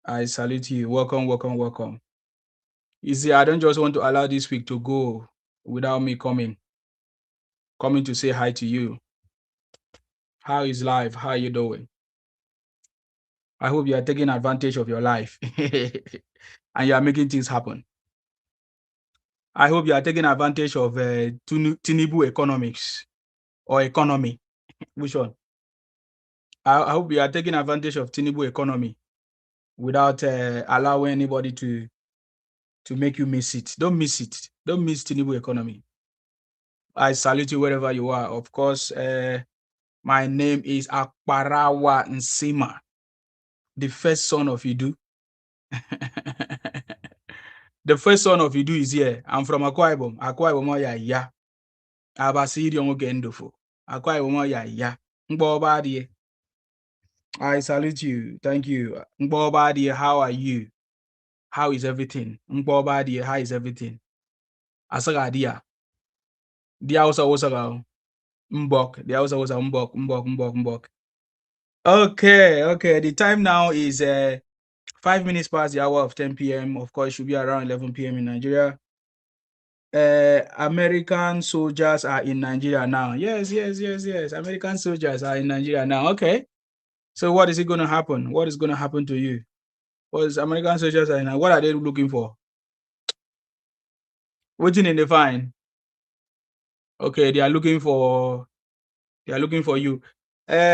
I salute you. Welcome, welcome, welcome. You see, I don't just want to allow this week to go without me coming to say hi to you. How is life? How are you doing? I hope you are taking advantage of your life and you are making things happen. I hope you are taking advantage of Tinubu economics or economy. Which one? I hope you are taking advantage of Tinubu economy without allowing anybody to make you miss it. Don't miss it. Don't miss Tinubu economy. I salute you wherever you are. Of course, my name is Akparawa Nsima, the first son of Idu. The first son of Idu is here. I'm from Akwa Ibom. Akwa Ibom ya. Abasiri Ongendofo. Akwa Ibom ya. Mbobadie. I salute you. Thank you. Mbobadie, how are you? How is everything? Mbobadie, how is everything? Asagadia. Dia was Mbok. Dia was Mbok. Okay. The time now is 5 minutes past the hour of 10 p.m. Of course, it should be around 11 p.m. in Nigeria. American soldiers are in Nigeria now. Yes. American soldiers are in Nigeria now. Okay. So what is it going to happen? What is going to happen to you? Because American soldiers are in What are they looking for? Waiting in the fine. Okay, they are looking for you.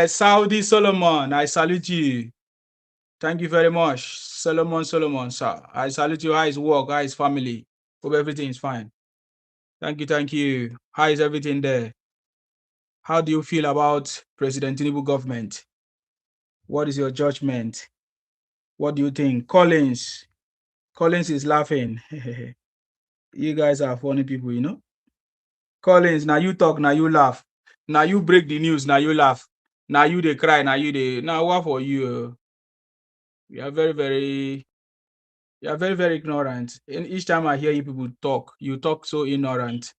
Saudi Solomon, I salute you. Thank you very much. Solomon, sir. I salute you. How is work? How is family? Hope everything is fine. Thank you. How is everything there? How do you feel about President Tinubu government? What is your judgment? What do you think? Collins is laughing. You guys are funny people, you know? Collins, now you talk, now you laugh. Now you break the news, now you laugh. Now you they cry, now you they... Now what for you? You are very ignorant. And each time I hear you people talk, you talk so ignorant.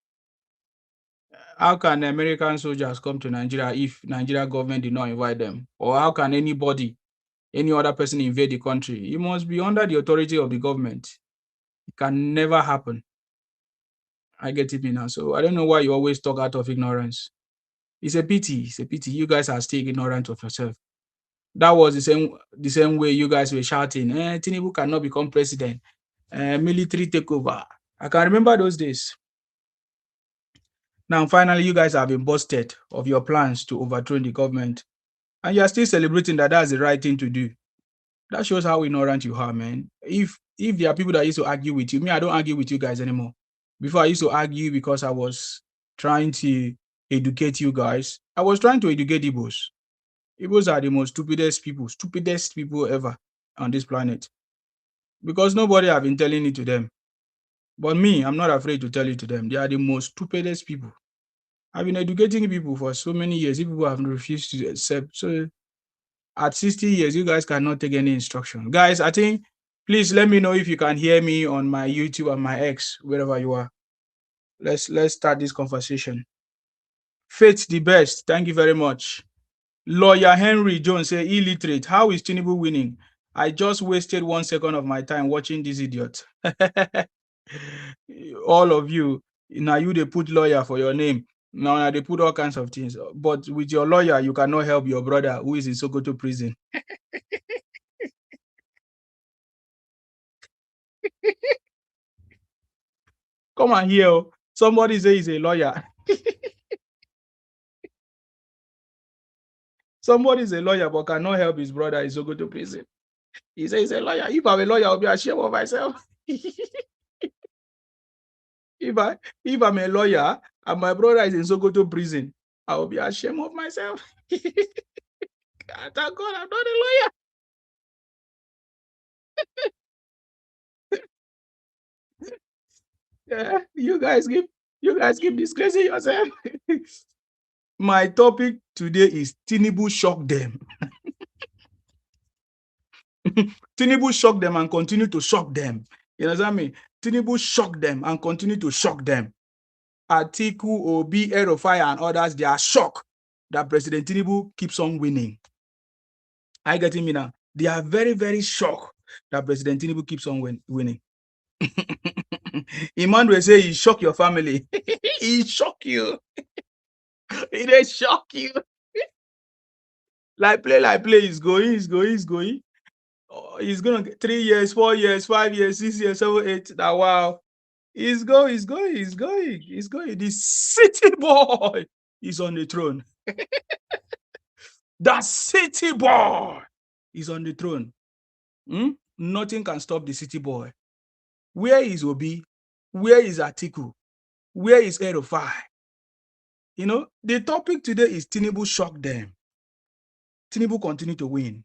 How can American soldiers come to Nigeria if Nigeria government did not invite them? Or how can anybody, any other person invade the country? You must be under the authority of the government. It can never happen. I get it now. So I don't know why you always talk out of ignorance. It's a pity. You guys are still ignorant of yourself. That was the same way you guys were shouting, Tinubu cannot become president. Military takeover. I can remember those days. Now, finally, you guys have been busted of your plans to overthrow the government. And you are still celebrating that that's the right thing to do. That shows how ignorant you are, man. If there are people that used to argue with you, me, I don't argue with you guys anymore. Before, I used to argue because I was trying to educate you guys. I was trying to educate Igbos. Igbos are the most stupidest people ever on this planet. Because nobody have been telling it to them. But me, I'm not afraid to tell it to them. They are the most stupidest people. I've been educating people for so many years. People have refused to accept. So at 60 years, you guys cannot take any instruction. Guys, I think, please let me know if you can hear me on my YouTube and my X, wherever you are. Let's start this conversation. Faith the best. Thank you very much. Lawyer Henry Jones say illiterate. How is Tinubu winning? I just wasted 1 second of my time watching this idiot. All of you, now you they put lawyer for your name. Now they put all kinds of things. But with your lawyer, you cannot help your brother who is in Sokoto prison. Come on here. Somebody say he's a lawyer. Somebody is a lawyer but cannot help his brother in Sokoto prison. He says he's a lawyer. If I'm a lawyer, I'll be ashamed of myself. If I'm a lawyer and my brother is in Sokoto prison, I will be ashamed of myself. Thank God I'm not a lawyer. Yeah, you guys keep disgracing yourself. My topic today is Tinubu shock them. Tinubu shock them and continue to shock them. You understand me? Tinubu shock them and continue to shock them. Atiku, Obi, El Rufai, and others, they are shocked that President Tinubu keeps on winning. I get me now. They are very, very shocked that President Tinubu keeps on winning. Emmanuel say he shock your family. He shock you. He dey shock you. Like play. He's going. Oh, he's gonna get 3 years, 4 years, 5 years, 6 years, 7, 8. Now wow. He's going. The city boy is on the throne. The city boy is on the throne. Nothing can stop the city boy. Where is Obi? Where is Atiku? Where is El Rufai? The topic today is Tinubu shock them. Tinubu continue to win.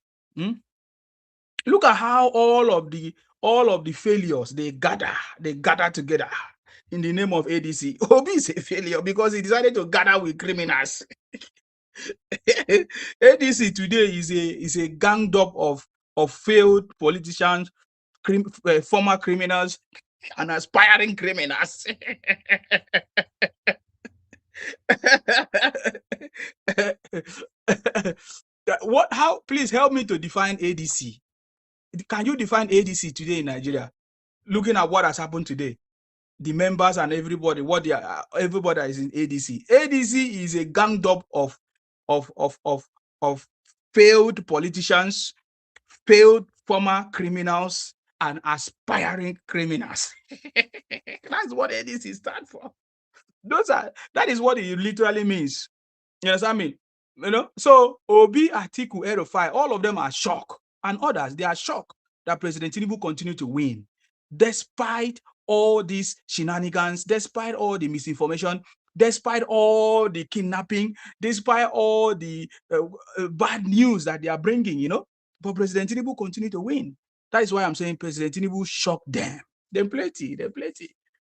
Look at how all of the failures they gather together in the name of ADC. Obi is a failure because he decided to gather with criminals. ADC today is a ganged up of failed politicians, former criminals, and aspiring criminals. Please help me to define ADC. Can you define ADC today in Nigeria? Looking at what has happened today, the members and everybody, everybody that is in ADC. ADC is a ganged up of failed politicians, failed former criminals, and aspiring criminals. That's what ADC stands for. That is what it literally means. You understand me? So Obi, Atiku, El Rufai, all of them are shocked, and others they are shocked that President Tinubu continue to win, despite all these shenanigans, despite all the misinformation, despite all the kidnapping, despite all the bad news that they are bringing. But President Tinubu continue to win. That is why I'm saying President Tinubu shocked them. They plenty.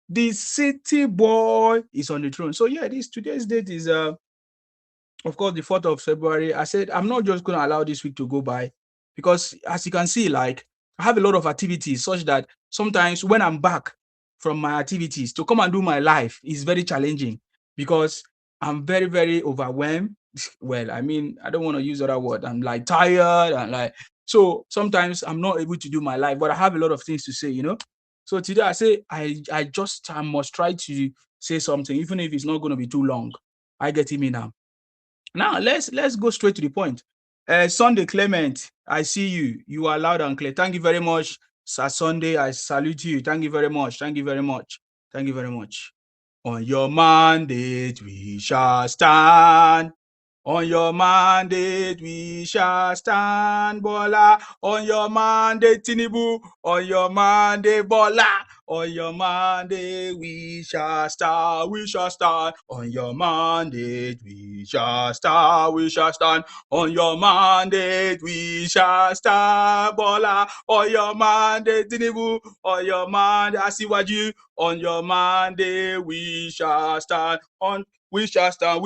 The city boy is on the throne. So yeah, today's date is of course, the 4th of February. I said, I'm not just going to allow this week to go by because, as you can see, like, I have a lot of activities such that sometimes when I'm back from my activities to come and do my life is very challenging because I'm very, very overwhelmed. Well, I mean, I don't want to use other word. I'm like tired and so sometimes I'm not able to do my life, but I have a lot of things to say, So today I say, I must try to say something, even if it's not going to be too long. I get me now. Now let's go straight to the point. Sunday Clement, I see you. You are loud and clear. Thank you very much, Sir Sunday. I salute you. Thank you very much. Thank you very much. Thank you very much. On your mandate we shall stand. On your mandate we shall stand, Bola. On your mandate, Tinubu. On your mandate, Bola. On your mandate we shall stand. We shall stand. On your mandate we shall stand. We shall stand. On your mandate we shall stand, Bola. On your mandate, Tinubu. On your mandate, Asiwaju. On your mandate we shall stand. We shall stand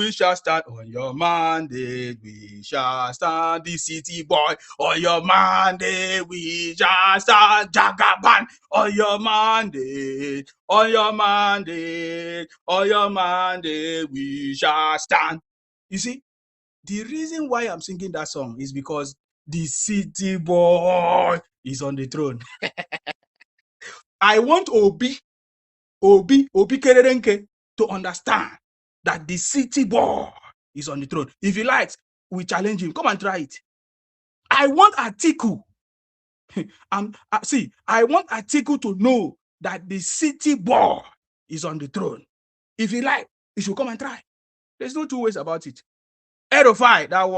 on your mandate. We shall stand, the city boy. On your mandate, we shall stand, Jagaban. On your mandate, on your mandate, on your mandate, we shall stand. You see, the reason why I'm singing that song is because the city boy is on the throne. I want Obi Kererenke to understand that the city boy is on the throne. If he likes, we challenge him. Come and try it. I want Atiku. I want Atiku to know that the city boy is on the throne. If he like, he should come and try. There's no two ways about it. El Rufai, that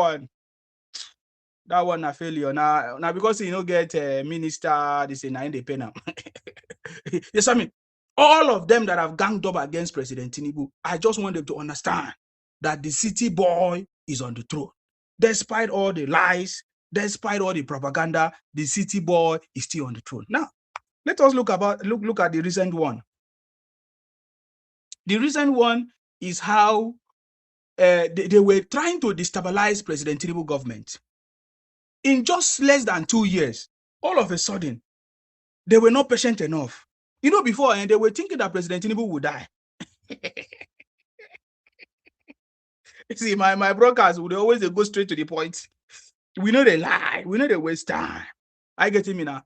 one a failure. Now because he don't get a minister, they say they pay now. Yes, I mean, all of them that have ganged up against President Tinubu, I just want them to understand that the city boy is on the throne. Despite all the lies, despite all the propaganda, the city boy is still on the throne. Now, let us look at the recent one. The recent one is how they were trying to destabilize President Tinubu government. In just less than 2 years, all of a sudden, they were not patient enough. Before, and they were thinking that President Tinubu would die. See, my broadcast would always go straight to the point. We know they lie. We know they waste time. I get him now.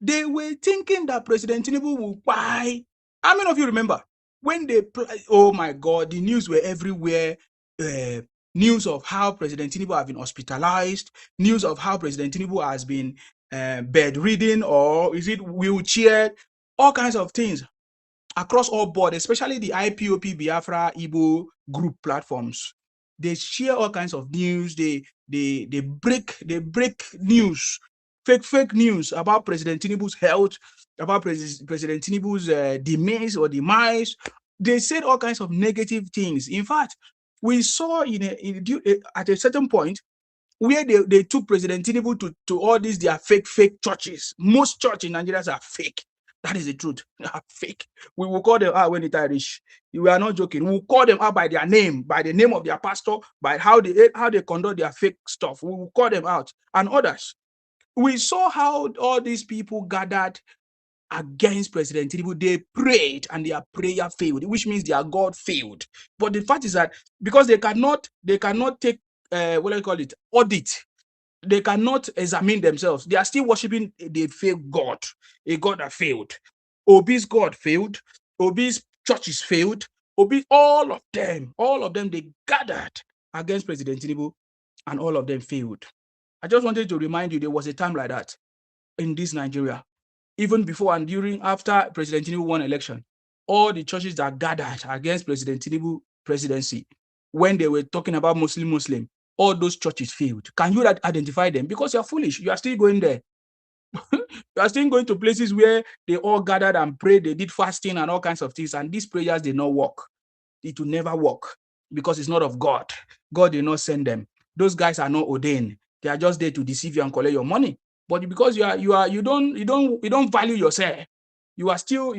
They were thinking that President Tinubu will buy. How many of you remember when they? Oh my God, the news were everywhere. Uh, News of how President Tinubu has been hospitalized. News of how President Tinubu has been bedridden, or is it wheelchair? All kinds of things across all board, especially the IPOP Biafra Igbo group platforms. They share all kinds of news. They break news, fake news about President Tinubu's health, about President Tinubu's demise. They said all kinds of negative things. In fact, we saw at a certain point where they took President Tinubu to all these their fake churches. Most churches in Nigeria are fake. That is the truth. They are fake. We will call them out when it's Irish. We are not joking. We will call them out by their name, by the name of their pastor, by how they conduct their fake stuff. We will call them out. And others. We saw how all these people gathered against President Tinubu. They prayed and their prayer failed, which means their God failed. But the fact is that because they cannot take what do you call it, audit, they cannot examine themselves. They are still worshiping the fake God, a God that failed. Obi's God failed. Obi's churches failed. All of them, they gathered against President Tinubu, and all of them failed. I just wanted to remind you there was a time like that in this Nigeria, even before and during, after President Tinubu won election. All the churches that gathered against President Tinubu presidency, when they were talking about Muslim, all those churches failed. Can you identify them? Because you're foolish. You are still going there. You are still going to places where they all gathered and prayed. They did fasting and all kinds of things. And these prayers did not work. It will never work because it's not of God. God did not send them. Those guys are not ordained. They are just there to deceive you and collect your money. But because you don't value yourself, you are still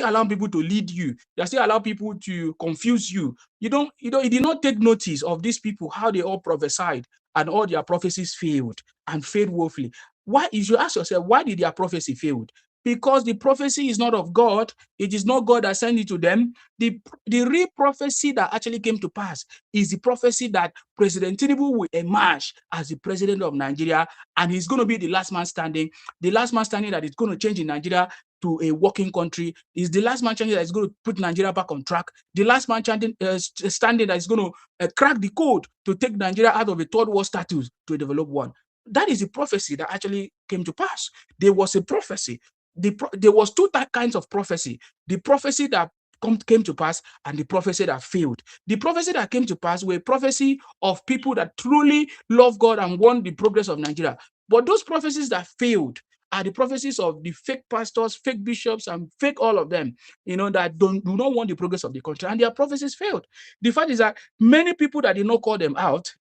allowing people to lead you. You are still allowing people to confuse you. You did not take notice of these people, how they all prophesied and all their prophecies failed and failed woefully. Why? You should ask yourself, why did their prophecy fail? Because the prophecy is not of God. It is not God that sent it to them. The real prophecy that actually came to pass is the prophecy that President Tinubu will emerge as the president of Nigeria, and he's going to be the last man standing that is going to change in Nigeria to a working country. Is the last man standing that is going to put Nigeria back on track. The last man standing that is going to crack the code to take Nigeria out of a third world status to a developed one. That is the prophecy that actually came to pass. There was a prophecy. There was two kinds of prophecy. The prophecy that came to pass and the prophecy that failed. The prophecy that came to pass were prophecy of people that truly love God and want the progress of Nigeria. But those prophecies that failed are the prophecies of the fake pastors, fake bishops, and fake all of them, that do not want the progress of the country, and their prophecies failed. The fact is that many people that did not call them out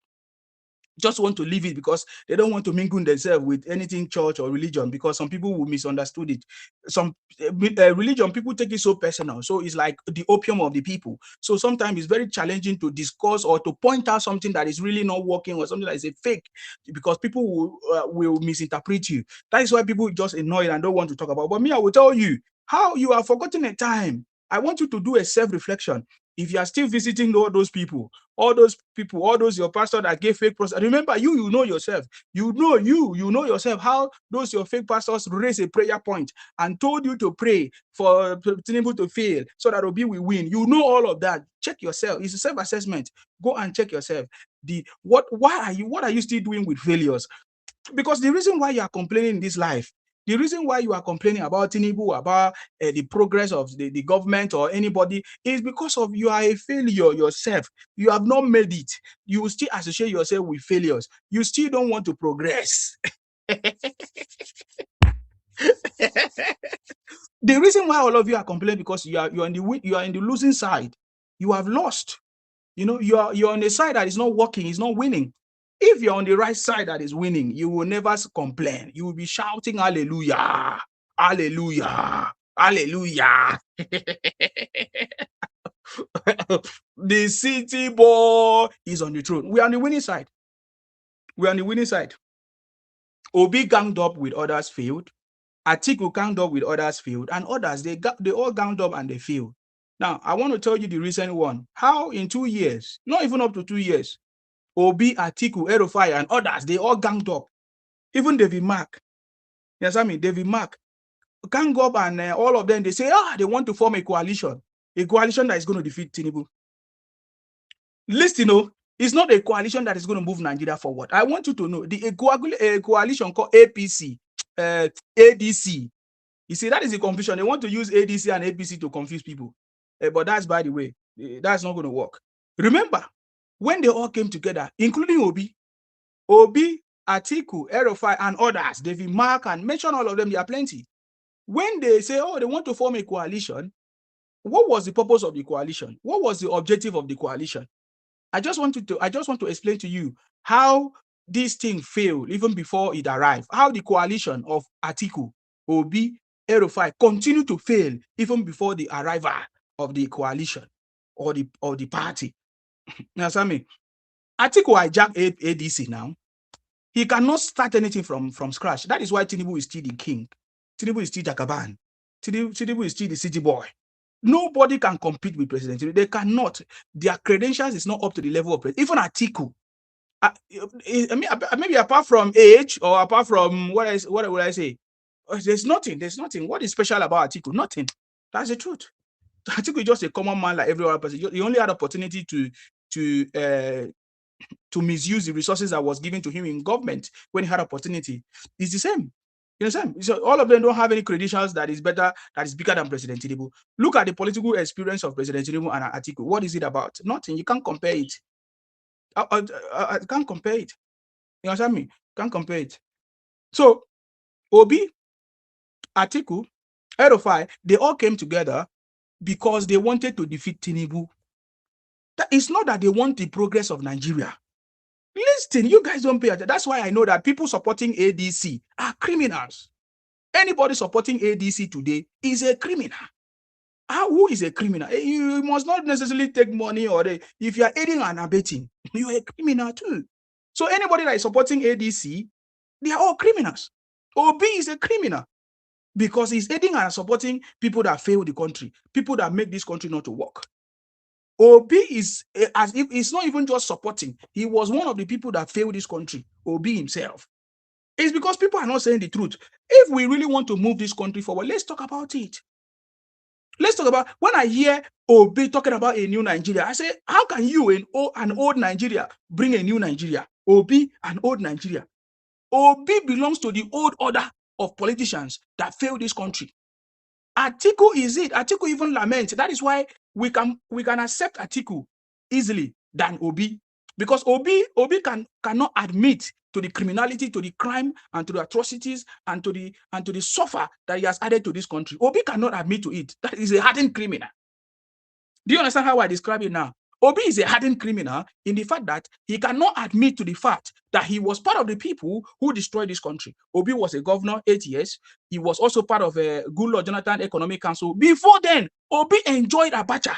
just want to leave it because they don't want to mingle themselves with anything church or religion, because some people will misunderstood it. Some religion, people take it so personal. So it's like the opium of the people. So sometimes it's very challenging to discuss or to point out something that is really not working or something that is a fake, because people will misinterpret you. That is why people just ignore it and don't want to talk about. But me, I will tell you how you have forgotten a time. I want you to do a self-reflection. If you are still visiting all those your pastor that gave fake pastors, remember, you know yourself. You know yourself how those your fake pastors raised a prayer point and told you to pray for Tinubu to fail so that Obi will win. You know all of that. Check yourself. It's a self-assessment. Go and check yourself. What are you still doing with failures? Because the reason why you are complaining in this life, the reason why you are complaining about Tinubu, about the progress of the government or anybody, is because of you are a failure yourself. You have not made it. You still associate yourself with failures. You still don't want to progress. The reason why all of you are complaining, because you are in the losing side. You have lost. You're on the side that is not working, is not winning. If you're on the right side that is winning, you will never complain. You will be shouting hallelujah, hallelujah, hallelujah. The city boy is on the throne. We are on the winning side. Obi ganged up with others, failed. Atiku ganged up with others, failed. And others, they all ganged up and they failed. Now, I want to tell you the recent one. How in 2 years, not even up to 2 years, Obi, Atiku, El Rufai, and others, they all ganged up. Even David Mark. Yes, I mean, David Mark can't go up and all of them, they say, they want to form a coalition that is going to defeat Tinubu. Listen, it's not a coalition that is going to move Nigeria forward. I want you to know a coalition called APC, ADC. You see, that is the confusion. They want to use ADC and APC to confuse people. But that's, by the way, that's not going to work. Remember, when they all came together, including Obi, Atiku, El Rufai, and others, David Mark, and mention all of them, there are plenty. When they say, they want to form a coalition, what was the purpose of the coalition? What was the objective of the coalition? I just want to explain to you how this thing failed even before it arrived. How the coalition of Atiku, Obi, El Rufai continued to fail even before the arrival of the coalition or the party. Now, Sammy, Atiku hijacked ADC now. He cannot start anything from scratch. That is why Tinubu is still the king. Tinubu is still Jagaban. Tinubu is still the city boy. Nobody can compete with President Tinubu. They cannot. Their credentials is not up to the level of President. Even Atiku. I mean, maybe apart from age or apart from what would I say? There's nothing. What is special about Atiku? Nothing. That's the truth. Atiku is just a common man like every other person. He only had opportunity to misuse the resources that was given to him in government when he had opportunity. It's the same. You know, so all of them don't have any credentials that is bigger than President Tinubu. Look at the political experience of President Tinubu and Atiku. What is it about? Nothing. You can't compare it. I can't compare it. You understand me? Can't compare it. So, Obi, Atiku, El Rufai, they all came together because they wanted to defeat Tinubu. It's not that they want the progress of Nigeria. Listen, you guys don't pay attention. That's why I know that people supporting ADC are criminals. Anybody supporting ADC today is a criminal. Who is a criminal? You must not necessarily take money if you are aiding and abetting, you are a criminal too. So anybody that is supporting ADC, they are all criminals. Obi is a criminal because he's aiding and supporting people that fail the country, people that make this country not to work. Obi is as if he's not even just supporting. He was one of the people that failed this country, Obi himself. It's because people are not saying the truth. If we really want to move this country forward, let's talk about it. Let's talk about, when I hear Obi talking about a new Nigeria, I say, how can you, an old Nigeria, bring a new Nigeria? Obi, an old Nigeria. Obi belongs to the old order of politicians that failed this country. Atiku is it. Atiku even laments. That is why we can accept Atiku easily than Obi, because Obi cannot admit to the criminality, to the crime, and to the atrocities, and to the suffer that he has added to this country. Obi cannot admit to it. That is a hardened criminal. Do you understand how I describe it now? Obi is a hardened criminal in the fact that he cannot admit to the fact that he was part of the people who destroyed this country. Obi was a governor 8 years. He was also part of a Goodluck Jonathan Economic Council. Before then, Obi enjoyed Abacha.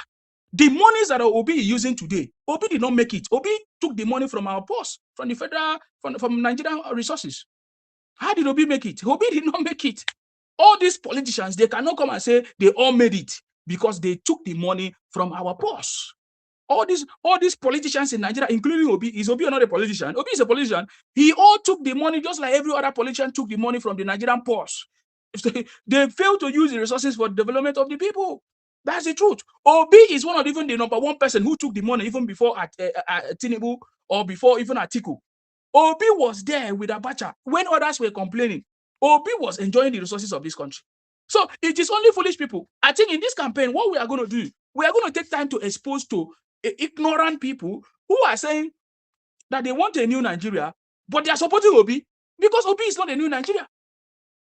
The monies that Obi is using today, Obi did not make it. Obi took the money from our purse, from the federal, from Nigerian resources. How did Obi make it? Obi did not make it. All these politicians, they cannot come and say they all made it because they took the money from our purse. All these politicians in Nigeria, including Obi, is Obi not a politician? Obi is a politician. He all took the money just like every other politician took the money from the Nigerian purse. They failed to use the resources for the development of the people. That's the truth. Obi is one of even the number one person who took the money even before Tinubu or before even Atiku. Obi was there with Abacha when others were complaining. Obi was enjoying the resources of this country. So it is only foolish people. I think in this campaign, what we are going to do, we are going to take time to expose to ignorant people who are saying that they want a new Nigeria, but they are supporting Obi because Obi is not a new Nigeria.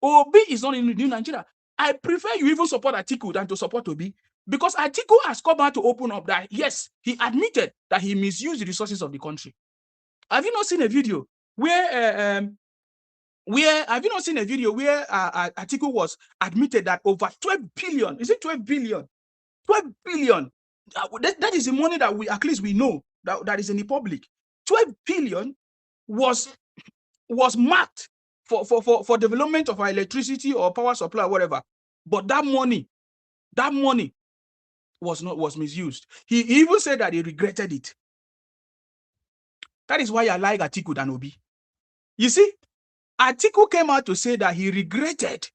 Obi is not a new Nigeria. I prefer you even support Atiku than to support Obi, because Atiku has come out to open up that, yes, he admitted that he misused the resources of the country. Have you not seen a video where Atiku was admitted that over 12 billion, is it 12 billion? 12 billion. That is the money that we, at least we know that is in the public. 12 billion was marked for development of our electricity or power supply or whatever. But that money was misused. He even said that he regretted it. That is why I like Atiku than Obi. You see, Atiku came out to say that he regretted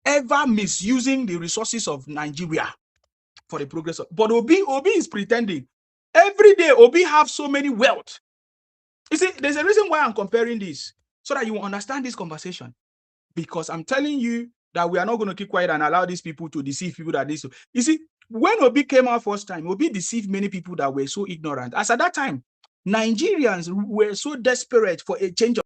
ever misusing the resources of Nigeria for the progress of. But Obi is pretending. Every day, Obi have so many wealth. You see, there's a reason why I'm comparing this, so that you will understand this conversation. Because I'm telling you that we are not going to keep quiet and allow these people to deceive people that this. You see, when Obi came out first time, Obi deceived many people that were so ignorant. As at that time, Nigerians were so desperate for a change of.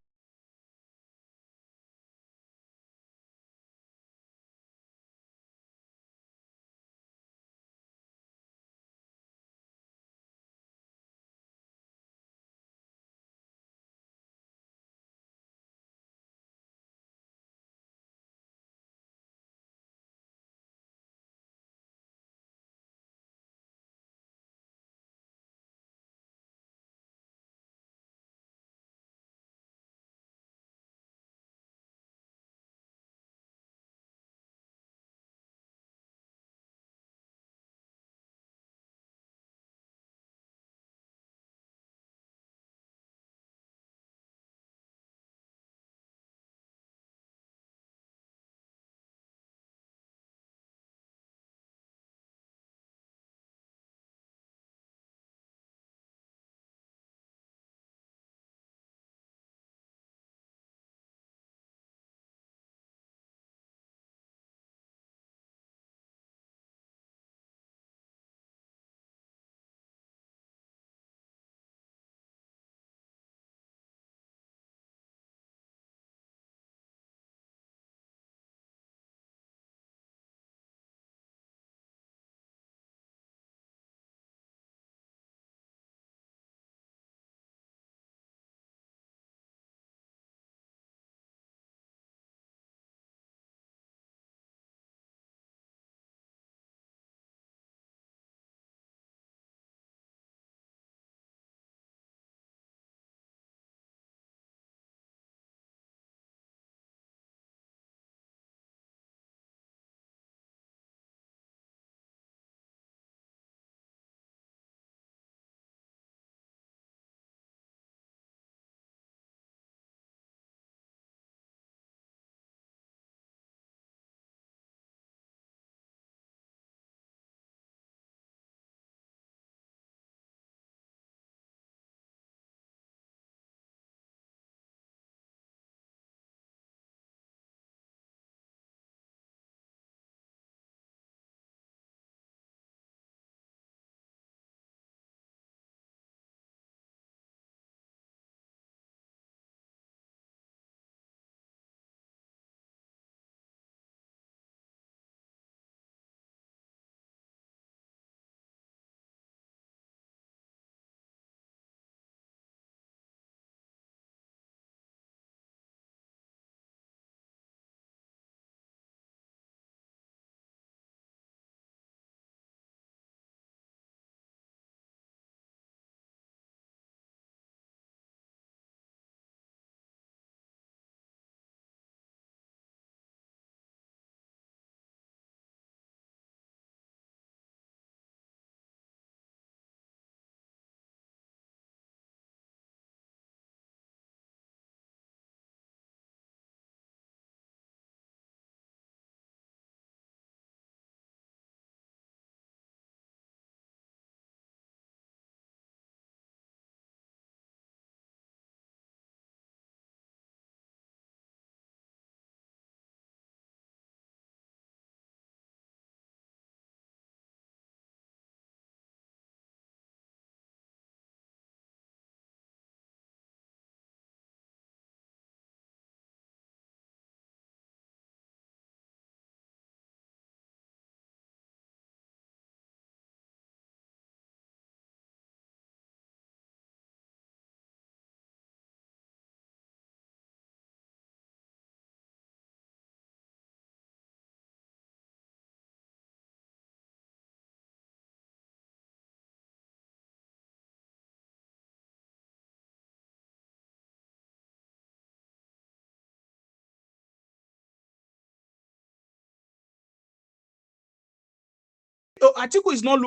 Oh, Atiku is not.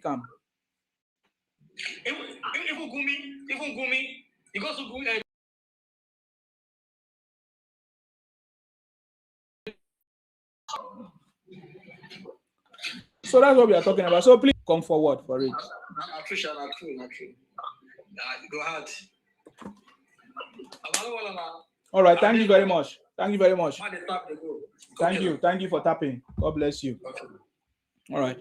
Come. Even Gumi, he goes to Gumi. So that's what we are talking about. So please come forward for it. True. Go ahead. All right. Thank you very much. Thank you very much. Thank you. Thank you for tapping. God bless you. Okay. All right.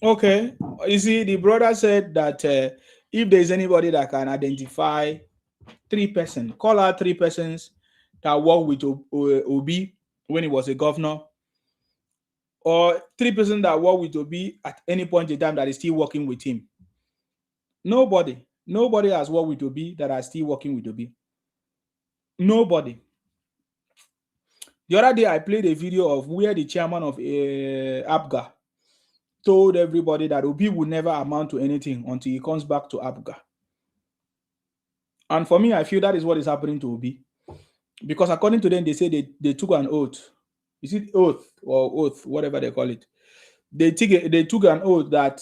Okay. You see, the brother said that if there is anybody that can identify 3 persons, call out 3 persons that worked with Obi when he was a governor, or 3 persons that worked with Obi at any point in time that is still working with him. Nobody has worked with Obi that are still working with Obi. Nobody. The other day, I played a video of where the chairman of APGA told everybody that Obi will never amount to anything until he comes back to APGA. And for me, I feel that is what is happening to Obi. Because according to them, they say they took an oath. Is it oath or oath, whatever they call it? They took an oath that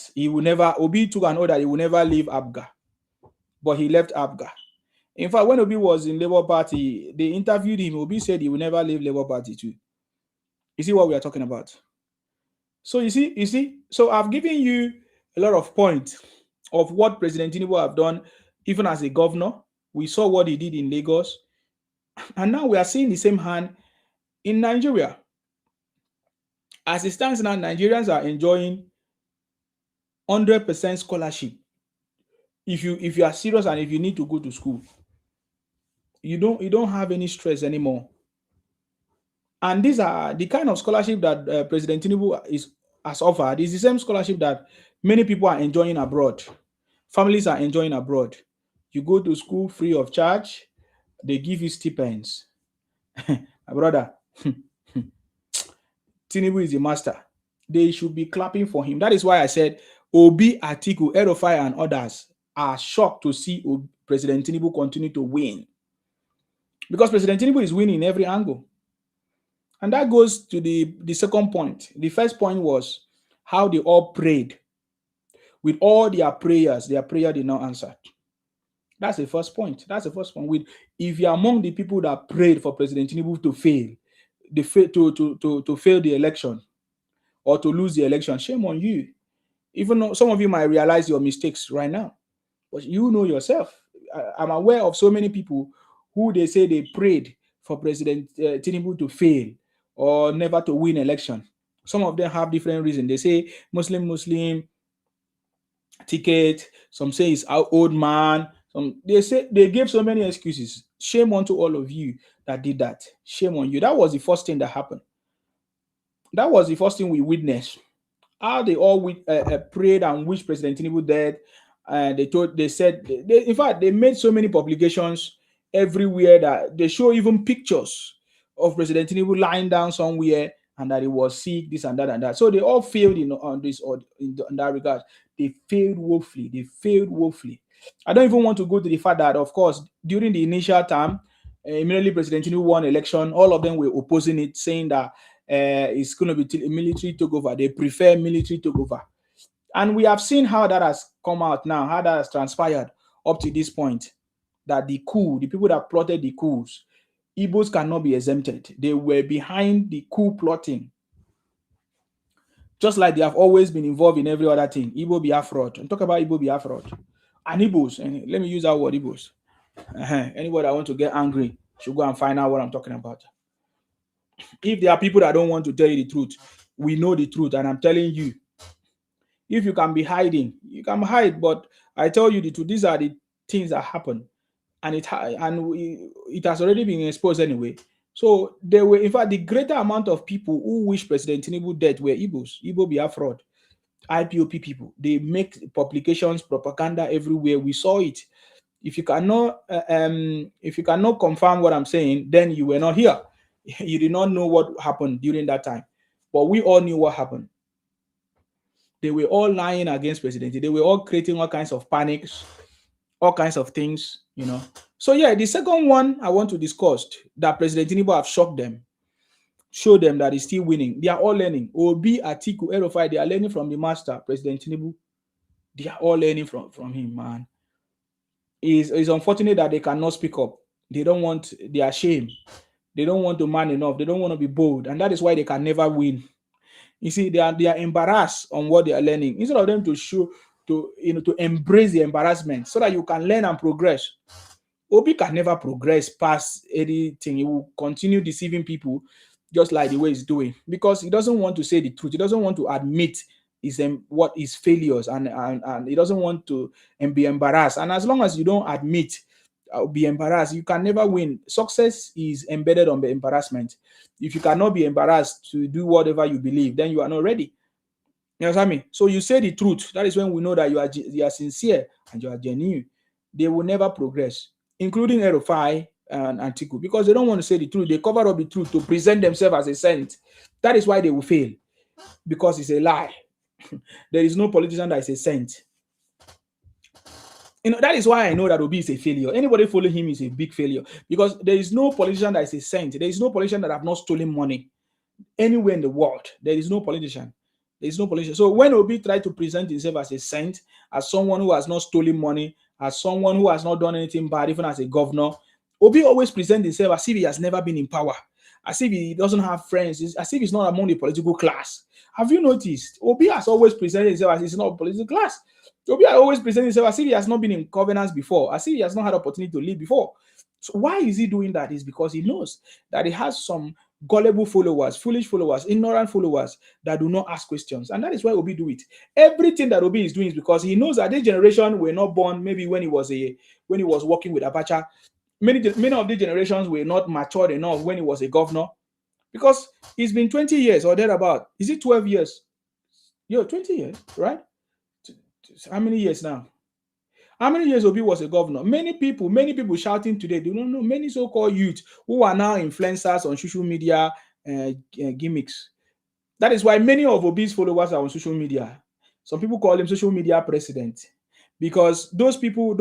Obi took an oath that he will never leave APGA. But he left APGA. In fact, when Obi was in Labour Party, they interviewed him. Obi said he will never leave Labour Party too. You see what we are talking about? So you see. So I've given you a lot of points of what President Tinubu have done, even as a governor. We saw what he did in Lagos, and now we are seeing the same hand in Nigeria. As it stands now, Nigerians are enjoying 100% scholarship. If you are serious and if you need to go to school, you don't have any stress anymore. And these are the kind of scholarship that President Tinubu has offered. Is the same scholarship that many people are enjoying abroad. Families are enjoying abroad. You go to school free of charge. They give you stipends. My brother, Tinubu is a master. They should be clapping for him. That is why I said Obi Atiku El Rufai and others are shocked to see President Tinubu continue to win. Because President Tinubu is winning in every angle. And that goes to the second point. The first point was how they all prayed. With all their prayers, their prayer did not answer. That's the first point. If you're among the people that prayed for President Tinubu to fail, to fail the election or to lose the election, shame on you. Even though some of you might realize your mistakes right now, but you know yourself. I'm aware of so many people who they say they prayed for President Tinubu to fail or never to win election. Some of them have different reasons. They say Muslim ticket. Some say it's our old man. They say they gave so many excuses. Shame on to all of you that did that. Shame on you. That was the first thing that happened. That was the first thing we witnessed. How they all prayed and wished President Tinubu dead. In fact, they made so many publications everywhere that they show even pictures of President Tinubu lying down somewhere and that he was sick, this and that and that. So they all failed in that regard. They failed woefully. I don't even want to go to the fact that, of course, during the initial time, immediately President Tinubu won election, all of them were opposing it, saying that it's going to be a military takeover. They prefer military takeover. And we have seen how that has come out now, how that has transpired up to this point, that the people that plotted the coups, Igbos cannot be exempted. They were behind the coup plotting. Just like they have always been involved in every other thing. Igbo Biafra. I'm talking about Igbo Biafra. And Igbos, and let me use that word, Igbos. Anybody that want to get angry should go and find out what I'm talking about. If there are people that don't want to tell you the truth, we know the truth, and I'm telling you, if you can be hiding, you can hide. But I tell you the truth, these are the things that happen, and it has already been exposed anyway. So there were, in fact, the greater amount of people who wish President Tinubu dead were Igbos, Igbo Biafra, IPOP people. They make publications, propaganda everywhere. We saw it. If you cannot confirm what I'm saying, then you were not here. You did not know what happened during that time. But we all knew what happened. They were all lying against President. They were all creating all kinds of panics, all kinds of things. So yeah, the second one I want to discuss that President Tinubu have shocked them, show them that he's still winning. They are all learning. Obi, Atiku, El Rufai, they are learning from the master, President Tinubu. They are all learning from him, man. It's unfortunate that they cannot speak up. They don't want, they are ashamed. They don't want to man enough. They don't want to be bold. And that is why they can never win. You see, they are embarrassed on what they are learning. Instead of them to show, to embrace the embarrassment so that you can learn and progress. Obi can never progress past anything. He will continue deceiving people just like the way he's doing, because he doesn't want to say the truth. He doesn't want to admit what his failures, and he doesn't want to be embarrassed. And as long as you don't admit, be embarrassed, you can never win. Success is embedded on the embarrassment. If you cannot be embarrassed to do whatever you believe, then you are not ready. You understand me? So you say the truth. That is when we know that you are sincere and you are genuine. They will never progress, including Erufai and Atiku, because they don't want to say the truth. They cover up the truth to present themselves as a saint. That is why they will fail, because it's a lie. There is no politician that is a saint. That is why I know that Obi is a failure. Anybody following him is a big failure, because there is no politician that is a saint. There is no politician that have not stolen money anywhere in the world. There is no politician. There is no politician. So when Obi tried to present himself as a saint, as someone who has not stolen money, as someone who has not done anything bad, even as a governor, Obi always presents himself as if he has never been in power, as if he doesn't have friends, as if he's not among the political class. Have you noticed? Obi has always presented himself as he's not political class. Obi has always presented himself as if he has not been in governance before, as if he has not had opportunity to lead before. So why is he doing that? Is because he knows that he has some gullible followers, foolish followers, ignorant followers that do not ask questions. And that is why Obi do it. Everything that Obi is doing is because he knows that this generation were not born maybe when he was working with Abacha. Many of the generations were not matured enough when he was a governor, because it's been 20 years or thereabout. Is it 12 years? 20 years, right? How many years now? How many years Obi was a governor? Many people shouting today, they don't know. Many so-called youth who are now influencers on social media gimmicks. That is why many of Obi's followers are on social media. Some people call him social media president, because those people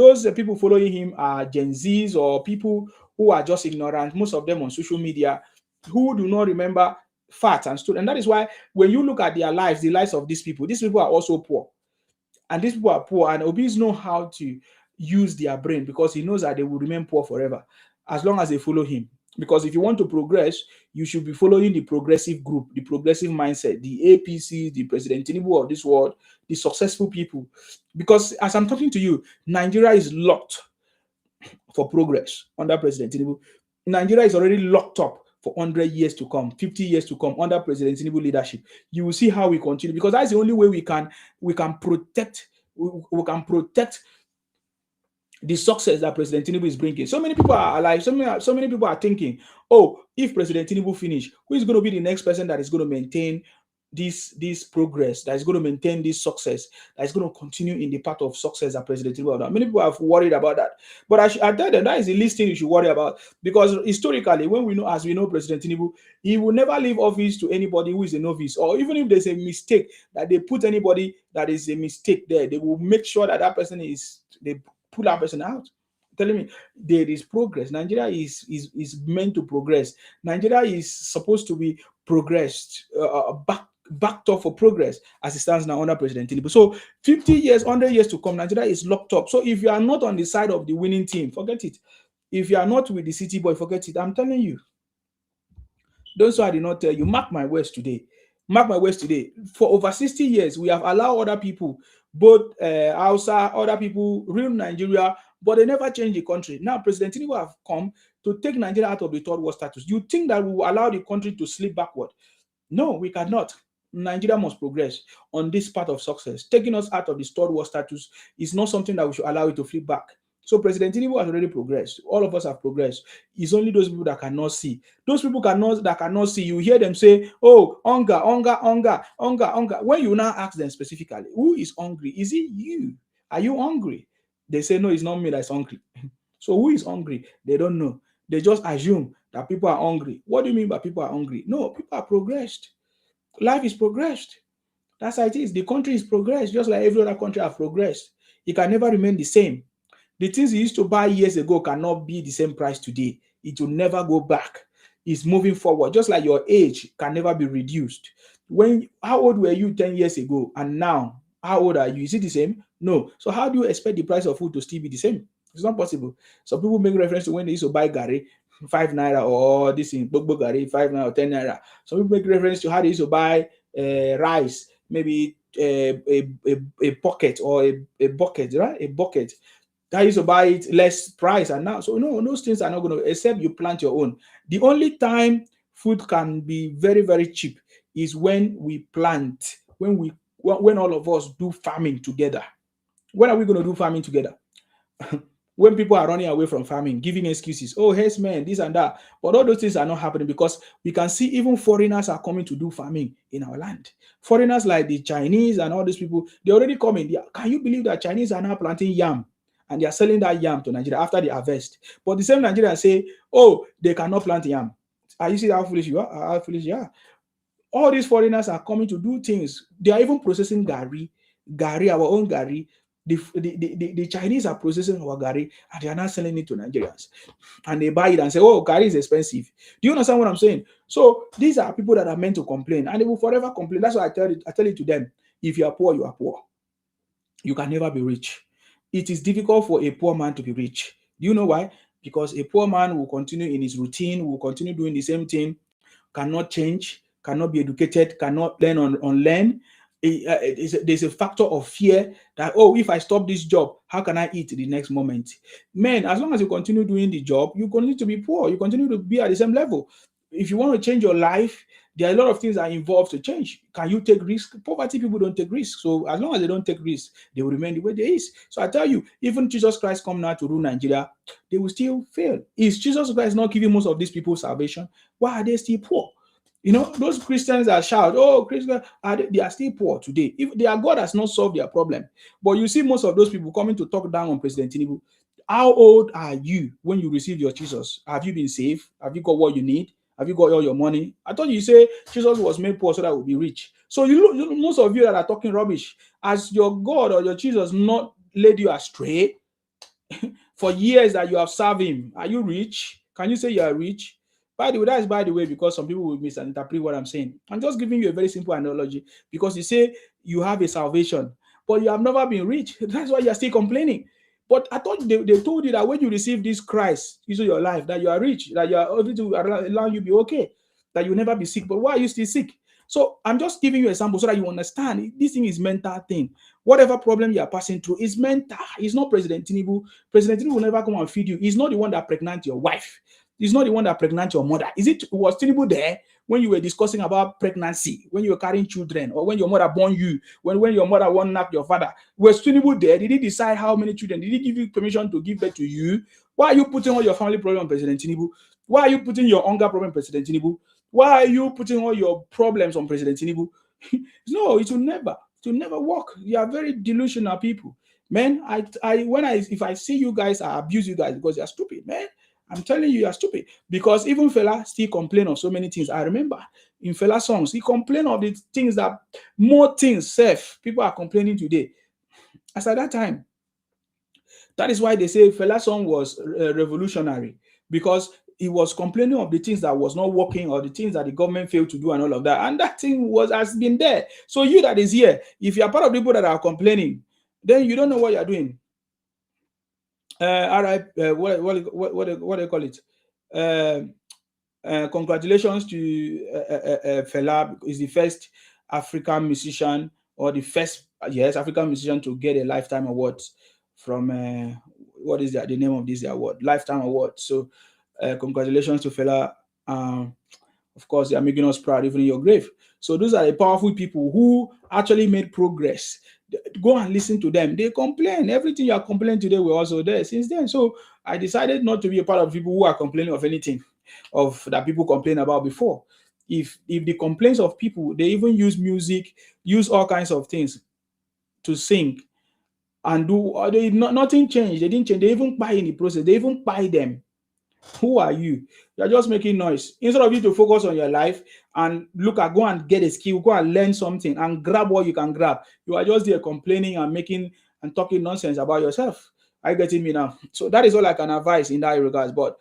following him are Gen Zs or people who are just ignorant, most of them on social media, who do not remember facts and stuff. And that is why when you look at their lives, the lives of these people are also poor. And these people are poor, and Obis know how to use their brain, because he knows that they will remain poor forever as long as they follow him. Because if you want to progress, you should be following the progressive group, the progressive mindset, the APC, the President Tinubu of this world, the successful people. Because as I'm talking to you, Nigeria is locked for progress under President Tinubu. Nigeria is already locked up for 100 years to come, 50 years to come under President Tinubu leadership. You will see how we continue, because that's the only way we can protect the success that President Tinubu is bringing. So many people are alive. So many people are thinking, oh, if President Tinubu finish, who is going to be the next person that is going to maintain this progress, that is going to maintain this success, that is going to continue in the path of success that President Tinubu has done? Many people have worried about that. But I tell them that is the least thing you should worry about, because historically, as we know President Tinubu, he will never leave office to anybody who is a novice, or even if there's a mistake that they put anybody that is a mistake there, they will make sure that person they pull that person out. Telling me there is progress. Nigeria is meant to progress. Nigeria is supposed to be progressed, backed up for progress as it stands now under President Tinubu. So 50 years, 100 years to come, Nigeria is locked up. So if you are not on the side of the winning team, forget it. If you are not with the city boy, forget it. I'm telling you. Those who I did not tell you, mark my words today. Mark my words today. For over 60 years, we have allowed other people, both Hausa, other people, real Nigeria, but they never changed the country. Now, President Tinubu have come to take Nigeria out of the third world status. You think that we will allow the country to slip backward? No, we cannot. Nigeria must progress on this path of success. Taking us out of the third world status is not something that we should allow it to flip back. So President Tinubu has already progressed. All of us have progressed. It's only those people that cannot see. Those people that cannot see, you hear them say, oh, hunger, hunger, hunger, hunger, hunger. When you now ask them specifically, who is hungry? Is it you? Are you hungry? They say, no, it's not me that's hungry. So who is hungry? They don't know. They just assume that people are hungry. What do you mean by people are hungry? No, people are progressed. Life is progressed. That's how it is. The country is progressed, just like every other country has progressed. It can never remain the same. The things you used to buy years ago cannot be the same price today. It will never go back. It's moving forward. Just like your age can never be reduced. How old were you 10 years ago and now? How old are you? Is it the same? No. So how do you expect the price of food to still be the same? It's not possible. Some people make reference to when they used to buy gari, 5 naira, or this in Gbogbo gari, 5 naira or 10 naira. Some people make reference to how they used to buy rice, maybe a bucket or a bucket, right? A bucket. That used to buy it less price, and now, so no, those things are not going to, except you plant your own. The only time food can be very, very cheap is when we plant, when all of us do farming together. When are we going to do farming together? When people are running away from farming, giving excuses, oh, hey, man, this and that. But all those things are not happening because we can see even foreigners are coming to do farming in our land. Foreigners like the Chinese and all these people, they already come in. Can you believe that Chinese are now planting yam and they are selling that yam to Nigeria after the harvest? But the same Nigerians say, oh, they cannot plant yam. Are you see how foolish you are? How foolish you are? All these foreigners are coming to do things. They are even processing gari, our own gari. The Chinese are processing our gari and they are not selling it to Nigerians. And they buy it and say, oh, gari is expensive. Do you understand what I'm saying? So these are people that are meant to complain and they will forever complain. That's why I tell it to them. If you are poor, you are poor. You can never be rich. It is difficult for a poor man to be rich. Do you know why? Because a poor man will continue in his routine, will continue doing the same thing, cannot change, cannot be educated, cannot learn on learn. There's a factor of fear that, oh, if I stop this job, how can I eat the next moment? Man, as long as you continue doing the job, you continue to be poor. You continue to be at the same level. If you want to change your life, there are a lot of things that are involved to change. Can you take risk? Poverty people don't take risks. So as long as they don't take risks, they will remain the way they is. So I tell you, even Jesus Christ come now to rule Nigeria, they will still fail. Is Jesus Christ not giving most of these people salvation? Why are they still poor? You know, those Christians that shout, oh, Christians, they are still poor today. If their God has not solved their problem. But you see most of those people coming to talk down on President Tinubu. How old are you when you received your Jesus? Have you been saved? Have you got what you need? Have you got all your money? I thought you say Jesus was made poor so that we'll be rich. So most of you that are talking rubbish, has your God or your Jesus not led you astray for years that you have served him? Are you rich? Can you say you are rich? By the way, because some people will misinterpret what I'm saying. I'm just giving you a very simple analogy because you say you have a salvation, but you have never been rich. That's why you're still complaining. But I thought they told you that when you receive this Christ into your life, that you are rich, that you are able to allow you to be okay, that you'll never be sick. But why are you still sick? So I'm just giving you an example so that you understand this thing is mental thing. Whatever problem you are passing through is mental. It's not President Tinubu. President Tinubu will never come and feed you. He's not the one that pregnant your wife. He's not the one that pregnant your mother. Was Tinubu there when you were discussing about pregnancy, when you were carrying children, or when your mother born you, when your mother won't knock your father? Was Tinubu there? Did he decide how many children? Did he give you permission to give birth to you? Why are you putting all your family problem on President Tinubu? Why are you putting your hunger problem on President Tinubu? Why are you putting all your problems on President Tinubu? No, it will never work. You are very delusional people. Man, if I see you guys, I abuse you guys because you are stupid, man. I'm telling you, are stupid. Because even Fela still complain of so many things. I remember in Fela songs, he complained of the things that more things safe. People are complaining today. As at that time, that is why they say Fela song was revolutionary, because he was complaining of the things that was not working or the things that the government failed to do and all of that. And that thing has been there. So you that is here, if you are part of the people that are complaining, then you don't know what you are doing. What do you call it? Congratulations to Fela. Is the first African musician, or the first African musician to get a lifetime award from what is the name of this award? Lifetime award. So congratulations to Fela. Of course, they are making us proud even in your grave. So those are the powerful people who actually made progress. Go and listen to them. They complain. Everything you are complaining today were also there since then. So I decided not to be a part of people who are complaining of anything of that people complain about before. If the complaints of people, they even use music, use all kinds of things to sing and do, nothing changed. They didn't change. They even buy in the process. They even buy them. Who are you? You're just making noise. Instead of you to focus on your life and go and get a skill, go and learn something and grab what you can grab. You are just there complaining and talking nonsense about yourself. Are you getting me now? So that is all I can advise in that regards. But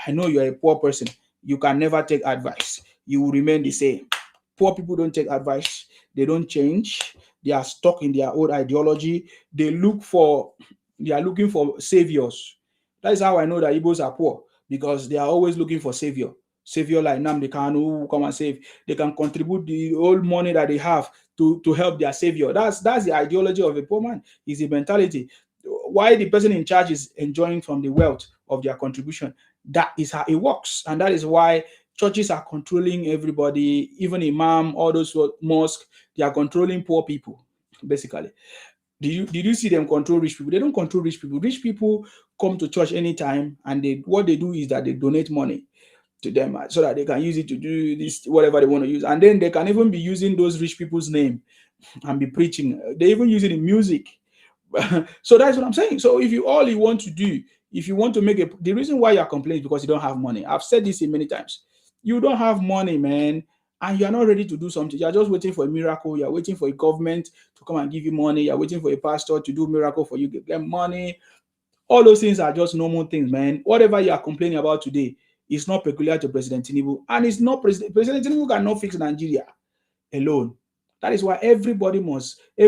I know you're a poor person. You can never take advice. You will remain the same. Poor people don't take advice. They don't change. They are stuck in their old ideology. They are looking for saviors. That is how I know that Igbos are poor, because they are always looking for savior. Savior like Nnamdi Kanu who come and save. They can contribute the old money that they have to help their savior. That's the ideology of a poor man. Is the mentality. Why the person in charge is enjoying from the wealth of their contribution. That is how it works, and that is why churches are controlling everybody, even imam, all those mosques. They are controlling poor people, basically. Did you see them control rich people? They don't control rich people. Rich people come to church anytime, and what they do is that they donate money to them so that they can use it to do this whatever they want to use, and then they can even be using those rich people's name and be preaching. They even use it in music. So that's what I'm saying. So if you want to do, if you want to make the reason why you are complaining is because you don't have money. I've said this in many times. You don't have money, man, and you are not ready to do something. You are just waiting for a miracle. You are waiting for a government to come and give you money. You are waiting for a pastor to do a miracle for you to get money. All those things are just normal things, man. Whatever you are complaining about today is not peculiar to President Tinubu, and it's not President Tinubu cannot fix Nigeria alone. That is why everybody must play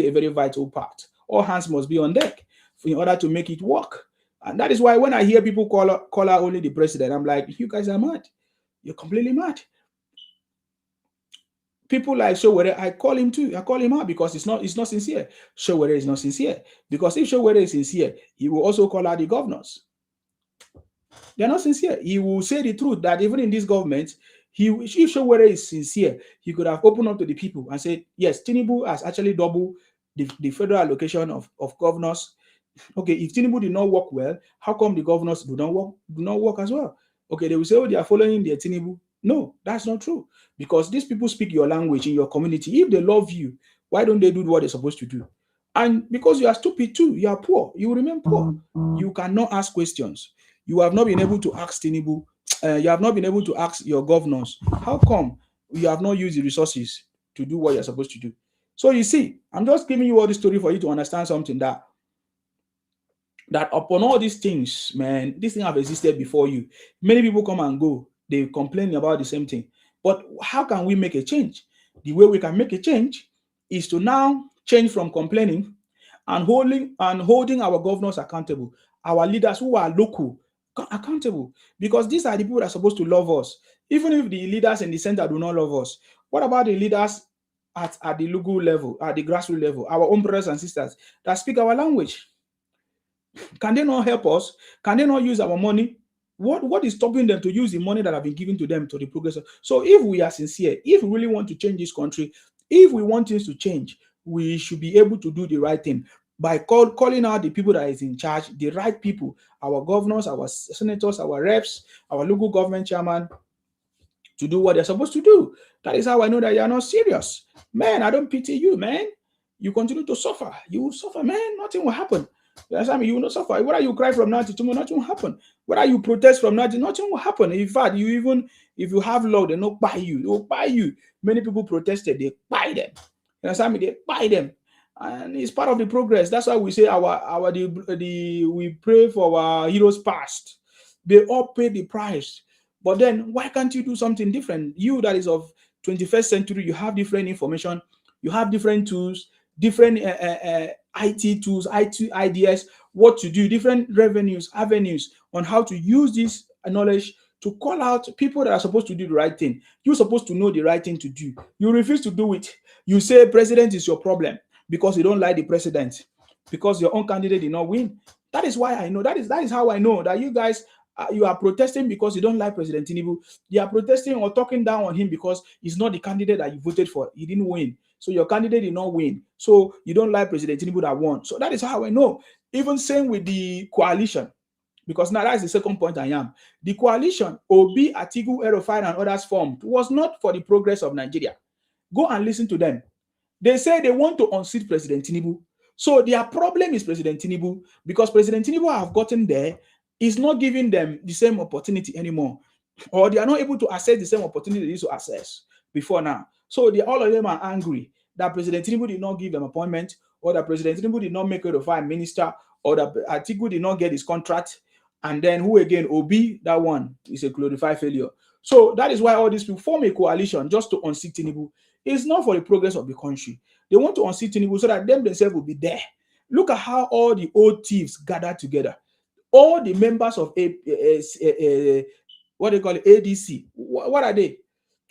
a very vital part. All hands must be on deck in order to make it work. And that is why when I hear people call out only the president, I'm like, you guys are mad. You're completely mad. People like Showere, I call him too. I call him out because it's not sincere. Showere is not sincere. Because if Showere is sincere, he will also call out the governors. They're not sincere. He will say the truth that even in this government, if Showere is sincere, he could have opened up to the people and said, yes, Tinubu has actually doubled the federal allocation of governors. Okay, if Tinubu did not work well, how come the governors do not work as well? Okay, they will say, oh, they are following their Tinubu. No, that's not true. Because these people speak your language in your community. If they love you, why don't they do what they're supposed to do? And because you are stupid too, you are poor, you will remain poor. You cannot ask questions. You have not been able to ask Tinubu. You have not been able to ask your governors. How come you have not used the resources to do what you're supposed to do? So you see, I'm just giving you all the story for you to understand something that upon all these things, man, these things have existed before you. Many people come and go. They complain about the same thing. But how can we make a change? The way we can make a change is to now change from complaining and holding our governors accountable, our leaders who are local accountable, because these are the people that are supposed to love us. Even if the leaders in the center do not love us, what about the leaders at the local level, at the grassroots level, our own brothers and sisters that speak our language? Can they not help us? Can they not use our money? What is stopping them to use the money that have been given to them to the progress? So if we are sincere, if we really want to change this country, if we want things to change, we should be able to do the right thing by calling out the people that is in charge, the right people, our governors, our senators, our reps, our local government chairman, to do what they're supposed to do. That is how I know that you're not serious. Man, I don't pity you, man. You continue to suffer. You will suffer, man. Nothing will happen. You understand me? You will not suffer. Whether you cry from now to tomorrow, nothing will happen. Whether you protest from now to nothing will happen. In fact, if you have law, they not buy you. They will buy you. Many people protested, they buy them. You understand me? They buy them. And it's part of the progress. That's why we say we pray for our heroes past. They all pay the price. But then why can't you do something different? You that is of 21st century, you have different information, you have different tools, different IT tools, IT ideas, what to do, different avenues on how to use this knowledge to call out people that are supposed to do the right thing. You're supposed to know the right thing to do. You refuse to do it. You say president is your problem because you don't like the president, because your own candidate did not win. That is why I know. That is how I know that you guys you are protesting because you don't like President Tinubu. You are protesting or talking down on him because he's not the candidate that you voted for. He didn't win. So your candidate did not win. So you don't like President Tinubu that won. So that is how I know. Even same with the coalition. Because now that's the second point I am. The coalition, Obi, Atiku, El Rufai, and others formed was not for the progress of Nigeria. Go and listen to them. They say they want to unseat President Tinubu. So their problem is President Tinubu, because President Tinubu have gotten there, is not giving them the same opportunity anymore, or they are not able to access the same opportunity they used to access before now. So all of them are angry that President Tinubu did not give them appointment, or that President Tinubu did not make a fine minister, or that Atiku did not get his contract. And then who again? Obi, that one is a glorified failure. So that is why all these people form a coalition just to unseat Tinubu. It's not for the progress of the country. They want to unseat Tinubu so that them themselves will be there. Look at how all the old thieves gathered together. All the members of what they call it, ADC. What are they?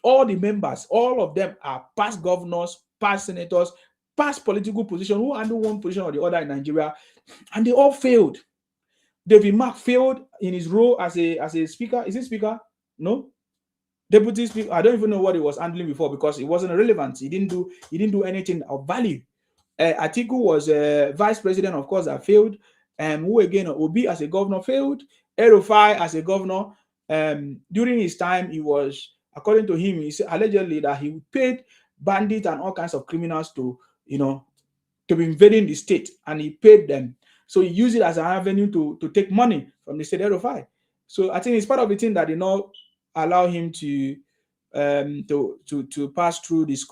All the members, all of them are past governors, past senators, past political position who handle one position or the other in Nigeria, and they all failed. David Mark failed in his role as a speaker. Is he speaker? No. Deputy speaker. I don't even know what he was handling before because it wasn't relevant. He didn't do anything of value. Atiku was vice president, of course, that failed. Who again? Obi as a governor failed. El Rufai as a governor. During his time, he was, according to him, he said allegedly that he paid bandits and all kinds of criminals to be invading the state, and he paid them. So he used it as an avenue to take money from the state El Rufai. So I think it's part of the thing that did not allow him to pass through this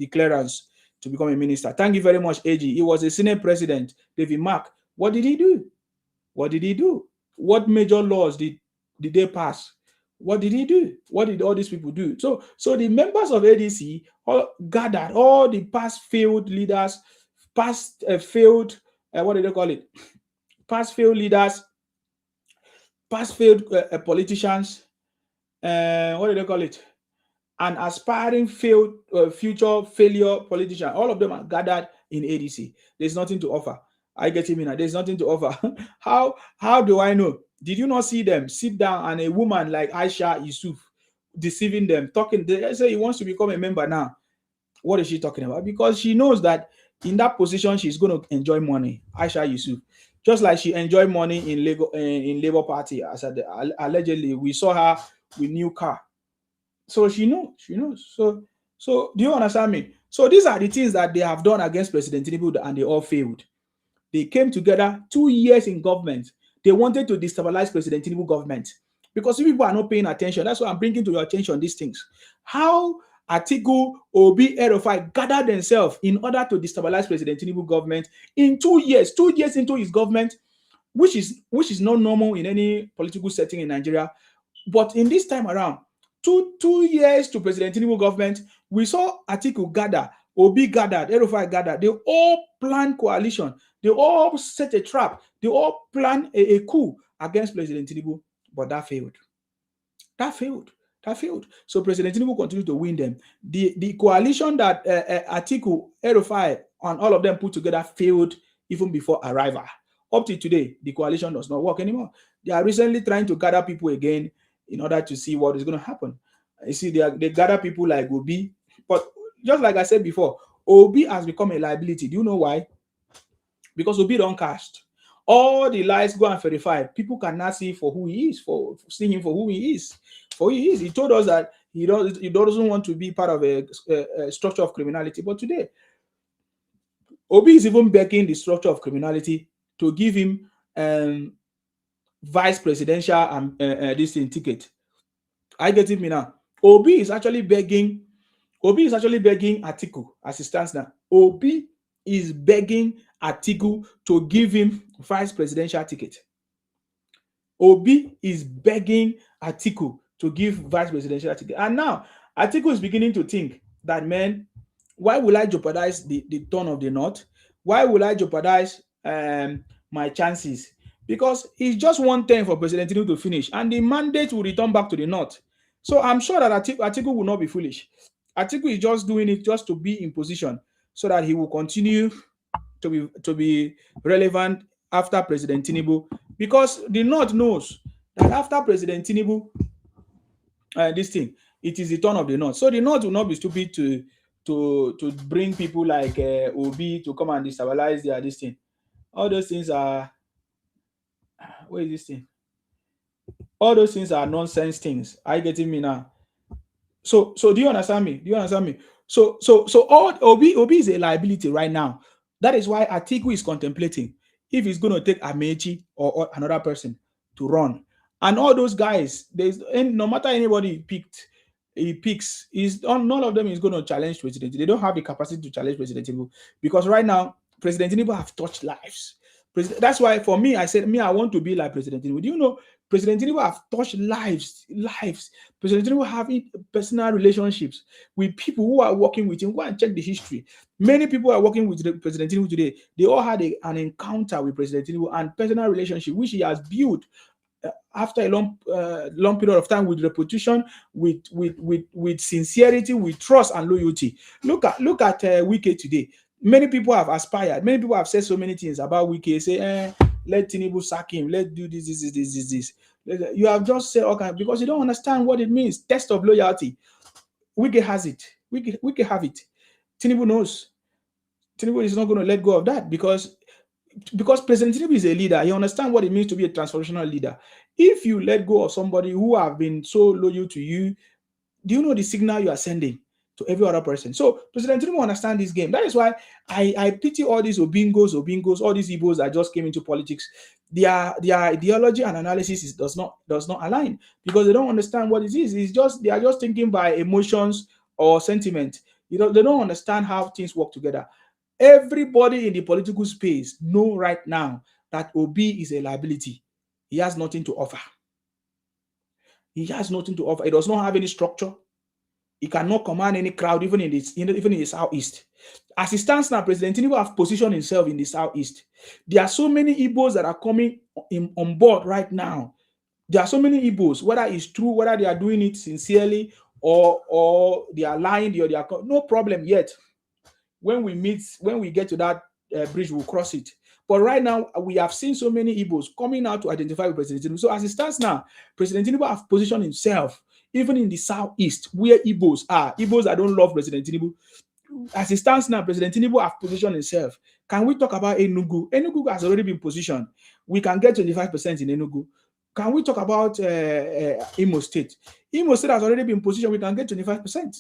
clearance to become a minister. Thank you very much, AG. He was a Senate president, David Mark. What did he do? What did he do? What major laws did they pass? What did he do? What did all these people do? So the members of ADC all gathered, all the past failed leaders, past failed, what do they call it? Past failed leaders, past failed politicians, what do they call it? An aspiring failed future failure politician. All of them are gathered in ADC. There's nothing to offer. I get him in. There's nothing to offer. How do I know? Did you not see them sit down and a woman like Aisha Yusuf deceiving them, talking? They say he wants to become a member now. What is she talking about? Because she knows that in that position she's going to enjoy money. Aisha Yusuf, just like she enjoyed money in Labour Party. As allegedly, we saw her with new car. So she knows. So do you understand me? So these are the things that they have done against President Tinubu, and they all failed. They came together 2 years in government. They wanted to destabilize President Tinubu government because people are not paying attention. That's why I'm bringing to your attention these things. How Atiku, Obi, El Rufai gathered themselves in order to destabilize President Tinubu government in 2 years. 2 years into his government, which is not normal in any political setting in Nigeria. But in this time around, two years to President Tinubu government, we saw Atiku gather, Obi gathered, El Rufai gathered. They all planned coalition. They all set a trap. They all planned a coup against President Tinubu, but that failed. That failed. So President Tinubu continued to win them. The coalition that Atiku, El Rufai, and all of them put together failed even before arrival. Up to today, the coalition does not work anymore. They are recently trying to gather people again in order to see what is going to happen. You see, they gather people like Obi, but just like I said before, Obi has become a liability. Do you know why? Because Obi don't cast. All the lies go and verify. People cannot see for who he is, see him for who he is. For who he is. He told us that he doesn't want to be part of a structure of criminality. But today, Obi is even begging the structure of criminality to give him vice presidential and this thing ticket. I get it me now. Obi is actually begging Atiku as it stands now. Obi is begging Atiku to give him vice presidential ticket. Obi is begging Atiku to give vice presidential ticket. And now Atiku is beginning to think that, man, why will I jeopardize the turn of the North? Why will I jeopardize my chances? Because it's just 1 turn for President Tinubu to finish, and the mandate will return back to the North. So I'm sure that Atiku will not be foolish. Atiku is just doing it just to be in position so that he will continue to be relevant after President Tinubu, because the North knows that after President Tinubu, this thing, it is the turn of the North. So the North will not be stupid to bring people like Obi to come and destabilize this thing. All those things are, what is this thing? All those things are nonsense things. Are you getting me now? So do you understand me? So all Obi is a liability right now. That is why Atiku is contemplating if he's going to take Amechi or another person to run. And all those guys, no matter anybody picked, he picks, is none of them is going to challenge President. They don't have the capacity to challenge President Tinubu because right now President Tinubu have touched lives. That's why for me, I said, I want to be like President Tinubu. Do you know President Tinubu have touched lives. President Tinubu having personal relationships with people who are working with him. Go and check the history. Many people are working with President Tinubu today. They all had an encounter with President Tinubu and personal relationship, which he has built after a long period of time with reputation, with sincerity, with trust and loyalty. Look at Wike today. Many people have aspired. Many people have said so many things about Wike. Say, let Tinubu sack him. Let's do this. You have just said okay because you don't understand what it means. Test of loyalty. Wike has it. Wike have it. Tinubu knows. Tinubu is not going to let go of that because President Tinubu is a leader. He understands what it means to be a transformational leader. If you let go of somebody who have been so loyal to you, do you know the signal you are sending to every other person? So President Tinubu understands this game. That is why I pity all these Obingos, all these Igbos that just came into politics. Their ideology and analysis does not align because they don't understand what it is. It's just they are just thinking by emotions or sentiment. They don't understand how things work together. Everybody in the political space know right now that Obi is a liability. He has nothing to offer. He has nothing to offer. He does not have any structure. He cannot command any crowd, even in the southeast. As it stands now, President Tinubu have positioned himself in the southeast. There are so many Igbos that are coming on board right now. There are so many Igbos, whether it's true, whether they are doing it sincerely or they are lying, or they are no problem yet. When we get to that bridge, we'll cross it. But right now, we have seen so many Igbos coming out to identify with President Tinubu. So as it stands now, President Tinubu have positioned himself even in the southeast, where Igbos are. Igbos that don't love President Tinubu. As it stands now, President Tinubu have positioned himself. Can we talk about Enugu? Enugu has already been positioned. We can get 25% in Enugu. Can we talk about Imo State? Imo State has already been positioned. We can get 25%.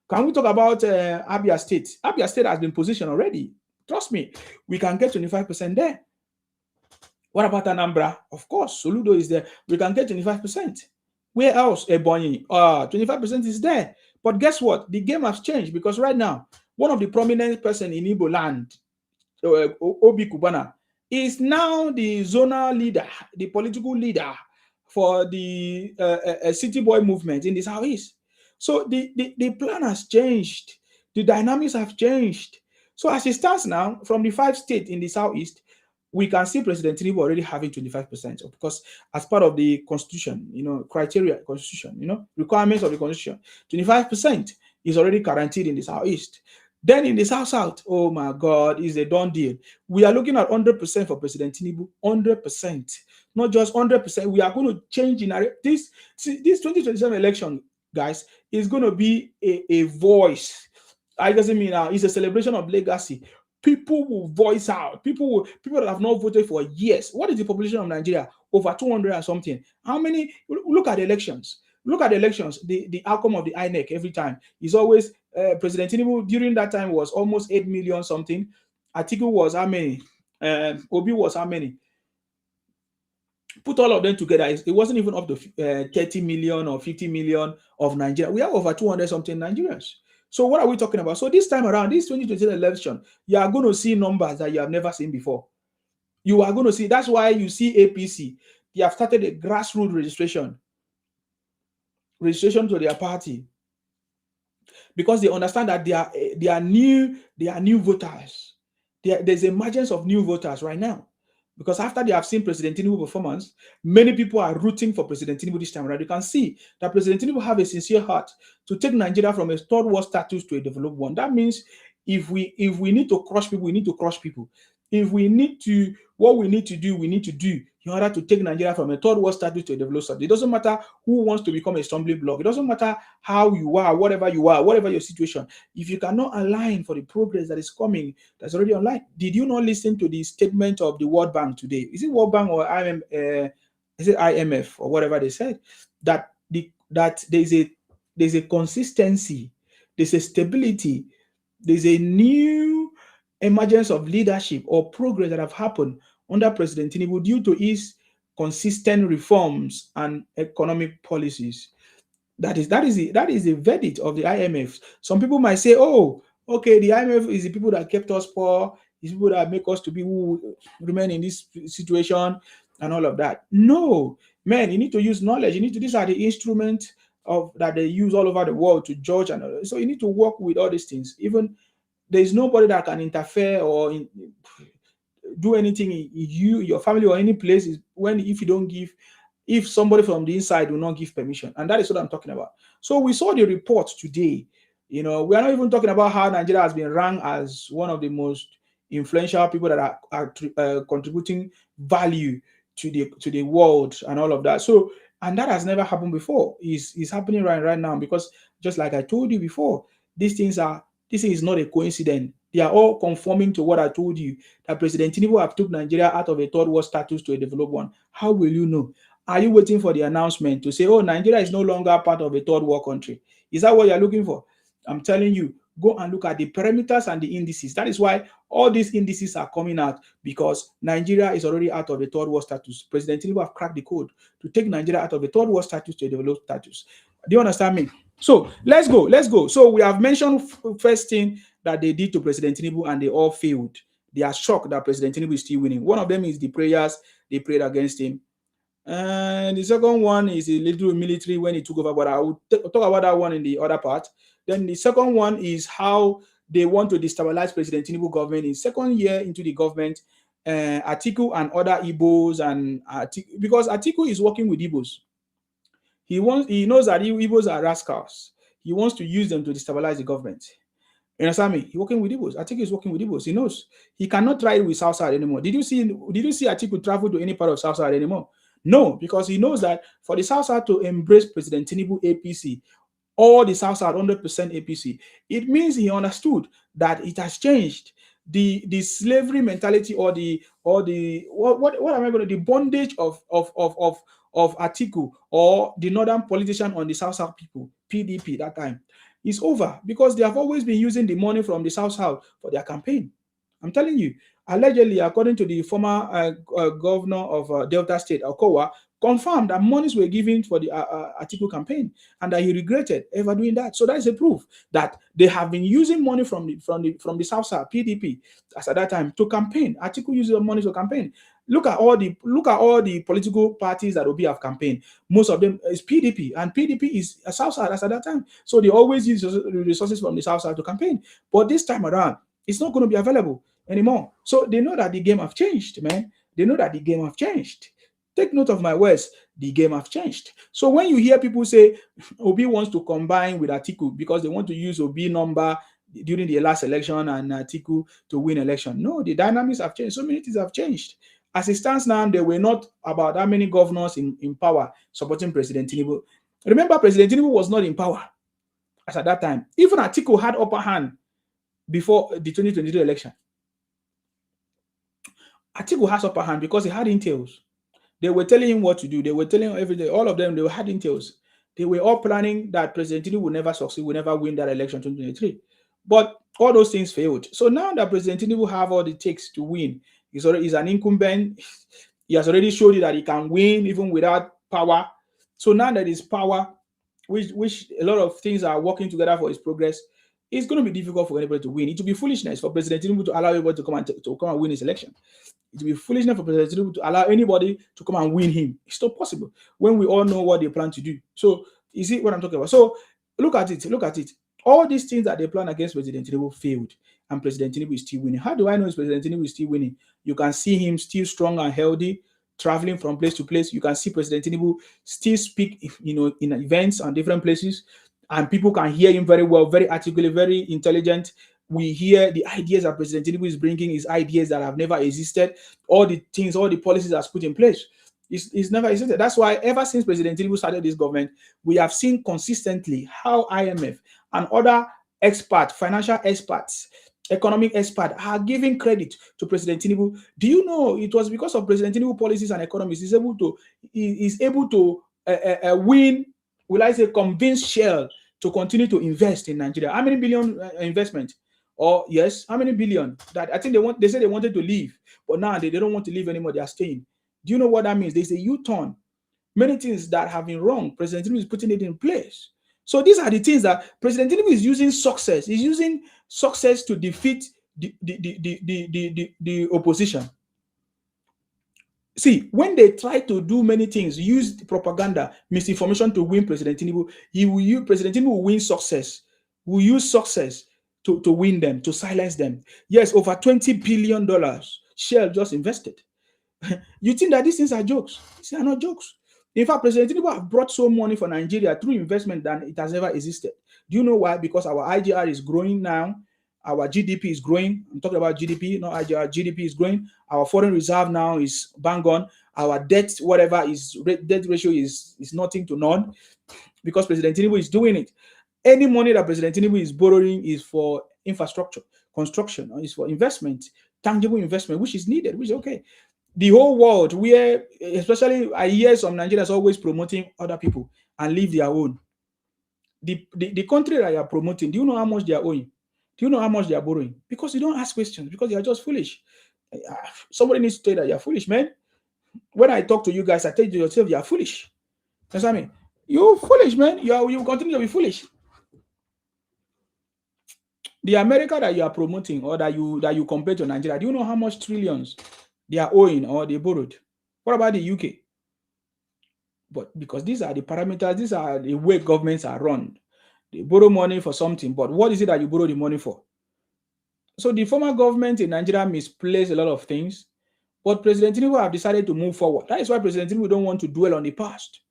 Can we talk about Abia State? Abia State has been positioned already. Trust me, we can get 25% there. What about Anambra? Of course, Soludo is there. We can get 25%. Where else? Ebonyi. 25% is there. But guess what? The game has changed because right now, one of the prominent person in Igbo land, Obi Kubana, is now the zonal leader, the political leader for the city boy movement in the southeast. So the plan has changed. The dynamics have changed. So as it stands now, from the 5 states in the southeast, we can see President Tinubu already having 25% because as part of the constitution, criteria, constitution, requirements of the constitution, 25% is already guaranteed in the southeast. Then in the south, oh my God, is a done deal. We are looking at 100% for President Tinubu, 100%, not just 100%. We are going to change in this 2027 election, guys, is going to be a voice. It doesn't mean it's a celebration of legacy. People will voice out. People that have not voted for years. What is the population of Nigeria? Over 200 and something. How many? Look at the elections. The outcome of the INEC every time is always President Tinubu during that time was almost 8 million something. Atiku was how many? Obi was how many? Put all of them together, it wasn't even up to 30 million or 50 million of Nigeria. We have over 200 something Nigerians. So what are we talking about? So this time around, this 2020 election, you are going to see numbers that you have never seen before. You are going to see. That's why you see APC. They have started a grassroots registration to their party because they understand that they are new voters. There's emergence of new voters right now. Because after they have seen President Tinubu performance, many people are rooting for President Tinubu this time around. You can see that President Tinubu have a sincere heart to take Nigeria from a third world status to a developed one. That means if we need to crush people, we need to crush people. If we need to, what we need to do, we need to do in order to take Nigeria from a third world status to a developed status. It doesn't matter who wants to become a stumbling block. It doesn't matter how you are, whatever your situation. If you cannot align for the progress that is coming, that's already online. Did you not listen to the statement of the World Bank today? Is it World Bank or is it IMF or whatever they said? That there's a consistency, there's a stability, there's a new emergence of leadership or progress that have happened under President Tinubu due to his consistent reforms and economic policies. That is the verdict of the IMF. Some people might say, "Oh, okay, the IMF is the people that kept us poor, is people that make us to be who remain in this situation and all of that." No, man, you need to use knowledge. You need to. These are the instruments of that they use all over the world to judge, and so you need to work with all these things. Even there is nobody that can interfere or do anything in you, your family, or any place is when if you don't give, if somebody from the inside will not give permission. And that is what I'm talking about. So we saw the report today. We are not even talking about how Nigeria has been ranked as one of the most influential people that are contributing value to the world and all of that. So, and that has never happened before. Is happening right now, because just like I told you before, these things are this thing is not a coincidence. They are all conforming to what I told you, that President Tinubu have took Nigeria out of a third world status to a developed one. How will you know? Are you waiting for the announcement to say, "Oh, Nigeria is no longer part of a third world country"? Is that what you're looking for? I'm telling you, go and look at the parameters and the indices. That is why all these indices are coming out, because Nigeria is already out of the third world status. President Tinubu have cracked the code to take Nigeria out of the third world status to a developed status. Do you understand me? So let's go. Let's go. So we have mentioned first thing that they did to President Tinubu, and they all failed. They are shocked that President Tinubu is still winning. One of them is the prayers they prayed against him. And the second one is a little military when he took over, but I will talk about that one in the other part. Then the second one is how they want to destabilize President Tinubu government in second year into the government. Atiku and other Igbos, and because Atiku is working with Igbos, he knows that Igbos are rascals. He wants to use them to destabilize the government. You understand me? He's working with Igbos. Atiku is working with Igbos. He knows he cannot try it with Southside anymore. Did you see Atiku travel to any part of Southside anymore? No, because he knows that for the Southside to embrace President Tinubu APC, all the South are 100% APC. It means he understood that it has changed. The slavery mentality, or the what am I going to, the bondage of Atiku, or the northern politician on the South people, PDP that time, is over, because they have always been using the money from the South for their campaign. I'm telling you, allegedly, according to the former governor of Delta State, Okowa, confirmed that monies were given for the Atiku campaign, and that he regretted ever doing that. So that is a proof that they have been using money from the South South PDP as at that time to campaign. Atiku uses the money to campaign. Look at all the political parties that Obi have campaigned. Most of them is PDP, and PDP is a South South as at that time. So they always use resources from the South South to campaign. But this time around, it's not going to be available anymore. So they know that the game have changed, man. They know that the game have changed. Take note of my words. The game have changed. So when you hear people say Obi wants to combine with Atiku because they want to use Obi number during the last election and Atiku to win election, no, the dynamics have changed. So many things have changed. As it stands now, there were not about that many governors in power supporting President Tinubu. Remember, President Tinubu was not in power as at that time. Even Atiku had upper hand before the 2023 election. Atiku has upper hand because he had intel. They were telling him what to do. They were telling him everything. All of them, they had intel. They were all planning that President Tinubu will never succeed, will never win that election in 2023. But all those things failed. So now that President Tinubu have all it takes to win, he's an incumbent. He has already showed you that he can win even without power. So now that his power, which a lot of things are working together for his progress, it's going to be difficult for anybody to win. It will be foolishness for President Tinubu to allow everybody to come and win his election. It will be foolishness for President Tinubu to allow anybody to come and win him. It's not possible when we all know what they plan to do. So, you see what I'm talking about? So, look at it. Look at it. All these things that they plan against President Tinubu failed, and President Tinubu is still winning. How do I know President Tinubu is still winning? You can see him still strong and healthy, traveling from place to place. You can see President Tinubu still speak, in events and different places, and people can hear him very well, very articulate, very intelligent. We hear the ideas that President Tinubu is bringing, is ideas that have never existed. All the things, all the policies that's put in place, it's never existed. That's why ever since President Tinubu started this government, we have seen consistently how IMF and other experts, financial experts, economic experts are giving credit to President Tinubu. Do you know it was because of President Tinubu policies and economics is able to win, will I say, convince Shell to continue to invest in Nigeria? How many billion investment? Or yes, how many billion? That I think they said they wanted to leave, but now they don't want to leave anymore. They are staying. Do you know what that means? There's a U-turn. Many things that have been wrong, President Tinubu is putting it in place. So these are the things that President Tinubu is using success. He's using success to defeat the opposition. See, when they try to do many things, use propaganda, misinformation to win President Tinubu, President Tinubu will win success. Will use success to win them, to silence them. Yes, over $20 billion Shell just invested. You think that these things are jokes? These are not jokes. In fact, President Tinubu have brought so money for Nigeria through investment than it has ever existed. Do you know why? Because our IGR is growing now. Our GDP is growing. I'm talking about GDP, not IGR. GDP is growing. Our foreign reserve now is bang on. Our debt, whatever is debt ratio is nothing to none, because President Tinubu is doing it. Any money that President Tinubu is borrowing is for infrastructure, construction, or is for investment, tangible investment, which is needed, which is okay. The whole world, where especially I hear some Nigerians always promoting other people and leave their own. The country that you are promoting, do you know how much they are owing? Do you know how much they are borrowing? Because you don't ask questions, because they are just foolish. Somebody needs to tell you that you're foolish, man. When I talk to you guys, I tell you yourself you are foolish. That's what I mean. You're foolish, man. You continue to be foolish. The America that you are promoting, or that you compare to Nigeria, do you know how much trillions they are owing or they borrowed? What about the UK? But because these are the parameters, these are the way governments are run. They borrow money for something, but what is it that you borrow the money for? So the former government in Nigeria misplaced a lot of things, but President Tinubu have decided to move forward. That is why President Tinubu don't want to dwell on the past.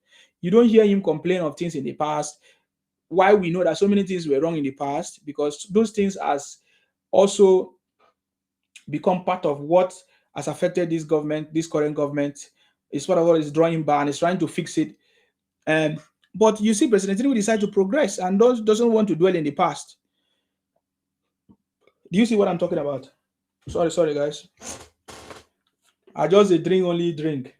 You don't hear him complain of things in the past. Why we know that so many things were wrong in the past? Because those things has also become part of what has affected this government, this current government. It's part of what is drawing back and is trying to fix it. But you see, President Tinubu decide to progress and doesn't want to dwell in the past. Do you see what I'm talking about? Sorry, guys. I just only drink.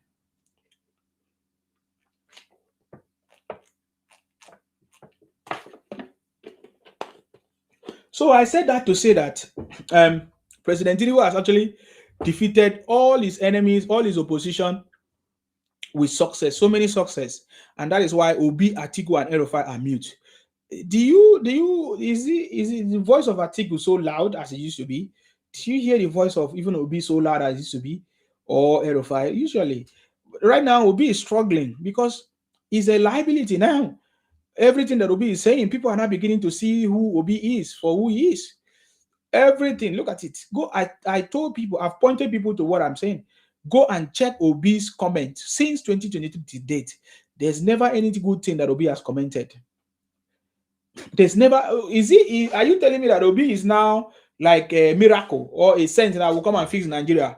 So I said that to say that President Tinubu has actually defeated all his enemies, all his opposition with success, so many success, and that is why Obi, Atiku, and El Rufai are mute. Is the voice of Atiku so loud as it used to be? Do you hear the voice of even Obi so loud as it used to be, or El Rufai? Usually, right now Obi is struggling because he's a liability now. Everything that Obi is saying, people are now beginning to see who Obi is for who he is. Everything, look at it. I told people, I've pointed people to what I'm saying. Go and check Obi's comments since 2022 to date. There's never any good thing that Obi has commented. There's never. Are you telling me that Obi is now like a miracle or a saint that will come and fix Nigeria?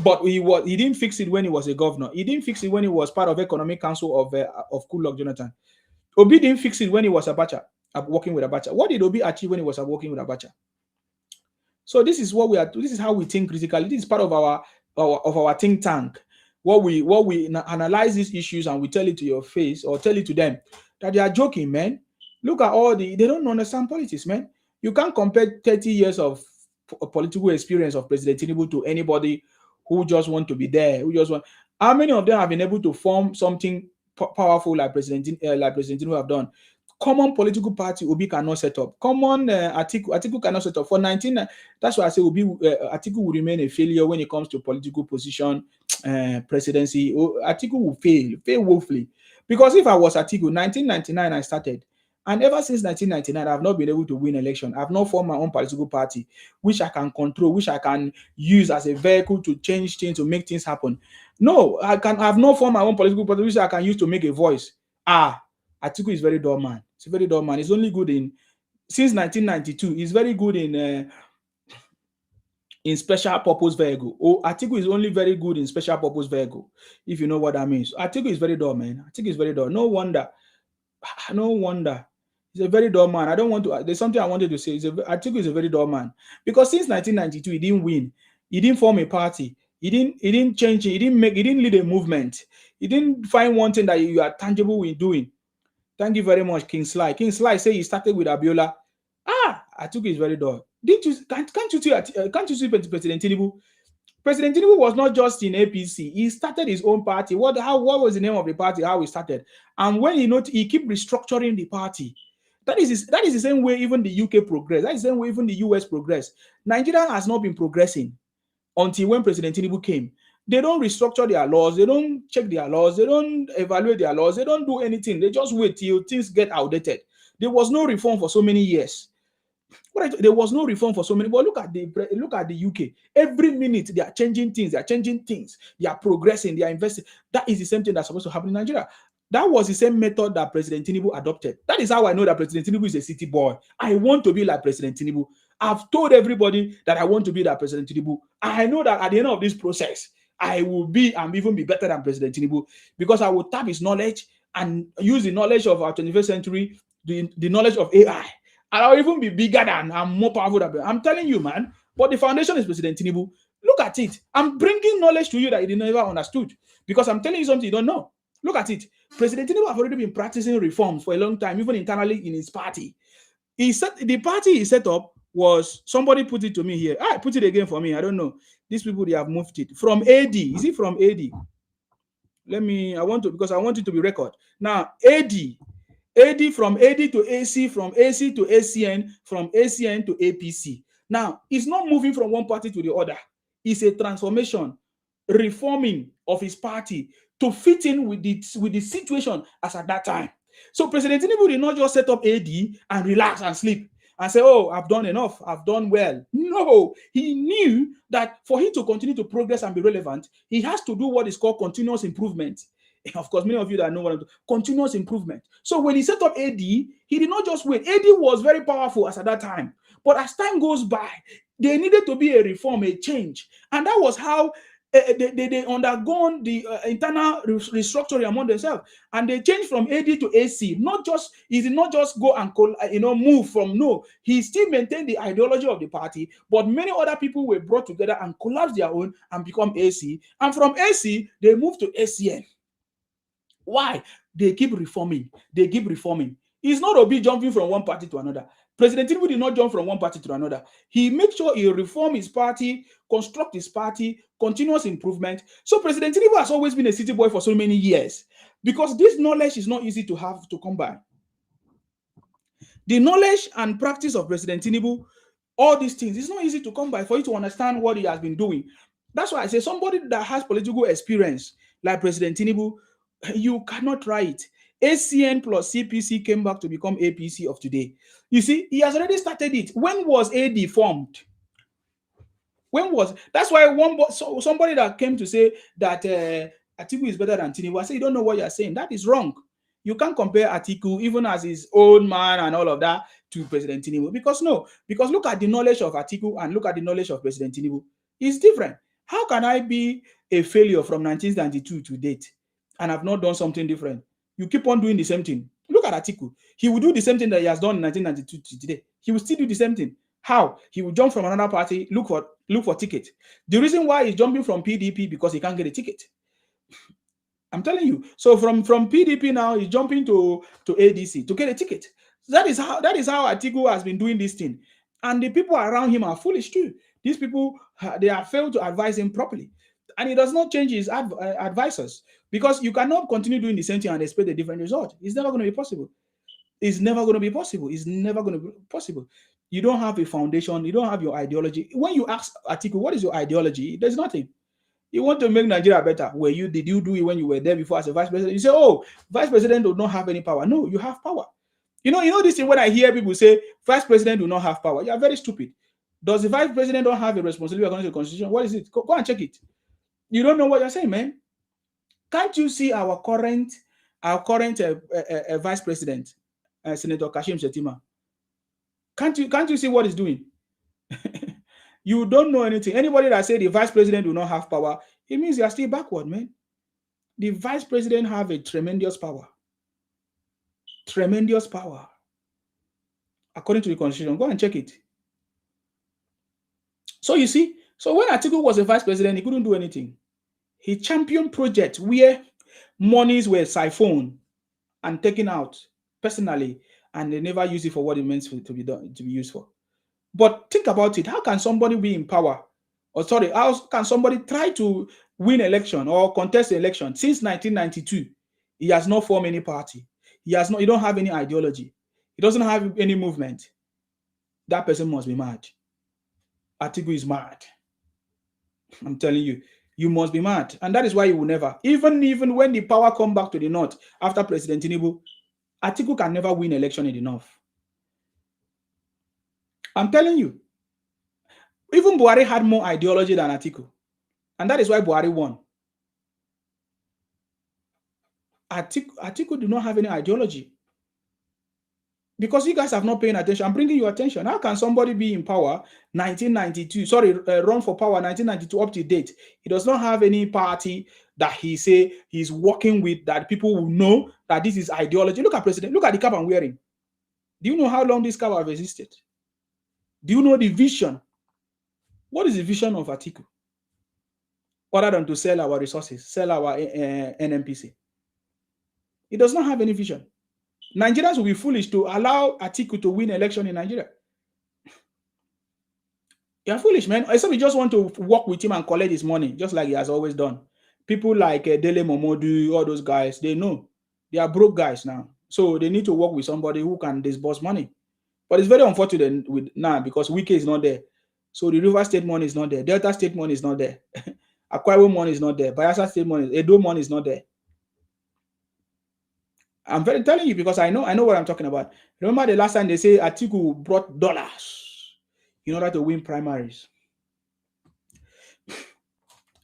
But he didn't fix it when he was a governor. He didn't fix it when he was part of Economic Council of Goodluck Jonathan. Obi didn't fix it when he was working with Abacha. What did Obi achieve when he was working with Abacha? So this is what we are. This is how we think critically. This is part of our think tank. What we analyze these issues and we tell it to your face or tell it to them that they are joking, man. Look at they don't understand politics, man. You can't compare 30 years of political experience of President Tinubu to anybody who just want to be there. How many of them have been able to form something powerful like President Tinubu have done? Common political party Obi cannot set up. Common Atiku cannot set up. For 19, that's why I say Atiku will remain a failure when it comes to political position, presidency. Atiku will fail woefully. Because if I was Atiku, 1999 I started, and ever since 1999 I have not been able to win election. I have not formed my own political party, which I can control, which I can use as a vehicle to change things, to make things happen. No, I have not formed my own political party, which I can use to make a voice. Atiku is very dull man. He's a very dull man. He's only good since 1992. He's very good in special purpose vehicle. Atiku is only very good in special purpose vehicle, if you know what that means. Atiku is very dull, man. Atiku is very dull. No wonder. He's a very dull man. I don't want to. There's something I wanted to say. Atiku is a very dull man because since 1992 he didn't win. He didn't form a party. He didn't change it. He didn't lead a movement. He didn't find one thing that you are tangible in doing. Thank you very much, King Sly. King Sly say he started with Abiola. Atiku is very dull. Can't you see President Tinubu? President Tinubu was not just in APC. He started his own party. What was the name of the party? How he started? And when he keep restructuring the party. That is the same way even the UK progressed. That is the same way even the US progressed. Nigeria has not been progressing until when President Tinubu came. They don't restructure their laws. They don't check their laws. They don't evaluate their laws. They don't do anything. They just wait till things get outdated. There was no reform for so many years. There was no reform for so many. But look at the UK. Every minute they are changing things. They are changing things. They are progressing. They are investing. That is the same thing that's supposed to happen in Nigeria. That was the same method that President Tinubu adopted. That is how I know that President Tinubu is a city boy. I want to be like President Tinubu. I've told everybody that I want to be like President Tinubu. I know that at the end of this process, I will be and even be better than President Tinubu because I will tap his knowledge and use the knowledge of our 21st century, the knowledge of AI. And I'll even be bigger than and more powerful than. I'm telling you, man. But the foundation is President Tinubu. Look at it. I'm bringing knowledge to you that you never understood because I'm telling you something you don't know. Look at it. President Tinubu have already been practicing reforms for a long time, even internally in his party. The party he set up was, somebody put it to me here. I put it again for me. I don't know. These people, they have moved it from AD. Is it from AD? I want it to be record. Now, AD from AD to AC, from AC to ACN, from ACN to APC. Now, it's not moving from one party to the other. It's a transformation, reforming of his party to fit in with the situation as at that time. So President Tinubu did not just set up AD and relax and sleep and say, oh, I've done enough, I've done well. No, he knew that for him to continue to progress and be relevant, he has to do what is called continuous improvement. Of course, many of you that know what I'm doing, continuous improvement. So when he set up AD, he did not just wait. AD was very powerful as at that time. But as time goes by, there needed to be a reform, a change. And that was how they undergone the internal restructuring among themselves, and they changed from AD to AC. He did not just go and move from. No, he still maintained the ideology of the party, but many other people were brought together and collapsed their own and become AC. And from AC, they moved to ACN. Why? They keep reforming. They keep reforming. It's not Obi jumping from one party to another. President Tinubu did not jump from one party to another. He made sure he reformed his party, construct his party, continuous improvement. So President Tinubu has always been a city boy for so many years because this knowledge is not easy to have to come by. The knowledge and practice of President Tinubu, all these things, it's not easy to come by for you to understand what he has been doing. That's why I say somebody that has political experience like President Tinubu, you cannot try it. ACN plus CPC came back to become APC of today. You see, he has already started it. When was AD formed? That's why somebody that came to say that Atiku is better than Tinubu, I say you don't know what you're saying. That is wrong. You can't compare Atiku, even as his own man and all of that, to President Tinubu. Because look at the knowledge of Atiku and look at the knowledge of President Tinubu. It's different. How can I be a failure from 1992 to date and have not done something different? You keep on doing the same thing. Look at Atiku. He will do the same thing that he has done in 1992 to today. He will still do the same thing. How? He will jump from another party, look for ticket. The reason why he's jumping from PDP because he can't get a ticket. I'm telling you. So from PDP now, he's jumping to ADC to get a ticket. So that is how Atiku has been doing this thing. And the people around him are foolish too. These people, they have failed to advise him properly. And he does not change his advisors because you cannot continue doing the same thing and expect a different result. It's never going to be possible. It's never going to be possible. It's never going to be possible. You don't have a foundation. You don't have your ideology. When you ask Atiku, what is your ideology? There's nothing. You want to make Nigeria better. Did you do it when you were there before as a vice president? You say, oh, vice president do not have any power. No, you have power. You know this thing when I hear people say vice president do not have power. You are very stupid. Does the vice president don't have a responsibility according to the constitution? What is it? Go and check it. You don't know what you're saying, man. Can't you see our current vice president, Senator Kashim Shettima? Can't you see what he's doing? You don't know anything. Anybody that say the vice president do not have power, it means you are still backward, man. The vice president have a tremendous power. Tremendous power. According to the constitution. Go and check it. So you see, so when Atiku was a vice president, he couldn't do anything. He championed projects where monies were siphoned and taken out personally, and they never use it for what it meant to be used for. But think about it. How can somebody be in power Or sorry, how can somebody try to win election or contest election since 1992? He has not formed any party. He don't have any ideology. He doesn't have any movement. That person must be mad. Atiku is mad. I'm telling you, you must be mad. And that is why you will never, even when the power come back to the north after President Tinubu, Atiku can never win election in the north. I'm telling you. Even Buhari had more ideology than Atiku. And that is why Buhari won. Atiku do not have any ideology. Because you guys have not paying attention. I'm bringing you attention. How can somebody be in power 1992, run for power 1992 up to date? He does not have any party that he say he's working with, that people will know that this is ideology. Look at president. Look at the cap I'm wearing. Do you know how long this cap have existed? Do you know the vision? What is the vision of Atiku? Other than to sell our resources, sell our NMPC. He does not have any vision. Nigerians will be foolish to allow Atiku to win election in Nigeria. You're foolish, man. Except you just want to work with him and collect his money, just like he has always done. People like Dele Momodu, all those guys, they know. They are broke guys now. So they need to work with somebody who can disburse money. But it's very unfortunate with now because Wike is not there. So the River State money is not there. Delta State money is not there. Akwa Ibom money is not there. Bayelsa State money, Edo money is not there. I'm telling you because I know what I'm talking about. Remember the last time they say Atiku brought dollars in order to win primaries.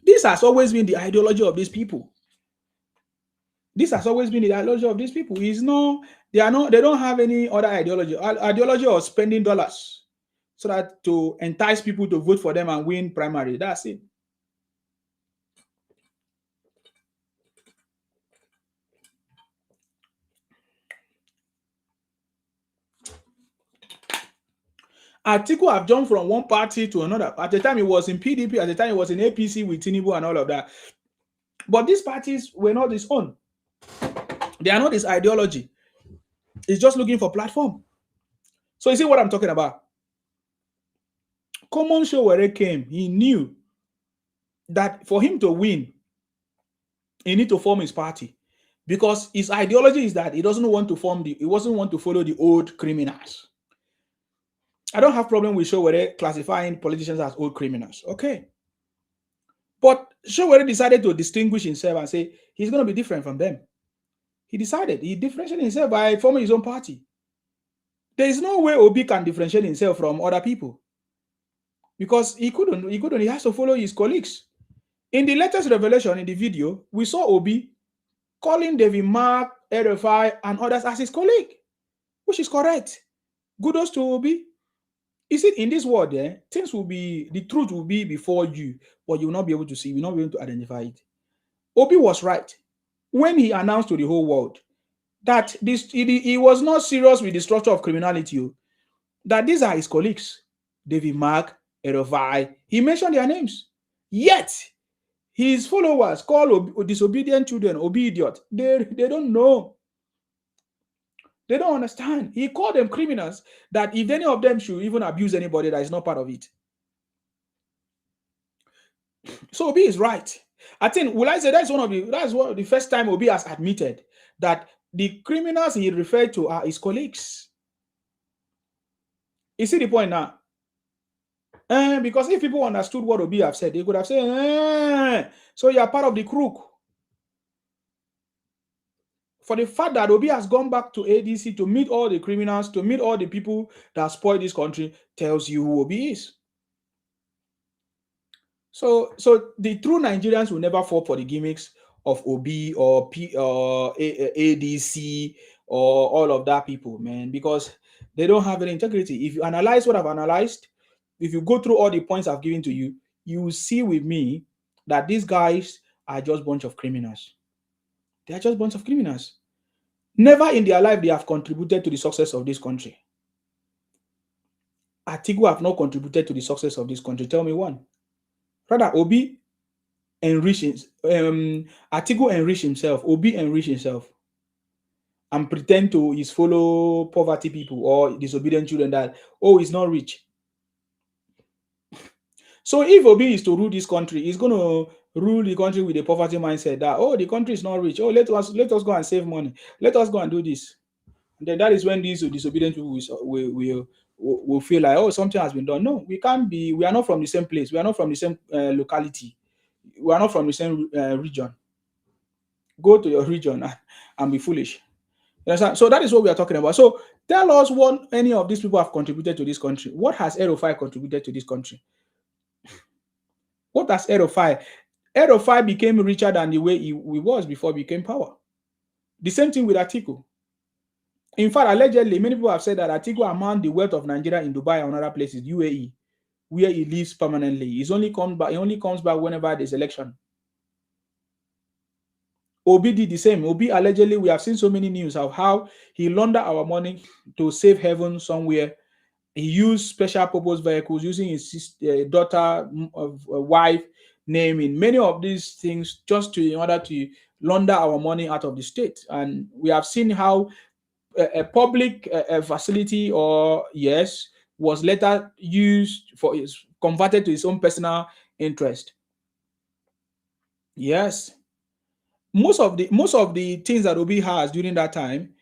This has always been the ideology of these people. This has always been the ideology of these people. They don't have any other ideology. Ideology of spending dollars so that to entice people to vote for them and win primary. That's it. Atiku have jumped from one party to another. At the time, he was in PDP. At the time, he was in APC with Tinubu and all of that. But these parties were not his own. They are not his ideology. He's just looking for platform. So you see what I'm talking about? Common Show where he came, he knew that for him to win, he need to form his party. Because his ideology is that he wasn't want to follow the old criminals. I don't have problem with Showere classifying politicians as old criminals. Okay. But Showere decided to distinguish himself and say he's going to be different from them. He differentiated himself by forming his own party. There is no way Obi can differentiate himself from other people. Because he couldn't. He has to follow his colleagues. In the latest revelation in the video, we saw Obi calling David Mark, El Rufai, and others as his colleague, which is correct. Kudos to Obi. You see, in this world, the truth will be before you, but you will not be able to see, you will not be able to identify it. Obi was right when he announced to the whole world that he was not serious with the structure of criminality, that these are his colleagues, David Mark, El Rufai. He mentioned their names. Yet, his followers call disobedient children Obi idiot. They don't know. They don't understand. He called them criminals that if any of them should even abuse anybody, that is not part of it. So Obi is right. I think, will I say that's one of the first time Obi has admitted that the criminals he referred to are his colleagues. You see the point now? Because if people understood what Obi have said, they could have said, so you are part of the crook. For the fact that Obi has gone back to ADC to meet all the criminals, to meet all the people that spoil this country, tells you who Obi is. So the true Nigerians will never fall for the gimmicks of Obi or ADC or all of that people, man, because they don't have any integrity. If you analyze what I've analyzed, if you go through all the points I've given to you, you will see with me that these guys are just a bunch of criminals. They are just a bunch of criminals. Never in their life they have contributed to the success of this country. Atiku have not contributed to the success of this country. Tell me one. Rather, Obi Atiku enrich himself. Obi enrich himself and pretend to his follow poverty people or disobedient children that, oh, he's not rich. So if Obi is to rule this country, he's going to rule the country with a poverty mindset that, oh, the country is not rich. Oh, let us go and save money. Let us go and do this. And then that is when these disobedient people will feel like, oh, something has been done. No, we can't be. We are not from the same place. We are not from the same locality. We are not from the same region. Go to your region and be foolish. You understand? So that is what we are talking about. So tell us what any of these people have contributed to this country. What has El Rufai contributed to this country? What has El Rufai? El Rufai became richer than the way he was before he became power. The same thing with Atiku. In fact, allegedly, many people have said that Atiku amassed the wealth of Nigeria in Dubai and other places, UAE, where he lives permanently. He only comes back whenever there's election. Obi did the same. Obi allegedly, we have seen so many news of how he laundered our money to save heaven somewhere. He used special purpose vehicles using his daughter, wife name in many of these things just in order to launder our money out of the state. And we have seen how a public facility or yes was later used for his converted to his own personal interest. Yes, most of the things that Obi has during that time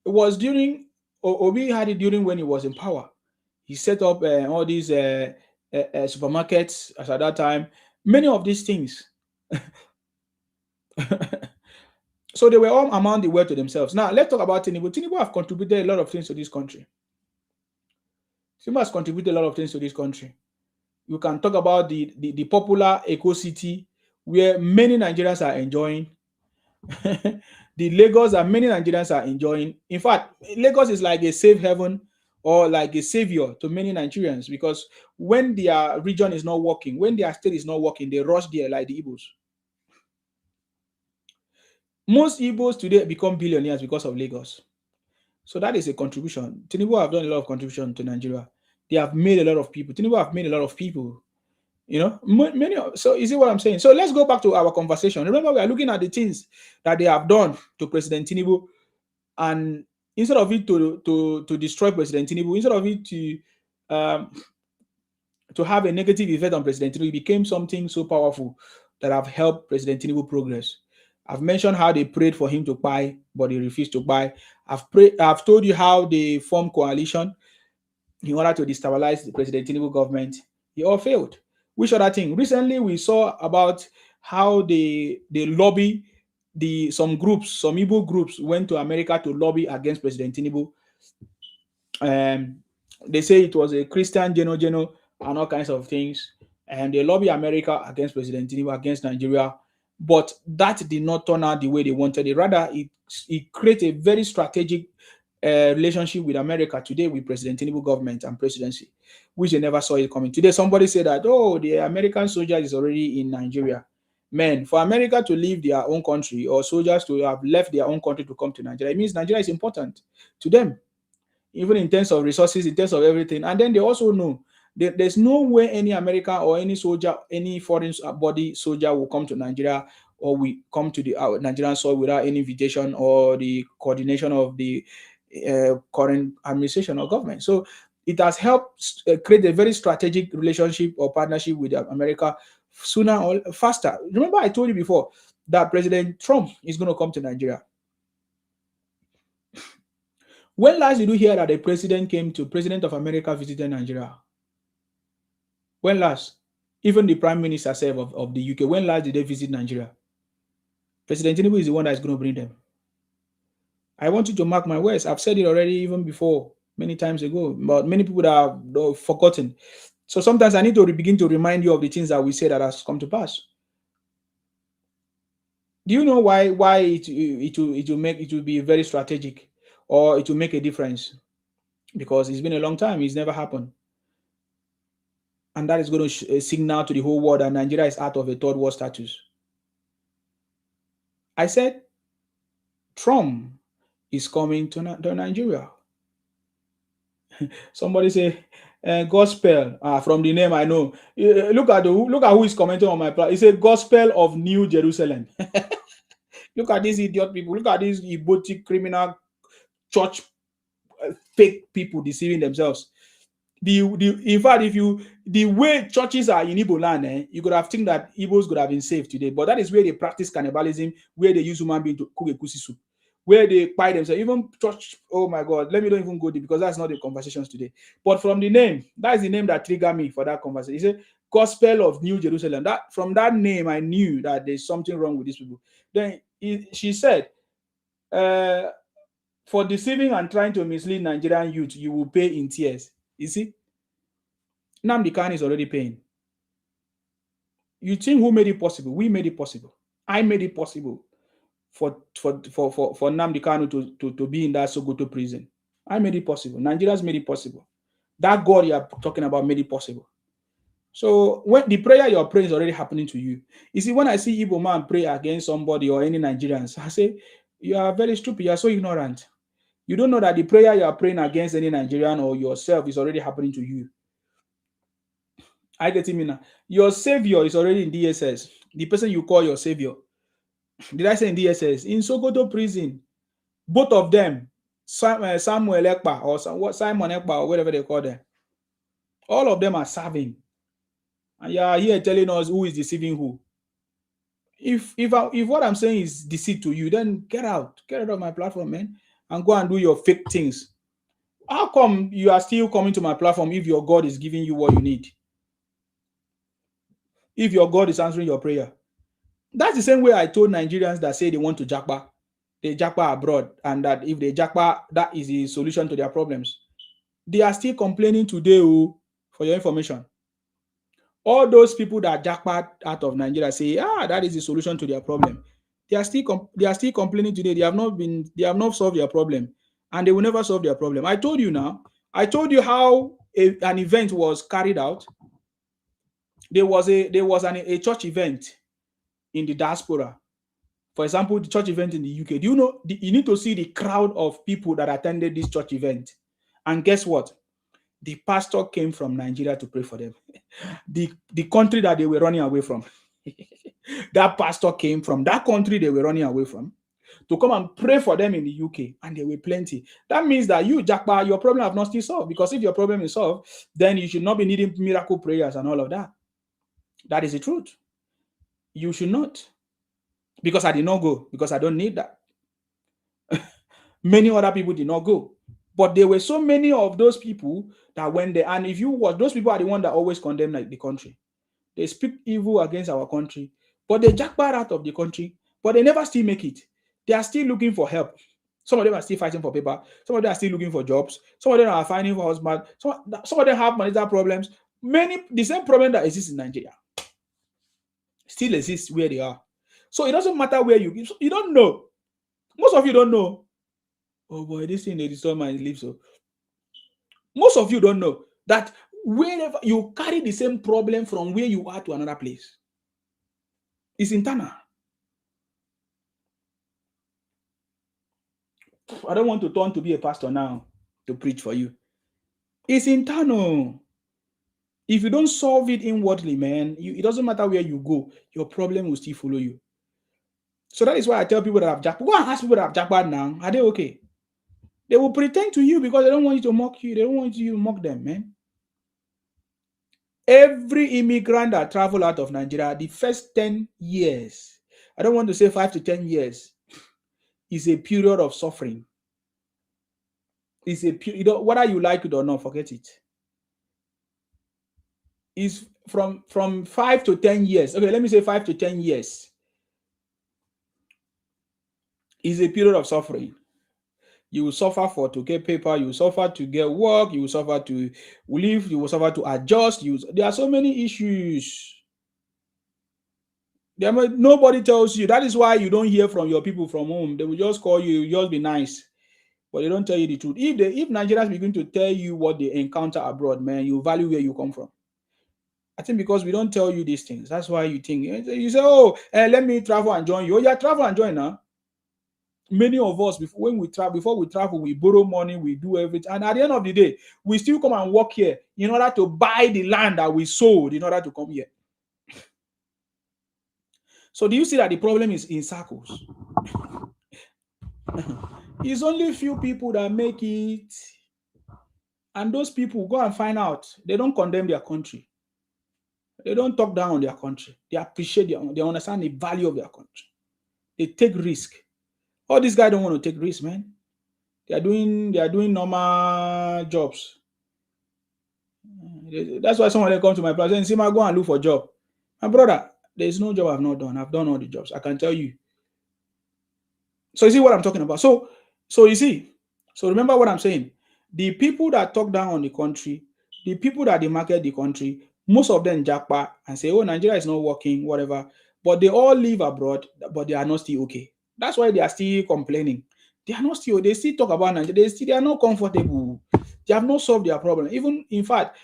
was during Obi had it during when he was in power. He set up all these supermarkets as at that time. Many of these things. So they were all among the wealth to themselves. Now let's talk about Tinubu. Tinubu have contributed a lot of things to this country. Tinubu has contributed a lot of things to this country. You can talk about the popular Eco City where many Nigerians are enjoying. The Lagos that many Nigerians are enjoying. In fact, Lagos is like a safe haven or like a savior to many Nigerians because when their region is not working, when their state is not working, they rush there like the Igbos. Most Igbos today become billionaires because of Lagos. So that is a contribution. Tinubu have done a lot of contribution to Nigeria. They have made a lot of people. Tinubu have made a lot of people. You know, many. So you see what I'm saying. So let's go back to our conversation. Remember, we are looking at the things that they have done to President Tinubu, and instead of it to destroy President Tinubu, instead of it um, to have a negative effect on President Tinubu, it became something so powerful that have helped President Tinubu progress. I've mentioned how they prayed for him to buy, but he refused to buy. I've told you how they formed coalition in order to destabilize the President Tinubu government. He all failed. Which other thing? Recently, we saw about how they lobby some Igbo groups went to America to lobby against President Tinubu. They say it was a Christian Geno and all kinds of things. And they lobby America against President Tinubu, against Nigeria. But that did not turn out the way they wanted it. Rather, it created a very strategic relationship with America today with President Tinubu government and presidency, which they never saw it coming. Today, somebody said that, oh, the American soldier is already in Nigeria. Man, for America to leave their own country or soldiers to have left their own country to come to Nigeria, it means Nigeria is important to them, even in terms of resources, in terms of everything. And then they also know there's no way any American or any soldier, any foreign body soldier will come to Nigeria or we come to the Nigerian soil without any invitation or the coordination of the current administration or government. So it has helped create a very strategic relationship or partnership with America sooner or faster. Remember, I told you before that President Trump is going to come to Nigeria. When last did you hear that the president of America visited Nigeria? When last? Even the prime minister of the UK, when last did they visit Nigeria? President Tinubu is the one that is going to bring them. I want you to mark my words. I've said it already even before, many times ago, but many people that have forgotten. So sometimes I need to begin to remind you of the things that we say that has come to pass. Do you know why it will be very strategic or it will make a difference? Because it's been a long time. It's never happened. And that is going to signal to the whole world that Nigeria is out of a third world status. I said Trump is coming to Nigeria. Somebody say gospel. From the name I know. Look at who is commenting on my plan. It's a gospel of New Jerusalem. Look at these idiot people. Look at these Ibotic criminal church fake people deceiving themselves. In fact, if you the way churches are in Igbo land, you could have think that Igbos could have been saved today. But that is where they practice cannibalism, where they use human being to cook a kusi soup, where they buy themselves. Even church, oh my God, let me don't even go there because that's not the conversations today. But from the name, that is the name that triggered me for that conversation. He said, Gospel of New Jerusalem. That from that name, I knew that there's something wrong with these people. Then she said, uh, for deceiving and trying to mislead Nigerian youth, you will pay in tears. You see, Nnamdi Kanu is already paying. You think who made it possible? We made it possible. I made it possible for Nnamdi Kanu to be in that Sokoto prison. I made it possible. Nigerians made it possible. That God you are talking about made it possible. So when the prayer you're praying is already happening to you. You see, when I see Igbo man pray against somebody or any Nigerians, I say, you are very stupid. You are so ignorant. You don't know that the prayer you are praying against any Nigerian or yourself is already happening to you. I get him now. Your savior is already in DSS. The person you call your savior. Did I say in DSS? In Sokoto prison. Both of them, Samuel Ekpa or Simon Ekpa or whatever they call them, all of them are serving. And you are here telling us who is deceiving who. If what I'm saying is deceit to you, then get out of my platform, man, and go and do your fake things. How come you are still coming to my platform if your God is giving you what you need? If your God is answering your prayer? That's the same way I told Nigerians that say they want to japa. They japa abroad, and that if they japa, that is the solution to their problems. They are still complaining today, for your information. All those people that japa out of Nigeria say, that is the solution to their problem. They are still complaining today. They have not solved their problem, and they will never solve their problem. I told you now. I told you how an event was carried out. There was a church event in the diaspora. For example, the church event in the UK. Do you know, you need to see the crowd of people that attended this church event. And guess what? The pastor came from Nigeria to pray for them. The country that they were running away from. That pastor came from that country they were running away from to come and pray for them in the UK, and there were plenty. That means that you, Jackpa, your problem have not still solved, because if your problem is solved, then you should not be needing miracle prayers and all of that. That is the truth. You should not. Because I did not go, because I don't need that. Many other people did not go. But there were so many of those people that when they, and if you watch, those people are the ones that always condemn like the country. They speak evil against our country, but they jackpot out of the country, but they never still make it. They are still looking for help. Some of them are still fighting for paper. Some of them are still looking for jobs. Some of them are finding for husband. Some of them have monetary problems. The same problem that exists in Nigeria still exists where they are. So it doesn't matter where you don't know. Most of you don't know. Oh boy, this thing they destroy my life. So most of you don't know that wherever you carry the same problem from where you are to another place, it's internal. I don't want to turn to be a pastor now to preach for you. It's internal. If you don't solve it inwardly, man, it doesn't matter where you go, your problem will still follow you. So that is why I tell people that have jackpot. Go and ask people that have jackpot now. Are they okay? They will pretend to you because they don't want you to mock you. They don't want you to mock them, man. Every immigrant that travel out of Nigeria, the first 10 years, I don't want to say 5 to 10 years, is a period of suffering. It's whether you like it or not, forget it. Is from 5 to 10 years. Okay, let me say 5 to 10 years is a period of suffering. You will suffer to get paper, you will suffer to get work, you will suffer to live, you will suffer to adjust. There are so many issues. Nobody tells you. That is why you don't hear from your people from home. They will just call you, just be nice. But they don't tell you the truth. If Nigerians begin to tell you what they encounter abroad, man, you value where you come from. I think because we don't tell you these things. That's why you think. You say, let me travel and join you. Oh, yeah, travel and join now. Many of us, before we travel, we borrow money, we do everything. And at the end of the day, we still come and work here in order to buy the land that we sold in order to come here. So do you see that the problem is in circles? It's only few people that make it. And those people go and find out. They don't condemn their country. They don't talk down on their country. They appreciate they understand the value of their country. They take risk. All these guys don't want to take risk, man. They are doing normal jobs. That's why someone they come to my place and say, "Ma, go and look for a job." My brother, there is no job I've not done. I've done all the jobs. I can tell you. So you see what I'm talking about. So you see. So remember what I'm saying. The people that talk down on the country, the people that they market the country, most of them jackpot and say, "Oh, Nigeria is not working, whatever." But they all live abroad, but they are not still okay. That's why they are still complaining. They are not still. They still talk about Nigeria. They are not comfortable. They have not solved their problem. Even in fact,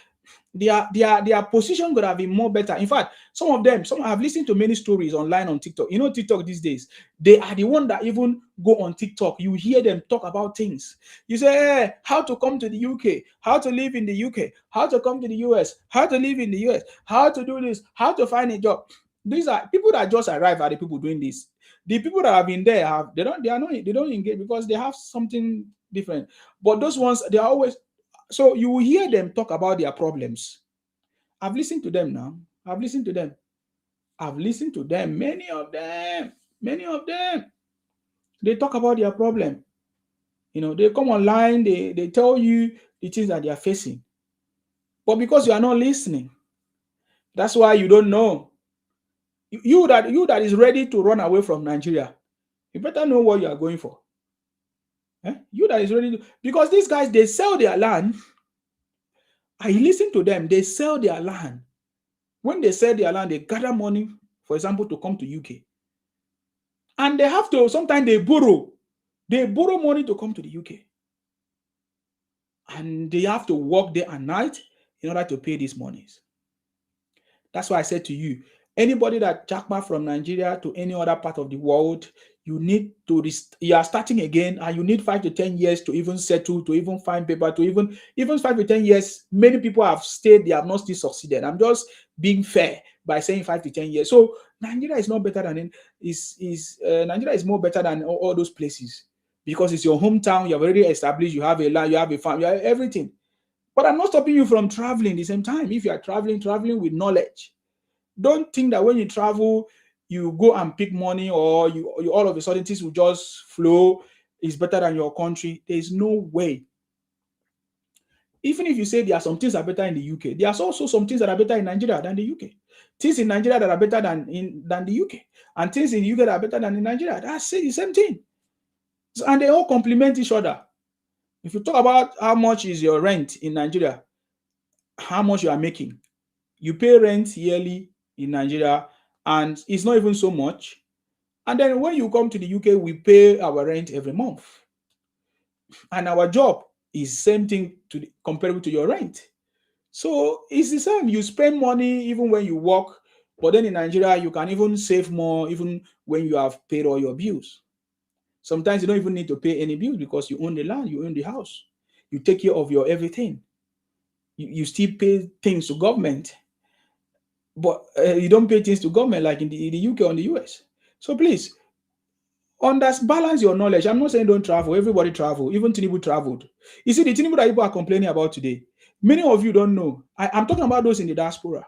their position could have been more better. In fact, some have listened to many stories online on TikTok. You know, TikTok these days, they are the one that even go on TikTok. You hear them talk about things. You say, hey, how to come to the UK, how to live in the UK, how to come to the US, how to live in the US, how to do this, how to find a job. These are people that just arrive are the people doing this. The people that have been there they don't engage because they have something different. But those ones, they are always so you will hear them talk about their problems. I've listened to them now. I've listened to them. I've listened to them. Many of them. Many of them. They talk about their problem. You know, they come online, they tell you the things that they are facing. But because you are not listening, that's why you don't know. You that is ready to run away from Nigeria, you better know what you are going for. You that is ready to, because these guys they sell their land. I listen to them, they sell their land. When they sell their land, they gather money, for example, to come to UK. And they have to, sometimes they borrow. They borrow money to come to the UK. And they have to work day and night in order to pay these monies. That's why I said to you, anybody that jackpot from Nigeria to any other part of the world, you need to, you are starting again, and you need 5 to 10 years to even settle, to even find paper, to even 5 to 10 years. Many people have stayed, they have not still succeeded. I'm just being fair by saying 5 to 10 years. So Nigeria is not better than Nigeria is more better than all those places because it's your hometown. You have already established. You have a land. You have a farm. You have everything. But I'm not stopping you from traveling at the same time. If you are traveling with knowledge. Don't think that when you travel, you go and pick money or you all of a sudden things will just flow. It's better than your country. There is no way. Even if you say there are some things that are better in the UK, there are also some things that are better in Nigeria than the UK. Things in Nigeria that are better than the UK, and things in the UK that are better than in Nigeria. That's the same thing, and they all complement each other. If you talk about how much is your rent in Nigeria, how much you are making, you pay rent yearly in Nigeria, and it's not even so much. And then when you come to the UK, we pay our rent every month, and our job is same thing comparable to your rent. So it's the same. You spend money even when you work, but then in Nigeria you can even save more even when you have paid all your bills. Sometimes you don't even need to pay any bills because you own the land, you own the house, you take care of your everything. You still pay things to government, but you don't pay things to government like in the UK or in the US. So please, balance your knowledge. I'm not saying don't travel. Everybody travel. Even Tinubu traveled. You see, the Tinubu that people are complaining about today, many of you don't know. I'm talking about those in the diaspora.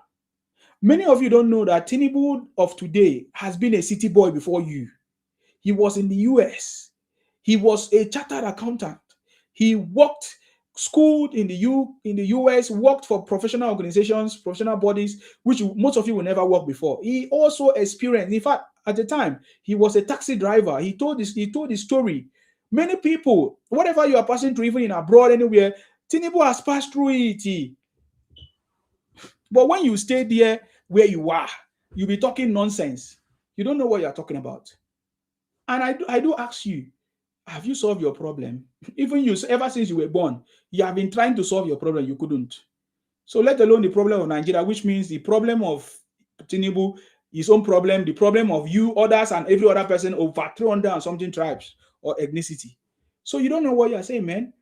Many of you don't know that Tinubu of today has been a city boy before you. He was in the US. He was a chartered accountant. He worked, schooled in the US, worked for professional organizations, professional bodies, which most of you will never work before. He also experienced, in fact, at the time, he was a taxi driver. He told his story. Many people, whatever you are passing through, even in abroad, anywhere, Tinubu has passed through it. But when you stay there where you are, you'll be talking nonsense. You don't know what you're talking about. And I do ask you, have you solved your problem? Even you, ever since you were born, you have been trying to solve your problem, you couldn't. So let alone the problem of Nigeria, which means the problem of Tinubu, his own problem, the problem of you, others, and every other person over 300 and something tribes or ethnicity. So you don't know what you're saying, man.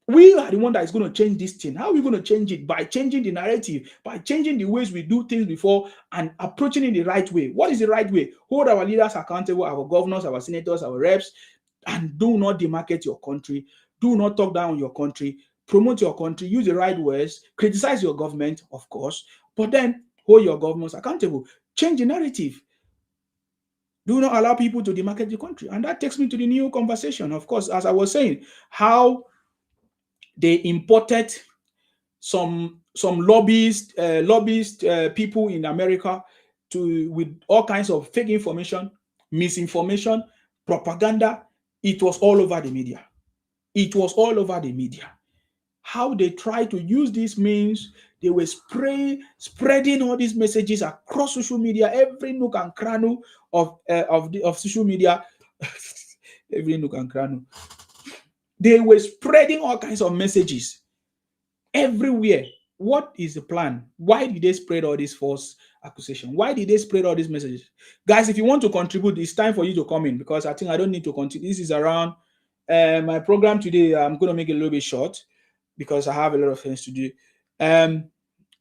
We are the one that is going to change this thing. How are we going to change it? By changing the narrative, by changing the ways we do things before and approaching it the right way. What is the right way? Hold our leaders accountable, our governors, our senators, our reps, and do not demarket your country. Do not talk down on your country. promote your country, use the right words, criticize your government, of course, but then hold your governments accountable. Change the narrative. Do not allow people to demarket the country. And that takes me to the new conversation. Of course, as I was saying, how they imported some lobbyist people in America to with all kinds of fake information, misinformation, propaganda. It was all over the media. It was all over the media. How they try to use these means, they were spreading all these messages across social media, every nook and cranny of social media, every nook and cranny. They were spreading all kinds of messages everywhere. What is the plan? Why did they spread all these false accusations? Why did they spread all these messages? Guys, if you want to contribute, it's time for you to come in, because I think I don't need to continue. This is around my program today. I'm going to make it a little bit short because I have a lot of things to do.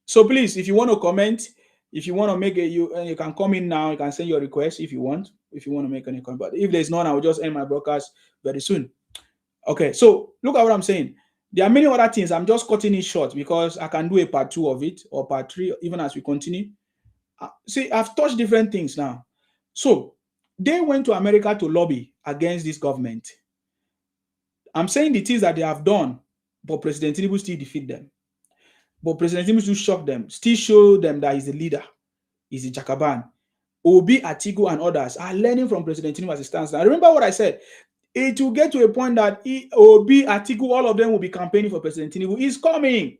So please, if you want to comment, if you want to make it, you can come in now. You can send your request if you want to make any comment. But if there's none, I will just end my broadcast very soon. Okay, so look at what I'm saying. There are many other things. I'm just cutting it short because I can do a part 2 of it or part 3, even as we continue. See, I've touched different things now. So they went to America to lobby against this government. I'm saying the things that they have done, but President Tinubu still defeat them. But President Tinubu still shock them, still show them that he's the leader, he's the Jakaban. Obi Atiku and others are learning from President Tinubu as it stands now. Remember what I said. It will get to a point that Obi, Atiku, all of them will be campaigning for President Tinubu. It's coming.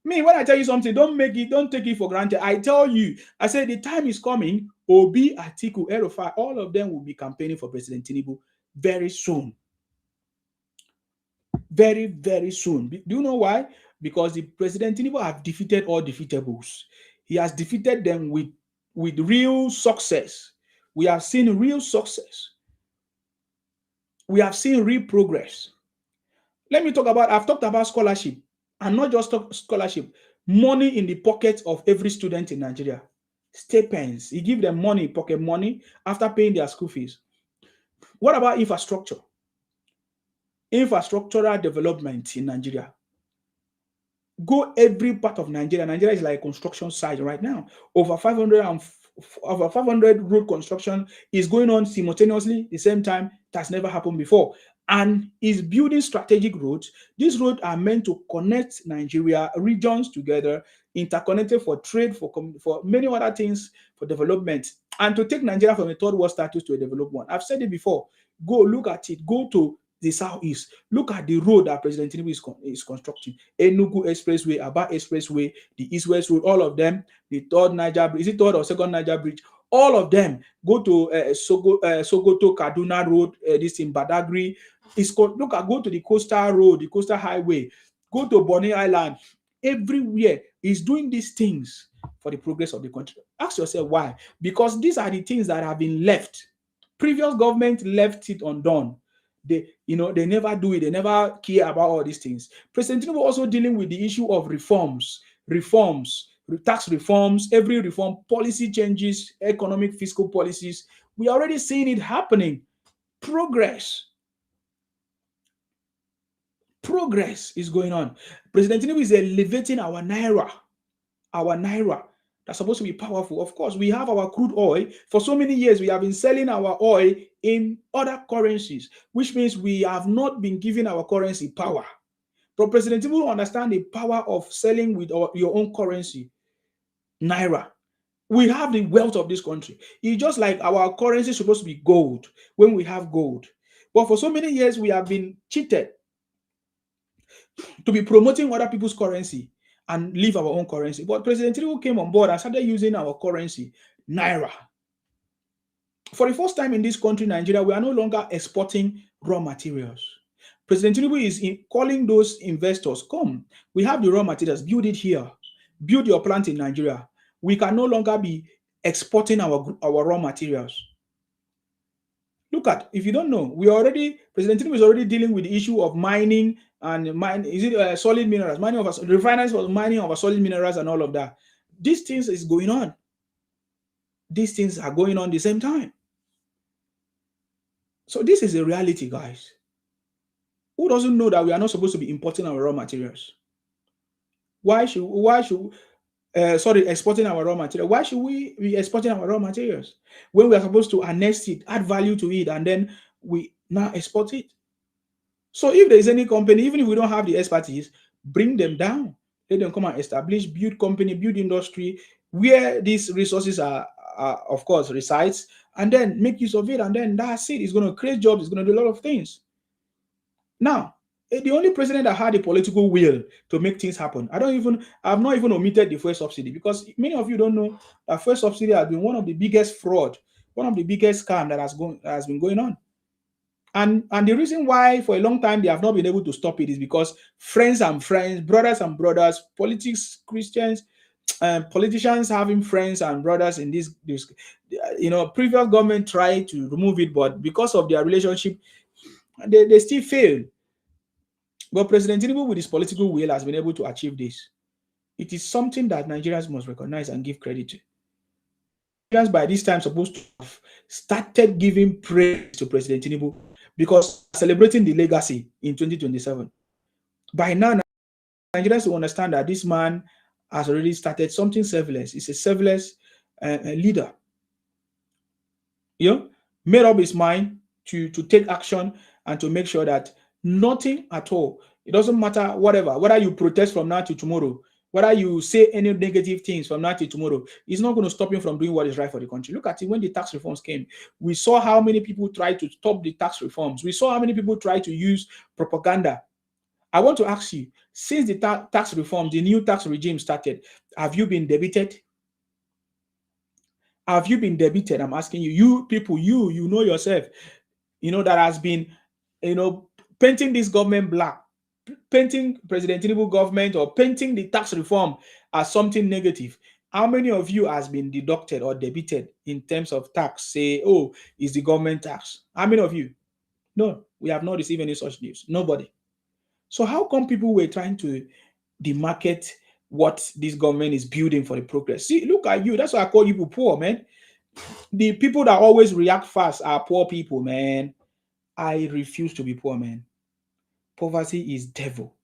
Me, when I tell you something, don't take it for granted. I tell you, I said the time is coming. Obi, Atiku, El Rufai, all of them will be campaigning for President Tinubu very soon. Very, very soon. Do you know why? Because the President Tinubu have defeated all defeatables. He has defeated them with real success. We have seen real success. We have seen real progress. I've talked about scholarship, and not just scholarship, money in the pocket of every student in Nigeria. Stipends. He give them money, pocket money, after paying their school fees. What about infrastructure? Infrastructural development in Nigeria. Go every part of Nigeria. Nigeria is like a construction site right now. Over 500 road construction is going on simultaneously the same time. That's never happened before. And is building strategic roads. These roads are meant to connect Nigeria regions together, interconnected for trade, for many other things, for development, and to take Nigeria from a third world status to a developed one. I've said it before. Go look at it. Go to the southeast. Look at the road that President Tinubu is constructing. Enugu Expressway, Aba Expressway, the East-West Road, all of them. The third Niger Bridge, is it third or second Niger Bridge? All of them. Go to Sokoto Kaduna Road, this in Badagry. Go to the coastal road, the coastal highway. Go to Bonny Island. Everywhere is doing these things for the progress of the country. Ask yourself why. Because these are the things that have been left. Previous government left it undone. They never do it. They never care about all these things. President Tinubu also dealing with the issue of reforms, tax reforms, every reform, policy changes, economic fiscal policies. We are already seeing it happening. Progress is going on. President Tinubu is elevating our naira. That's supposed to be powerful. Of course, we have our crude oil. For so many years, we have been selling our oil in other currencies, which means we have not been giving our currency power. But President Tinubu understand the power of selling with your own currency, naira. We have the wealth of this country. It's just like our currency is supposed to be gold when we have gold. But for so many years, we have been cheated to be promoting other people's currency and leave our own currency. But President Tinubu came on board and started using our currency, naira. For the first time in this country, Nigeria, we are no longer exporting raw materials. President Tinubu is calling those investors, come, we have the raw materials, build it here. Build your plant in Nigeria. We can no longer be exporting our raw materials. Look at, if you don't know, President Tinubu is already dealing with the issue of mining and solid minerals, refiners for mining of solid minerals and all of that. These things is going on. These things are going on at the same time. So this is a reality, guys. Who doesn't know that we are not supposed to be importing our raw materials? Exporting our raw material? Why should we be exporting our raw materials when we are supposed to harness it, add value to it, and then we now export it? So if there is any company, even if we don't have the expertise, bring them down. Let them come and establish, build company, build industry where these resources are of course, resides, and then make use of it. And then that's it. It's going to create jobs. It's going to do a lot of things. Now, the only president that had a political will to make things happen, I've not even omitted the fuel subsidy, because many of you don't know that fuel subsidy has been one of the biggest fraud, one of the biggest scam that has been going on. And the reason why for a long time they have not been able to stop it is because friends and friends, brothers and brothers, politics, Christians, politicians having friends and brothers in this, previous government tried to remove it, but because of their relationship, they still failed. But President Tinubu, with his political will, has been able to achieve this. It is something that Nigerians must recognize and give credit to. Nigerians by this time supposed to have started giving praise to President Tinubu, because celebrating the legacy in 2027. By now, Nigerians will understand that this man has already started something selfless. He's a selfless leader. Made up his mind to take action and to make sure that nothing at all, it doesn't matter whether you protest from now to tomorrow, whether you say any negative things from now to tomorrow, it's not going to stop him from doing what is right for the country. Look at it when the tax reforms came. We saw how many people tried to stop the tax reforms. We saw how many people tried to use propaganda. I want to ask you, since the tax reform, the new tax regime started, have you been debited? Have you been debited? I'm asking you. You people, you know yourself, that has been, painting this government black, painting President Tinubu government, or painting the tax reform as something negative. How many of you has been deducted or debited in terms of tax? Say, oh, it's the government tax. How many of you? No, we have not received any such news. Nobody. So how come people were trying to demarket what this government is building for the progress? See, look at you. That's why I call you poor, man. The people that always react fast are poor people, man. I refuse to be poor, man. Poverty is devil.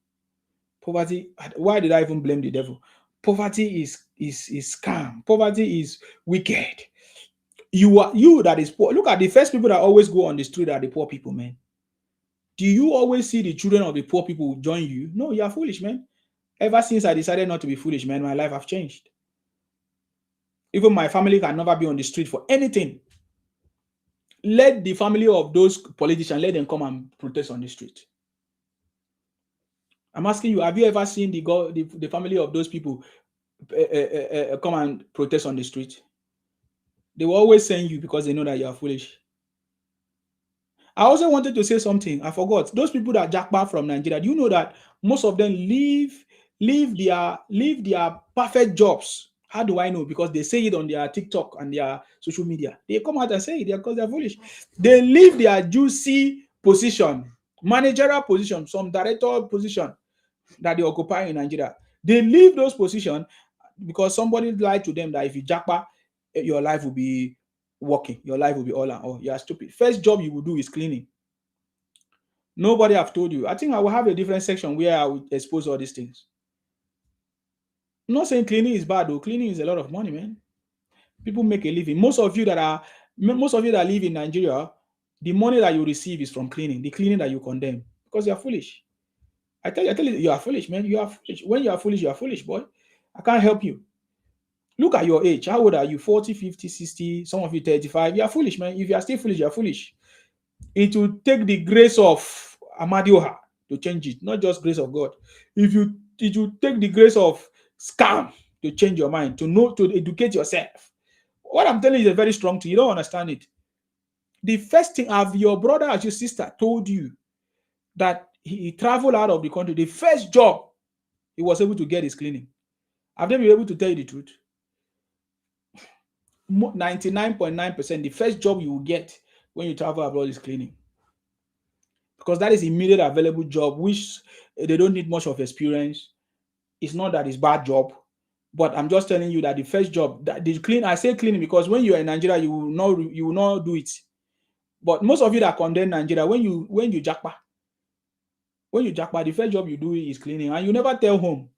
Poverty. Why did I even blame the devil? Poverty is scam. Poverty is wicked. You that is poor. Look at the first people that always go on the street are the poor people, man. Do you always see the children of the poor people join you? No, you are foolish, man. Ever since I decided not to be foolish, man, my life have changed. Even my family can never be on the street for anything. Let the family of those politicians, let them come and protest on the street. I'm asking you, have you ever seen the family of those people come and protest on the street? They will always send you because they know that you are foolish. I also wanted to say something. I forgot. Those people that jackpot from Nigeria, do you know that most of them leave their perfect jobs? How do I know? Because they say it on their TikTok and their social media. They come out and say it because they're foolish. They leave their juicy position, managerial position, some director position that they occupy in Nigeria. They leave those positions because somebody lied to them that if you jackpot, your life will be working. Your life will be all and all. You are stupid. First job you will do is cleaning. Nobody have told you. I think I will have a different section where I will expose all these things. I'm not saying cleaning is bad though. Cleaning is a lot of money, man. People make a living. Most of you that live in Nigeria, the money that you receive is from cleaning, the cleaning that you condemn, because you are foolish. I tell you, you are foolish, man. You are foolish. When you are foolish, boy. I can't help you. Look at your age. How old are you? 40, 50, 60, some of you 35. You are foolish, man. If you are still foolish, you are foolish. It will take the grace of Amadioha to change it, not just grace of God. It will take the grace of scam to change your mind, to educate yourself. What I'm telling you is very strong thing. You don't understand it. The first thing, have your brother or your sister told you that he traveled out of the country, the first job he was able to get is cleaning? Have they been able to tell you the truth? 99.9%, the first job you will get when you travel abroad is cleaning. Because that is immediate available job, which they don't need much of experience. It's not that it's bad job, but I'm just telling you that the first job, that the clean, I say cleaning because when you are in Nigeria, you will not do it. But most of you that condemn Nigeria, when you jackpot, When you jackpot, the first job you do is cleaning, and you never tell home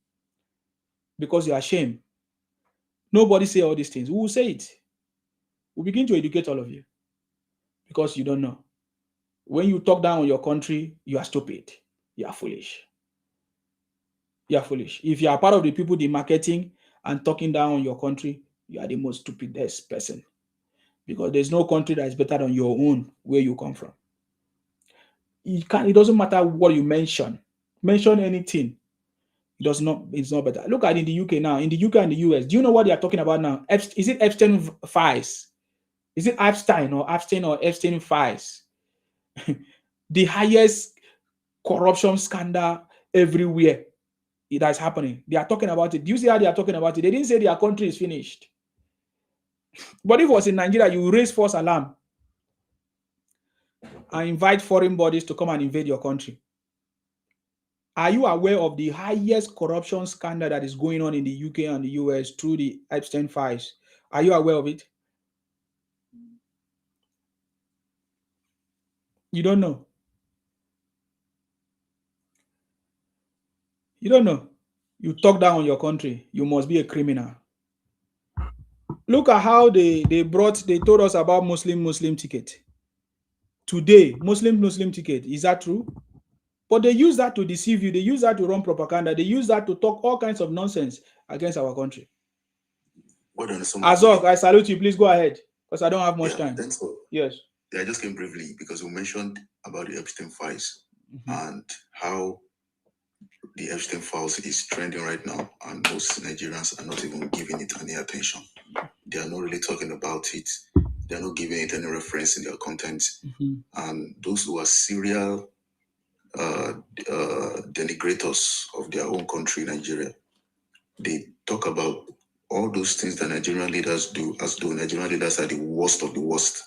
because you are ashamed. Nobody say all these things. We will say it. We begin to educate all of you because you don't know. When you talk down on your country, you are stupid. You are foolish. You are foolish. If you are part of the people the marketing and talking down on your country, you are the most stupidest person. Because there's no country that is better than your own where you come from. It doesn't matter what you mention. Mention anything. It's not better. Look at in the UK now. In the UK and the US, do you know what they are talking about now? Is it Epstein files? Is it Epstein or Epstein files? The highest corruption scandal everywhere that is happening. They are talking about it. Do you see how they are talking about it? They didn't say their country is finished. But if it was in Nigeria, you raise false alarm and invite foreign bodies to come and invade your country. Are you aware of the highest corruption scandal that is going on in the UK and the US through the Epstein files? Are you aware of it? You don't know. You don't know. You talk down on your country, you must be a criminal. Look at how they told us about Muslim ticket. Today, Muslim ticket. Is that true? But they use that to deceive you. They use that to run propaganda. They use that to talk all kinds of nonsense against our country. Azok, I salute you. Please go ahead because I don't have much time. Thanks for, yes. I just came briefly because we mentioned about the Epstein files and how the Epstein files is trending right now, and most Nigerians are not even giving it any attention. They are not really talking about it. They are not giving it any reference in their content. And those who are serial denigrators of their own country, Nigeria, they talk about all those things that Nigerian leaders do as though Nigerian leaders are the worst of the worst.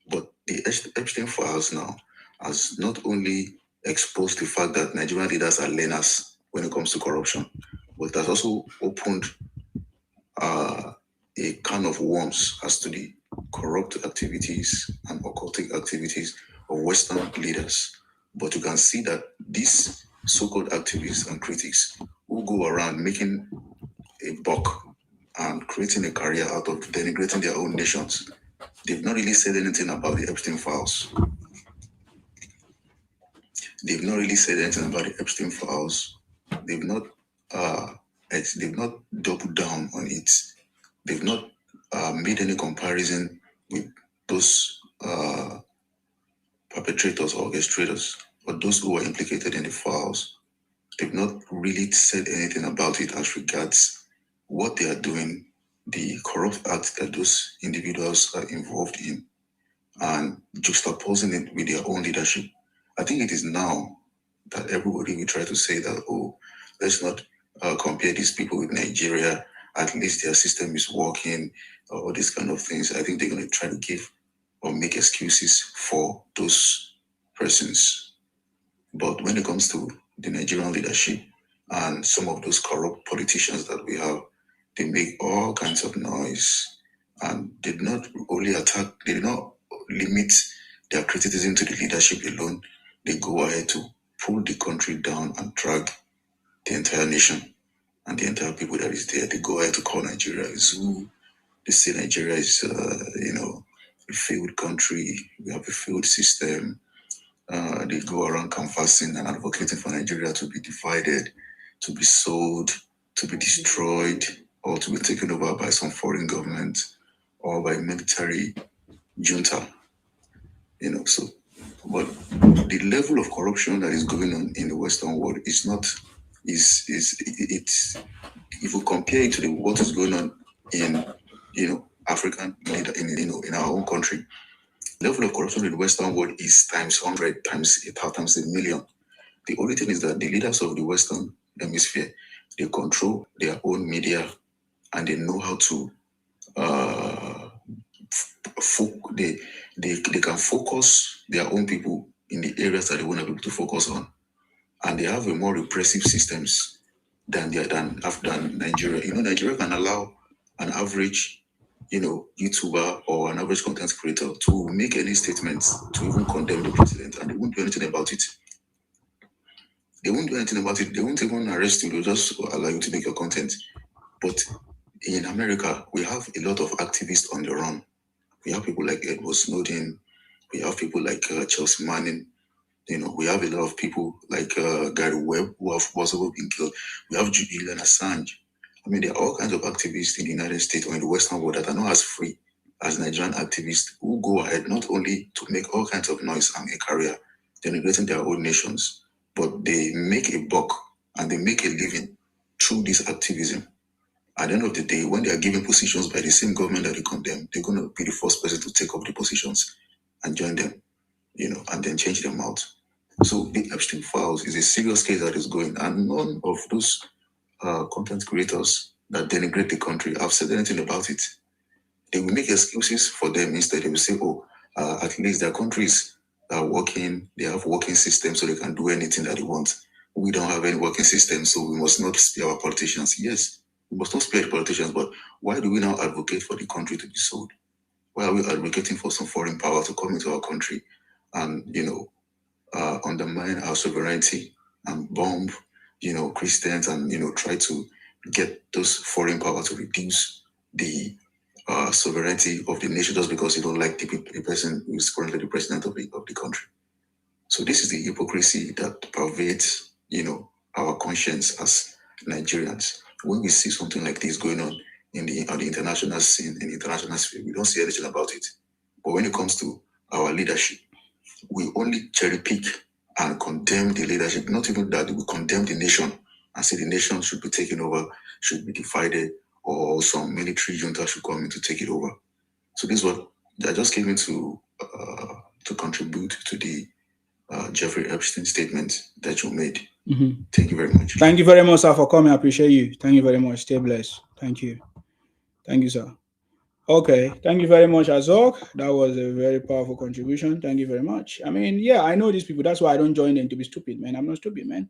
But the Epstein files now has not only exposed the fact that Nigerian leaders are learners when it comes to corruption, but has also opened a can of worms as to the corrupt activities and occultic activities of Western leaders. But you can see that these so-called activists and critics who go around making a buck and creating a career out of denigrating their own nations, they've not really said anything about the Epstein files. They've not really said anything about the Epstein files. They've not doubled down on it. They've not made any comparison with those perpetrators or orchestrators, but those who were implicated in the files. They've not really said anything about it as regards what they are doing, the corrupt acts that those individuals are involved in, and juxtaposing it with their own leadership. I think it is now that everybody will try to say that, oh, let's not compare these people with Nigeria. At least their system is working, or these kind of things. I think they're going to try to give or make excuses for those persons. But when it comes to the Nigerian leadership and some of those corrupt politicians that we have, they make all kinds of noise, and they did not limit their criticism to the leadership alone. They go ahead to pull the country down and drag the entire nation and the entire people that is there. They go ahead to call Nigeria a zoo. They say Nigeria is, a failed country. We have a failed system. They go around canvassing and advocating for Nigeria to be divided, to be sold, to be destroyed, or to be taken over by some foreign government or by military junta. But the level of corruption that is going on in the Western world is not, it's if we compare it to what is going on in, African, in our own country, level of corruption in the Western world is times 100, times 1,000, times a million. The only thing is that the leaders of the Western hemisphere, they control their own media, and they know how to they can focus their own people in the areas that they want people to focus on, and they have a more repressive systems than Nigeria. Nigeria can allow an average YouTuber or an average content creator to make any statements to even condemn the president, and they won't do anything about it. They won't do anything about it. They won't even arrest you. They'll just allow you to make your content. But in America, we have a lot of activists on the run. We have people like Edward Snowden. We have people like Chelsea Manning. We have a lot of people like Gary Webb who have also been killed. We have Julian Assange. I mean, there are all kinds of activists in the United States or in the Western world that are not as free as Nigerian activists who go ahead not only to make all kinds of noise and a career, denigrating their own nations, but they make a buck and they make a living through this activism. At the end of the day, when they are given positions by the same government that they condemn, they're going to be the first person to take up the positions and join them, and then change them out. So the Epstein files is a serious case that is going, and none of those content creators that denigrate the country have said anything about it. They will make excuses for them. Instead, they will say, oh, at least their countries are working, they have working systems so they can do anything that they want. We don't have any working system, so we must not spare our politicians. Yes, we must not spare the politicians, but why do we now advocate for the country to be sold? Why are we advocating for some foreign power to come into our country and, undermine our sovereignty and bomb, Christians and, try to get those foreign power to reduce the sovereignty of the nation just because you don't like the person who is currently the president of the country. So this is the hypocrisy that pervades, our conscience as Nigerians. When we see something like this going on on the international scene, in the international sphere, we don't see anything about it. But when it comes to our leadership, we only cherry pick and condemn the leadership. Not even that, we condemn the nation and say the nation should be taken over, should be divided, or some military junta should come in to take it over. So this is what I just came in to contribute to the Jeffrey Epstein statement that you made. Mm-hmm. Thank you very much. Thank you very much, sir, for coming. I appreciate you. Thank you very much. Stay blessed. Thank you. Thank you, sir. Okay. Thank you very much, Azok. That was a very powerful contribution. Thank you very much. I mean, yeah, I know these people. That's why I don't join them to be stupid, man. I'm not stupid, man.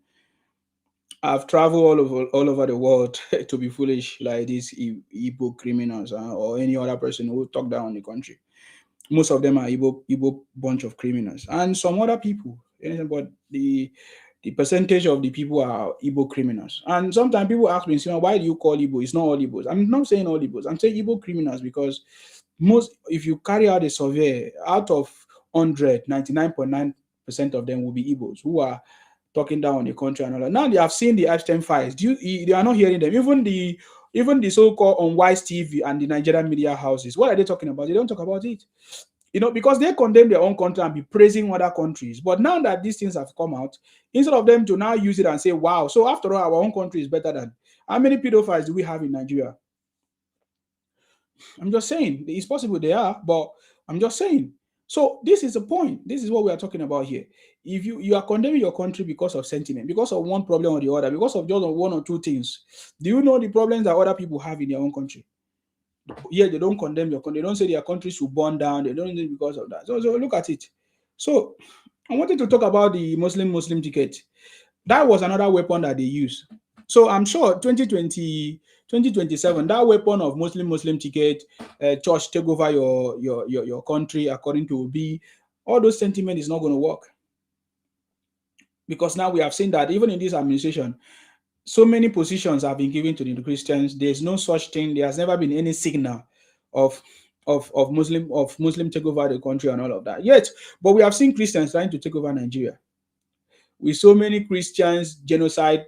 I've traveled all over the world to be foolish like these Igbo criminals or any other person who talk down on the country. Most of them are Igbo bunch of criminals, and some other people. But the percentage of the people are Igbo criminals. And sometimes people ask me, why do you call Igbo? It's not all Igbos. I'm not saying all Igbos. I'm saying Igbo criminals because if you carry out a survey, out of 100, 99.9% of them will be Igbos who are talking down on the country and all that. Now they have seen the Epstein files. They are not hearing them. Even the so-called unwise TV and the Nigerian media houses, what are they talking about? They don't talk about it. Because they condemn their own country and be praising other countries. But now that these things have come out, instead of them to now use it and say, wow, so after all, our own country is better than. How many pedophiles do we have in Nigeria? I'm just saying, it's possible they are, but I'm just saying. So this is the point. This is what we are talking about here. If you are condemning your country because of sentiment, because of one problem or the other, because of just one or two things, do you know the problems that other people have in their own country? Yeah, they don't condemn your country. They don't say their country should burn down. They don't do it because of that. So look at it. So I wanted to talk about the Muslim ticket. That was another weapon that they use. So I'm sure 2027, that weapon of Muslim ticket, church take over your country according to Obi, all those sentiment is not going to work. Because now we have seen that even in this administration, so many positions have been given to the Christians. There's no such thing. There has never been any signal of Muslim take over the country and all of that. Yet, but we have seen Christians trying to take over Nigeria. With so many Christians, genocide,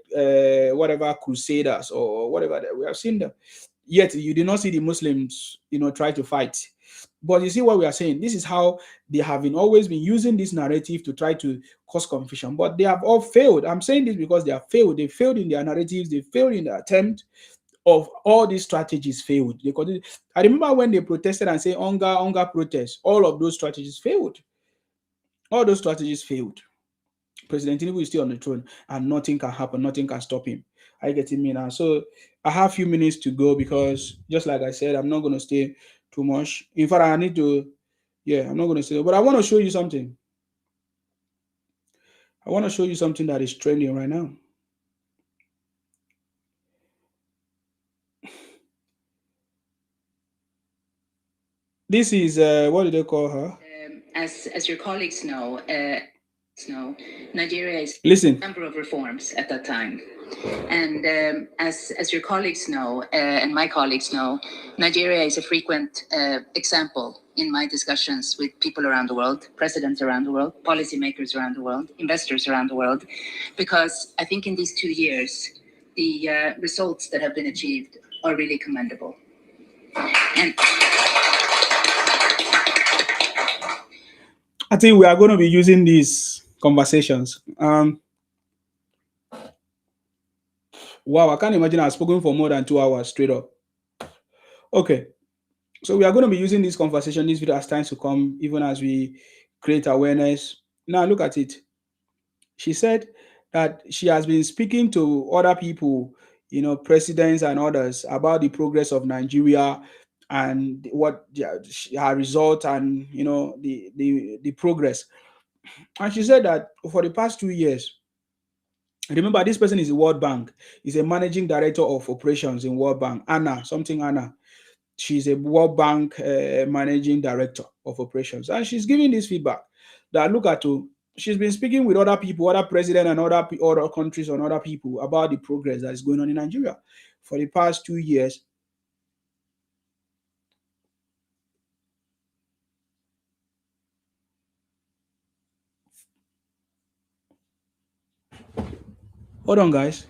whatever, crusaders or whatever, we have seen them. Yet you do not see the Muslims, try to fight. But you see what we are saying. This is how they have always been using this narrative to try to cause confusion. But they have all failed. I'm saying this because they have failed. They failed in their narratives. They failed in the attempt of all these strategies failed. I remember when they protested and say hunger protest. All of those strategies failed. All those strategies failed. President Tinubu is still on the throne and nothing can happen. Nothing can stop him. Are you getting me now? So I have a few minutes to go because just like I said, I'm not going to stay too much. In fact, I'm not going to stay. But I want to show you something. I want to show you something that is trending right now. This is, what do they call her? As your colleagues know, know, Nigeria is listen a number of reforms at that time. And as your colleagues know, and my colleagues know, Nigeria is a frequent example in my discussions with people around the world, presidents around the world, policymakers around the world, investors around the world, because I think in these 2 years, the results that have been achieved are really commendable. And I think we are going to be using these conversations. Wow, I can't imagine I've spoken for more than 2 hours straight up. Okay, so we are going to be using this conversation, this video as times to come, even as we create awareness. Now look at it. She said that she has been speaking to other people, presidents and others, about the progress of Nigeria and what her result and the progress. And she said that for the past 2 years, remember this person is the World Bank, is a managing director of operations in World Bank, Anna. She's a World Bank managing director of operations, and she's giving this feedback that look at she's been speaking with other people, other presidents and other countries and other people about the progress that is going on in Nigeria for the past 2 years. Hold on, guys.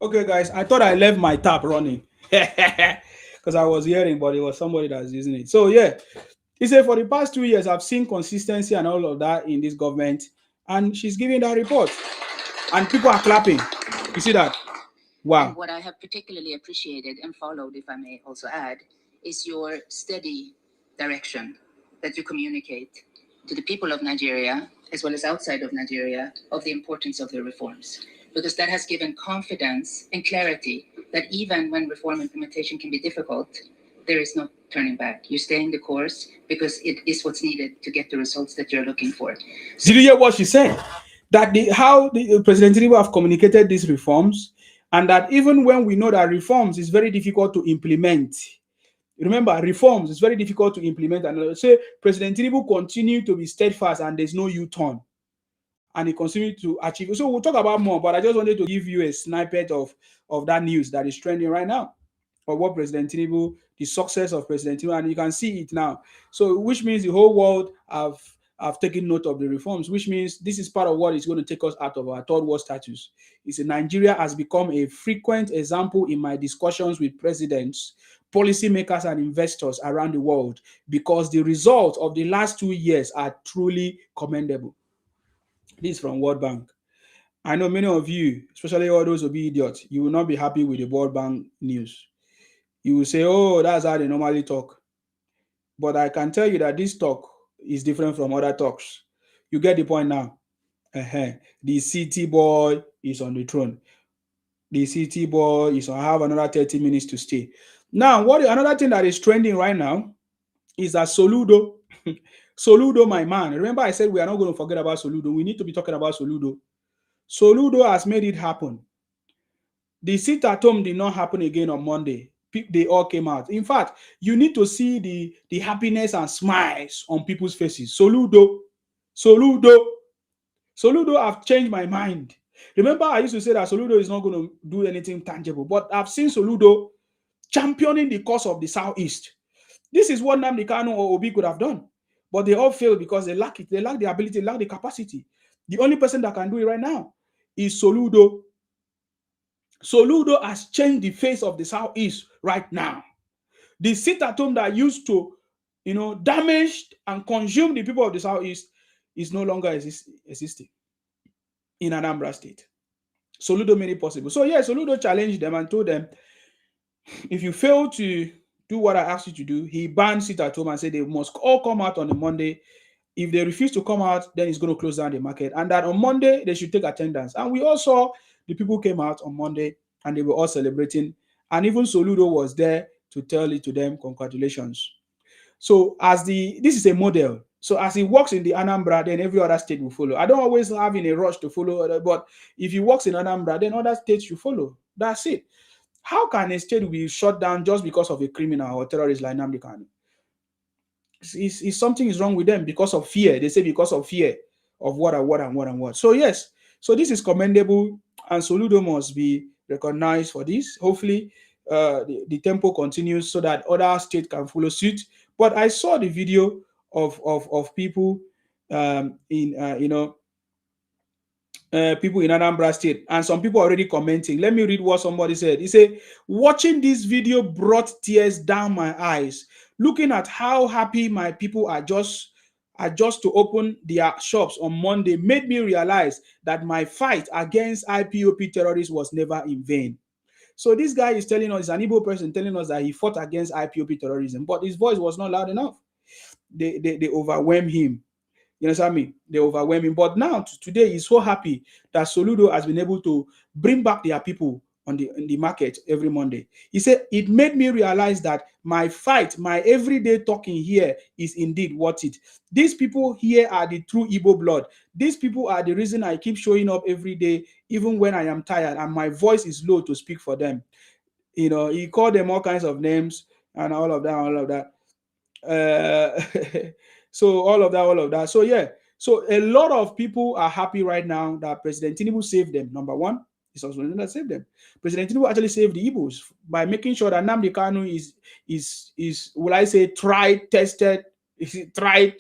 Okay, guys, I thought I left my tap running because I was hearing, but it was somebody that's using it. So, yeah, he said for the past 2 years, I've seen consistency and all of that in this government, and she's giving that report, and people are clapping. You see that? Wow. And what I have particularly appreciated and followed, if I may also add, is your steady direction that you communicate to the people of Nigeria, as well as outside of Nigeria, of the importance of the reforms. Because that has given confidence and clarity that even when reform implementation can be difficult, there is no turning back. You're staying the course because it is what's needed to get the results that you're looking for. Did you hear what she said? That how the President Tinubu have communicated these reforms, and that even when we know that reforms is very difficult to implement. Remember, reforms is very difficult to implement, and say President Tinubu continue to be steadfast and there's no U-turn, and he continued to achieve. So we'll talk about more, but I just wanted to give you a snippet of that news that is trending right now, of what President Tinubu, the success of President Tinubu, and you can see it now. So which means the whole world have taken note of the reforms, which means this is part of what is going to take us out of our third world status. It's Nigeria has become a frequent example in my discussions with presidents, policymakers, and investors around the world, because the results of the last 2 years are truly commendable. This is from World Bank. I know many of you, especially all those Obi idiots, you will not be happy with the World Bank news. You will say, oh, that's how they normally talk. But I can tell you that this talk is different from other talks. You get the point now. The city boy is on the throne. The city boy is on. I have another 30 minutes to stay. Now, another thing that is trending right now is that Soludo, Soludo, my man. Remember, I said we are not going to forget about Soludo. We need to be talking about Soludo. Soludo has made it happen. The sit at home did not happen again on Monday. They all came out. In fact, you need to see the happiness and smiles on people's faces. Soludo have changed my mind. Remember, I used to say that Soludo is not going to do anything tangible, but I've seen Soludo championing the cause of the Southeast. This is what Nnamdi Kanu or Obi could have done, but they all failed because they lack it. They lack the ability, they lack the capacity. The only person that can do it right now is Soludo. Soludo has changed the face of the Southeast right now. The sit-at-home that used to, damage and consume the people of the Southeast is no longer existing in Anambra State. Soludo made it possible. So yes, Soludo challenged them and told them, if you fail to do what I asked you to do, he banned sit-at-home and said they must all come out on a Monday. If they refuse to come out, then he's going to close down the market. And that on Monday, they should take attendance. And we all saw the people came out on Monday and they were all celebrating. And even Soludo was there to tell it to them, congratulations. So this is a model. So as he works in the Anambra, then every other state will follow. I don't always have in a rush to follow, but if he works in Anambra, then other states should follow. That's it. How can a state be shut down just because of a criminal or terrorist like Nnamdi Kanu? Something is wrong with them because of fear. They say because of fear of what and what and what and what. So yes, so this is commendable, and Soludo must be recognized for this. Hopefully, the tempo continues so that other states can follow suit. But I saw the video of people in people in Anambra State, and some people already commenting. Let me read what somebody said. He said, "Watching this video brought tears down my eyes. Looking at how happy my people are just to open their shops on Monday made me realize that my fight against IPOP terrorists was never in vain." So this guy is telling us, an Igbo person telling us that he fought against IPOP terrorism, but his voice was not loud enough. They overwhelmed him. You understand me? They overwhelm him. But now, today, he's so happy that Soludo has been able to bring back their people in the market every Monday. He said, "It made me realize that my fight, my everyday talking here is indeed worth it. These people here are the true Igbo blood. These people are the reason I keep showing up every day, even when I am tired and my voice is low to speak for them." You know, he called them all kinds of names and all of that. So all of that. So yeah, so a lot of people are happy right now that President Tinubu saved them. Number one, it's also that saved them. President Tinubu actually saved the Igbos by making sure that Nnamdi Kanu is will I say tried, tested, tried,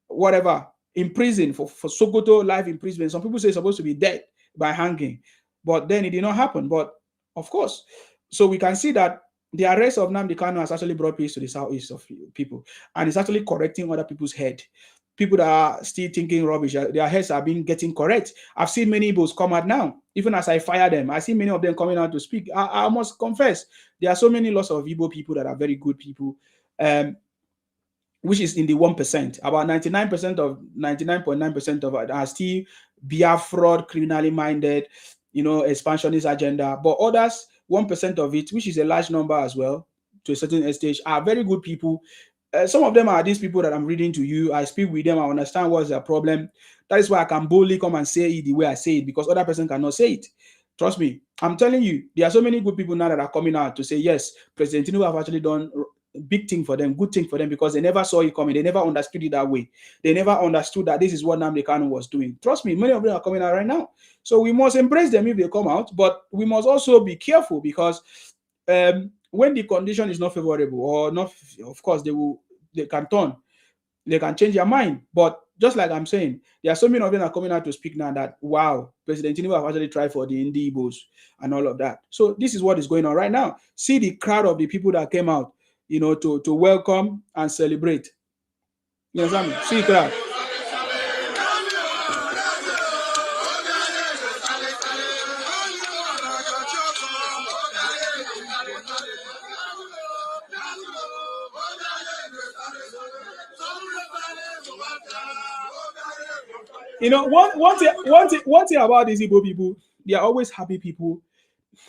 whatever, in prison for Sokoto life imprisonment. Some people say he's supposed to be dead by hanging, but then it did not happen. But of course, so we can see that the arrest of Nnamdi Kanu has actually brought peace to the southeast of people, and it's actually correcting other people's head. People that are still thinking rubbish, their heads are getting correct. I've seen many Igbos come out now, even as I fire them. I see many of them coming out to speak. I must confess, there are so many lots of Igbo people that are very good people, which is in the 1%. About 99% of 99.9% of it are still Biafra, criminally minded, expansionist agenda. But others, 1% of it, which is a large number as well, to a certain stage, are very good people. Some of them are these people that I'm reading to you. I speak with them. I understand what's their problem. That is why I can boldly come and say it the way I say it, because other person cannot say it. Trust me. I'm telling you, there are so many good people now that are coming out to say, yes, President Tinubu have actually done big thing for them, good thing for them, because they never saw it coming. They never understood it that way. They never understood that this is what Nnamdi Kanu was doing. Trust me, many of them are coming out right now. So we must embrace them if they come out, but we must also be careful, because when the condition is not favorable or not, of course, they can change their mind. But just like I'm saying, there are so many of them are coming out to speak now that, wow, President Tinubu have actually tried for the Indi Igbos and all of that. So this is what is going on right now. See the crowd of the people that came out, to welcome and celebrate. You understand me? See the crowd. One thing about these Igbo people, they are always happy people.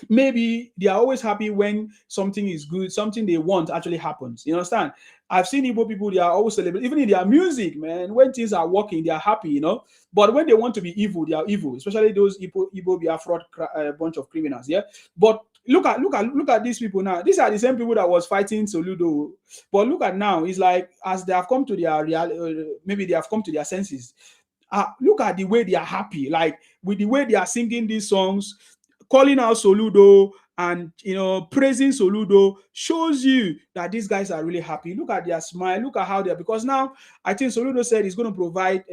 Maybe they are always happy when something is good, something they want actually happens. You understand? I've seen Igbo people, they are always celebrating, even in their music, man. When things are working, they are happy, But when they want to be evil, they are evil, especially those Igbo Biafra bunch of criminals, yeah. But look at these people now. These are the same people that was fighting Soludo. But look at now, it's like as they have come to their maybe they have come to their senses. Look at the way they are happy, like with the way they are singing these songs, calling out Soludo and praising Soludo, shows you that these guys are really happy. Look at their smile. Look at how they are, because now I think Soludo said he's going to provide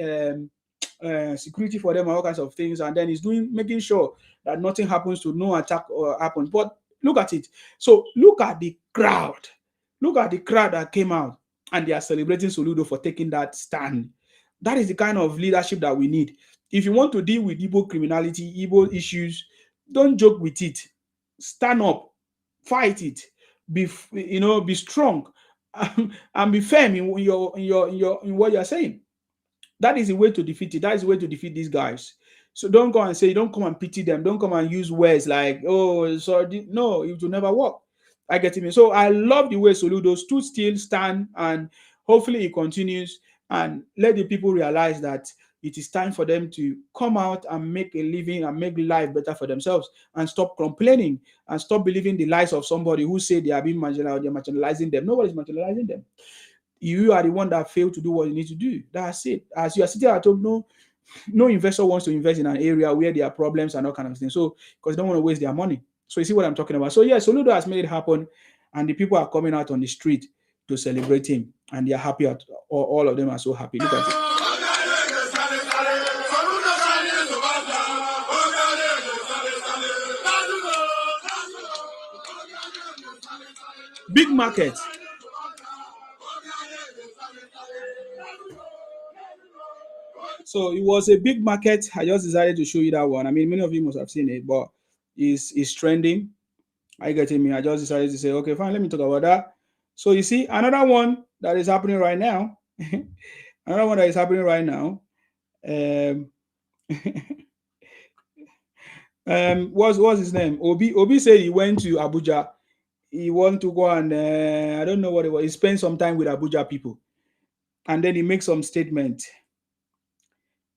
security for them and all kinds of things, and then he's making sure that nothing happens, to no attack happens. But look at it. So look at the crowd. Look at the crowd that came out, and they are celebrating Soludo for taking that stand. That is the kind of leadership that we need. If you want to deal with Igbo criminality, Igbo issues, don't joke with it. Stand up, fight it. Be strong, and be firm in what you're saying. That is the way to defeat it. That is the way to defeat these guys. So don't go and say, don't come and pity them. Don't come and use words like, oh, sorry. No, it will never work. I get it. So I love the way Soludo stood still, stand, and hopefully it continues. and let the people realize that it is time for them to come out and make a living and make life better for themselves, and stop complaining and stop believing the lies of somebody who say they are being marginalized, they're marginalizing them. Nobody's marginalizing them. You are the one that failed to do what you need to do. That's it. As you are sitting at home, no investor wants to invest in an area where there are problems and all kind of things. So, because they don't want to waste their money. So you see what I'm talking about. So yeah, Soludo has made it happen, and the people are coming out on the street to celebrate him, and they are happy. All of them are so happy. Look at it. Big market. So it was a big market. I just decided to show you that one. I mean, many of you must have seen it, but it's trending. Are you getting me? I just decided to say, okay, fine, let me talk about that. So you see, another one that is happening right now. Another one that is happening right now. What's his name? Obi said he went to Abuja. He want to go and I don't know what it was. He spent some time with Abuja people, and then he makes some statement.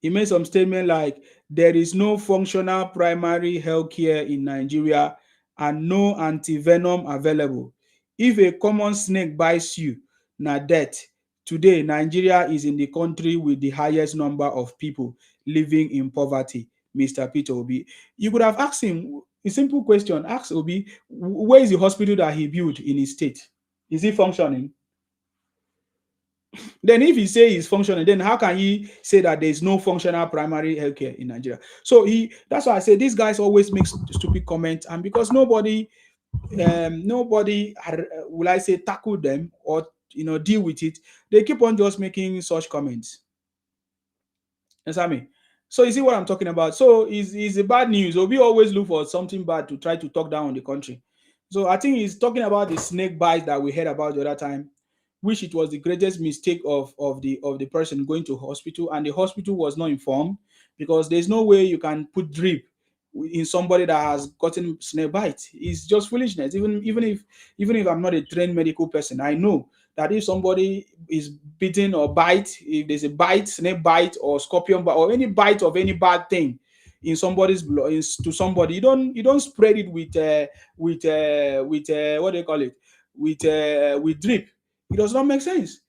He made some statement like there is no functional primary health care in Nigeria and no anti-venom available. If a common snake bites you, na death. Today, Nigeria is in the country with the highest number of people living in poverty, Mr. Peter Obi. You could have asked him a simple question. Ask Obi, where is the hospital that he built in his state? Is it functioning? Then if he say he's functioning, then how can he say that there's no functional primary healthcare in Nigeria? So that's why I say these guys always make stupid comments, and because nobody will I say tackle them or deal with it, they keep on just making such comments. You understand me? So you see what I'm talking about. So it's a bad news. So we always look for something bad to try to talk down on the country. So I think he's talking about the snake bite that we heard about the other time, which it was the greatest mistake of the person going to hospital, and the hospital was not informed, because there's no way you can put drip in somebody that has gotten snake bite. It's just foolishness. Even if I'm not a trained medical person, I know that if somebody is bitten or bite, if there's a bite, snake bite or scorpion bite or any bite of any bad thing in somebody's blood, to somebody, you don't spread it with what do you call it, with drip. It does not make sense.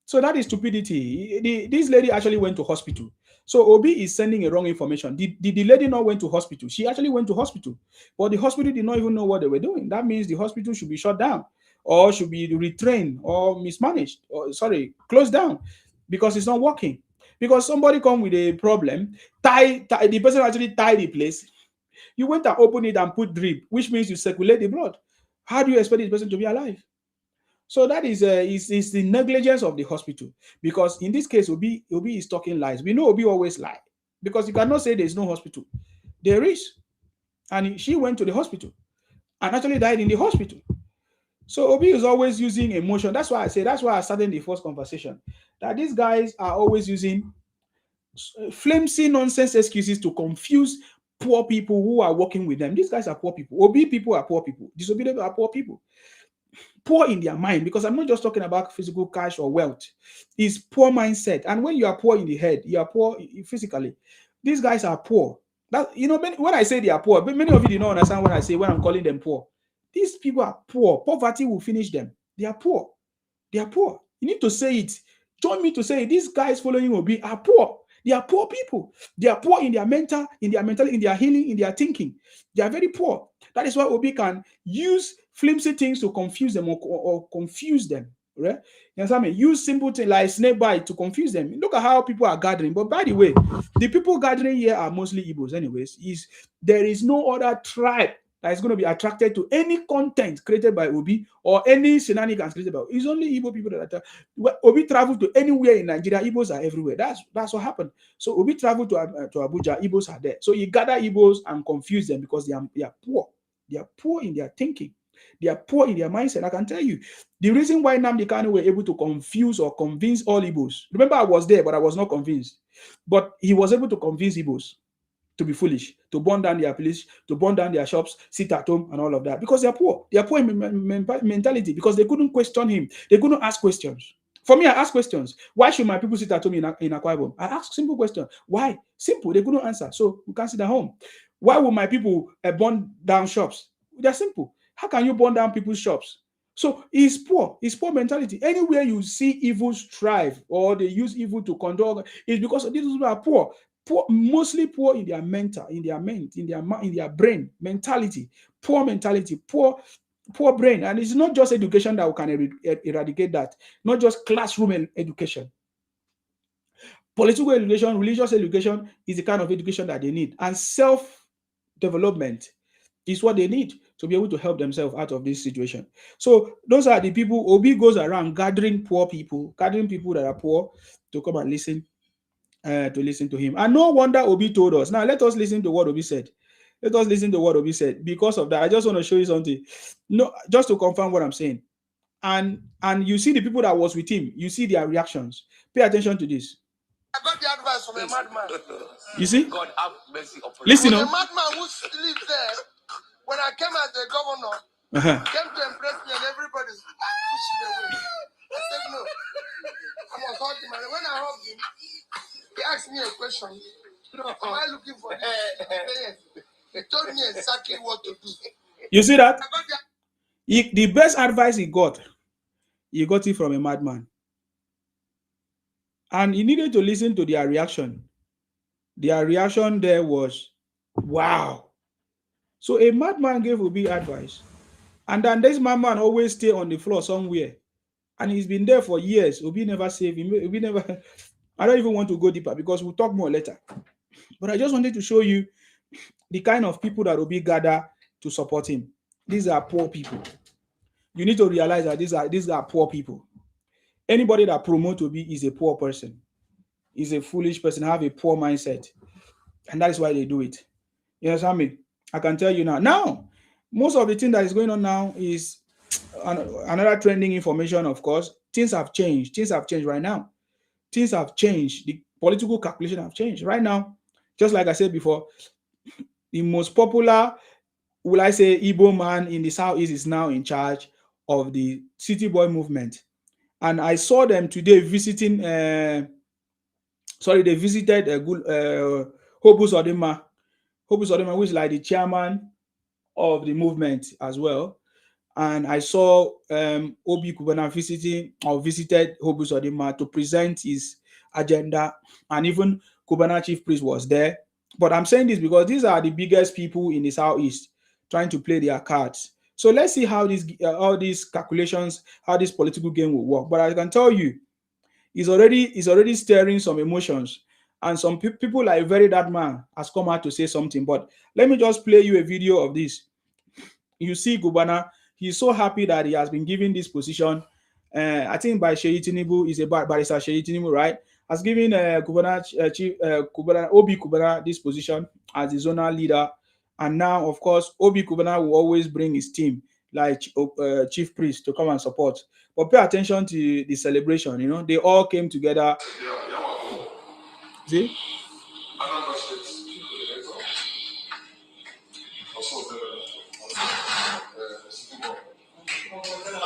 So that is stupidity. This lady actually went to hospital. So Obi is sending a wrong information. Did the lady not went to hospital? She actually went to hospital, but the hospital did not even know what they were doing. That means the hospital should be shut down, or should be retrained, or mismanaged, or closed down, because it's not working. Because somebody come with a problem, tie the person actually tie the place. You went and open it and put drip, which means you circulate the blood. How do you expect this person to be alive? So that is the negligence of the hospital, because in this case, Obi is talking lies. We know Obi always lie, because you cannot say there's no hospital. There is, and she went to the hospital and actually died in the hospital. So Obi is always using emotion. That's why I started the first conversation, that these guys are always using flimsy nonsense excuses to confuse poor people who are working with them. These guys are poor people. Obi people are poor people. Disobedient are poor people. Poor in their mind, because I'm not just talking about physical cash or wealth. It's poor mindset. And when you are poor in the head, you are poor physically. These guys are poor. That when I say they are poor, but many of you do not understand when I'm calling them poor. These people are poor. Poverty will finish them. They are poor. They are poor. You need to say it. Join me to say it. These guys following Obi are poor. They are poor people. They are poor in their mentality, in their healing, in their thinking. They are very poor. That is why Obi can use flimsy things to confuse them or confuse them. Right? You understand me? Use simple things like snake bite to confuse them. Look at how people are gathering. But by the way, the people gathering here are mostly Igbos anyways. There is no other tribe that is going to be attracted to any content created by Obi or any shenanigans created by Obi. It's only Igbo people that are. Obi traveled to anywhere in Nigeria, Igbos are everywhere. That's what happened. So Obi traveled to Abuja, Igbos are there. So he gather Igbos and confuse them because they are poor. They are poor in their thinking. They are poor in their mindset. I can tell you, the reason why Nnamdi Kanu were able to confuse or convince all Igbos. Remember, I was there, but I was not convinced. But he was able to convince Igbos to be foolish, to burn down their place, to burn down their shops, sit at home, and all of that, because they are poor. They are poor in mentality, because they couldn't question him. They couldn't ask questions. For me, I ask questions. Why should my people sit at home in Akwa Ibom? I ask simple question. Why? Simple. They couldn't answer. So we can't sit at home. Why would my people burn down shops? They're simple. How can you burn down people's shops? So it's poor. It's poor mentality. Anywhere you see evil strive or they use evil to control, it's because these people are poor. Poor, mostly poor in their mental, in their ment, in their brain mentality. Poor mentality, poor brain. And it's not just education that we can eradicate that. Not just classroom education. Political education, religious education is the kind of education that they need. And self-development is what they need to be able to help themselves out of this situation. So those are the people. Obi goes around gathering poor people, gathering people that are poor to come and listen to him. And no wonder Obi told us. Now let us listen to what Obi said. Let us listen to what Obi said. Because of that, I just want to show you something. No, just to confirm what I'm saying. And you see the people that was with him, you see their reactions. Pay attention to this. I got the advice from a madman. You see? God have mercy upon you. Listen, the madman who lives there, when I came as the governor, came to embrace me and everybody's pushing away. I said no. I must hug him. And when I hugged him, he asked me a question. Am I looking for this? He told me exactly what to do. You see that? The best advice he got it from a madman. And he needed to listen to their reaction. Their reaction there was, wow. So a madman gave Obi advice. And then this madman always stay on the floor somewhere. And he's been there for years. Obi never saved him. Obi never. I don't even want to go deeper because we'll talk more later. But I just wanted to show you the kind of people that Obi gather to support him. These are poor people. You need to realize that these are poor people. Anybody that promotes Obi is a poor person. Is a foolish person, have a poor mindset. And that is why they do it. You understand me? I can tell you now. Now, most of the thing that is going on now is another trending information, of course. Things have changed. Things have changed right now. Things have changed. The political calculation have changed. Right now, just like I said before, the most popular, will I say, Igbo man in the Southeast is now in charge of the City Boy movement. And I saw them today visiting, they visited Hobu Sodima. Hobu Sodima, which is like the chairman of the movement as well. And I saw Obi Kubana visited Hobu Sodima to present his agenda, and even Kubana chief priest was there. But I'm saying this because these are the biggest people in the Southeast trying to play their cards. So let's see how all these calculations, how this political game will work. But I can tell you, it's already stirring some emotions, and some people like Very That Man has come out to say something. But let me just play you a video of this. You see Gubana, he's so happy that he has been given this position. I think by Sheyi Tinubu, is a barrister Sheyi Tinubu, right? Has given Obi Kubana this position as the zonal leader. And now, of course, Obi Kubana will always bring his team, like chief priest, to come and support. But pay attention to the celebration. You know, they all came together. See?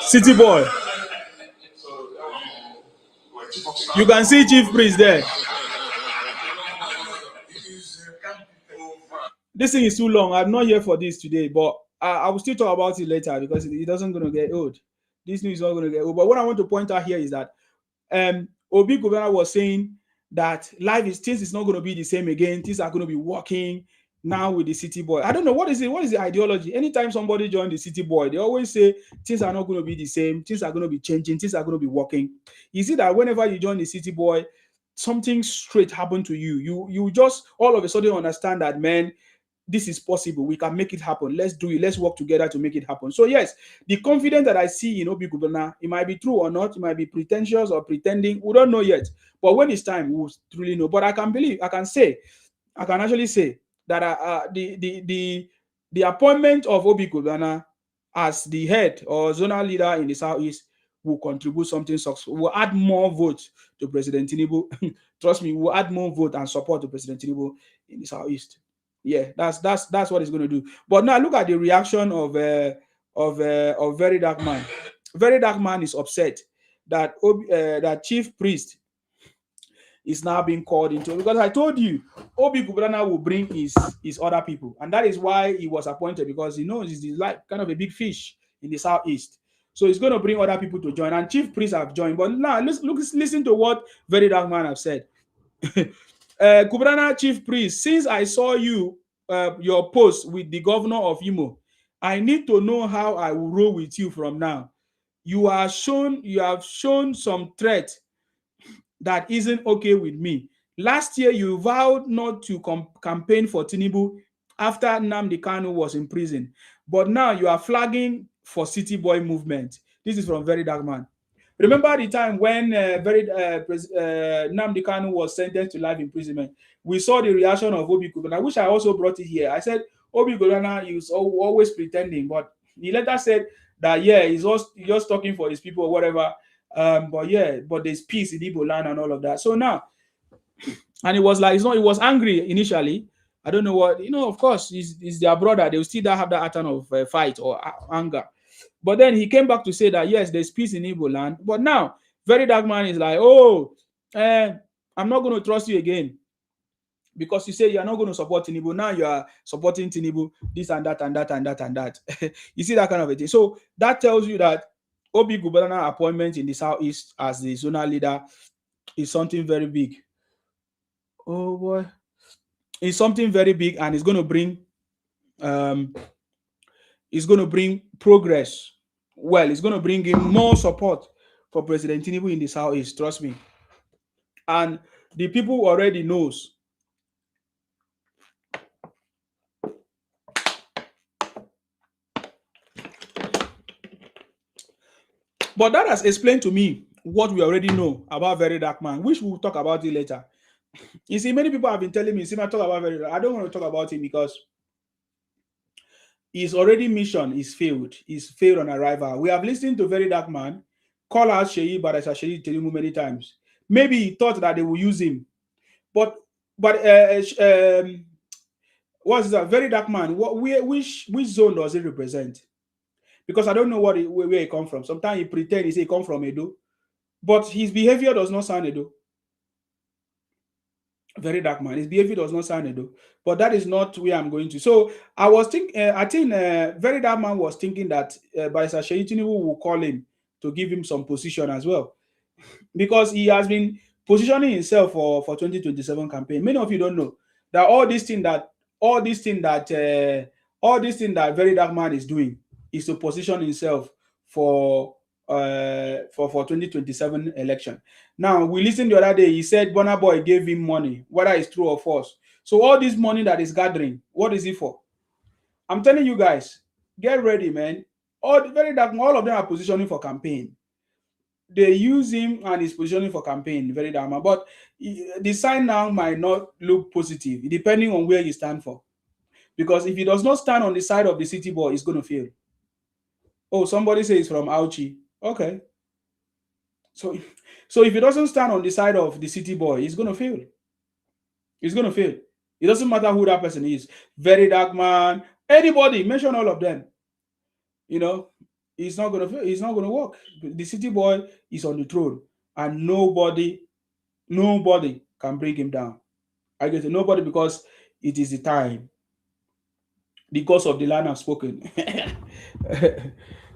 City boy. You can see chief priest there. This thing is too long. I'm not here for this today, but I will still talk about it later because it doesn't going to get old. This news is not going to get old. But what I want to point out here is that Obi Kubana was saying that things is not going to be the same again. Things are going to be working now with the city boy. I don't know what is it. What is the ideology? Anytime somebody joins the city boy, they always say things are not going to be the same. Things are going to be changing. Things are going to be working. Is it that whenever you join the city boy, something straight happened to you? You just all of a sudden understand that, man, this is possible. We can make it happen. Let's do it. Let's work together to make it happen. So yes, the confidence that I see in Obi Kubana, it might be true or not. It might be pretentious or pretending. We don't know yet. But when it's time, we'll truly know. But I can actually say that the appointment of Obi Kubana as the head or zonal leader in the Southeast will contribute something successful. Will add more votes to President Tinubu. Trust me, we'll add more vote and support to President Tinubu in the Southeast. Yeah, that's what it's going to do. But now look at the reaction of Very Dark Man. Very Dark Man is upset that that chief priest is now being called into, because I told you Obi Kubana will bring his other people, and that is why he was appointed, because he knows he's like kind of a big fish in the southeast. So he's going to bring other people to join, and chief priests have joined. But now listen to what Very Dark Man have said. Kubana chief priest, since I saw you your post with the governor of Imo, I need to know how I will roll with you from now. You have shown some threat that isn't okay with me. Last year, you vowed not to campaign for Tinubu after Nnamdi Kanu was in prison. But now you are flagging for City Boy movement. This is from Very Dark Man. Remember the time when Nnamdi Kanu was sentenced to life imprisonment? We saw the reaction of Obi Kubana. I wish I also brought it here. I said, Obi Kubana is always pretending, but he later said that, yeah, he's just talking for his people or whatever. But there's peace in Igbo land and all of that. So now, and it was like, he was angry initially. I don't know what, of course, he's their brother. They will still have that pattern of fight or anger. But then he came back to say that, yes, there's peace in Igbo land. But now, Very Dark Man is like, I'm not going to trust you again, because you say you're not going to support Tinubu. Now you are supporting Tinubu, this and that and that and that and that. You see that kind of a thing. So that tells you that Obi Kubana appointment in the southeast as the zonal leader is something very big. Oh boy, it's something very big, and it's going to bring progress. Well, it's going to bring in more support for President Tinubu in the southeast. Trust me. And the people already knows. But that has explained to me what we already know about Very Dark Man, which we'll talk about it later. You see, many people have been telling me, see, I talk about Very Dark. I don't want to talk about him because his already mission is failed. He's failed on arrival. We have listened to Very Dark Man call out Sheyi Barasa Sheyi Tinubu many times. Maybe he thought that they will use him. But what's that? Very Dark Man, which zone does he represent? Because I don't know where he come from. Sometimes he pretend he say he come from Edo, but his behavior does not sound Edo. Very Dark Man, his behavior does not sound Edo, but that is not where I'm going to. So I was thinking, I think Very Dark Man was thinking that Barrister Sheyi Tinubu will call him to give him some position as well, because he has been positioning himself for 2027 campaign. Many of you don't know that all this thing that Very Dark Man is doing is to position himself for 2027 election. Now, we listened the other day, he said Burna Boy gave him money, whether it's true or false. So all this money that is gathering, what is it for? I'm telling you guys, get ready, man. All of them are positioning for campaign. They use him and he's positioning for campaign, Very Dark Man. But the sign now might not look positive, depending on where you stand for. Because if he does not stand on the side of the city boy, he's going to fail. Oh, somebody says from Auchi. Okay. So if he doesn't stand on the side of the city boy, he's going to fail. He's going to fail. It doesn't matter who that person is. Very Dark Man, anybody, mention all of them. It's not going to work. The city boy is on the throne, and nobody can bring him down. I guess nobody, because it is the time. The gods of the land have spoken.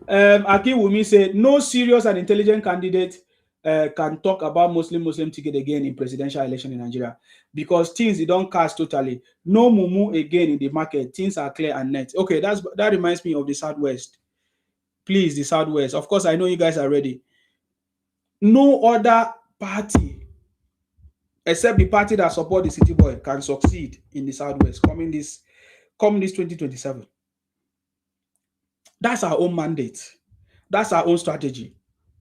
Aki Wumi said, no serious and intelligent candidate can talk about Muslim ticket again in presidential election in Nigeria, because things they don't cast totally. No mumu again in the market. Things are clear and net. Okay, that reminds me of the Southwest. Please, the Southwest. Of course, I know you guys are ready. No other party except the party that support the city boy can succeed in the Southwest come this 2027. That's our own mandate. That's our own strategy.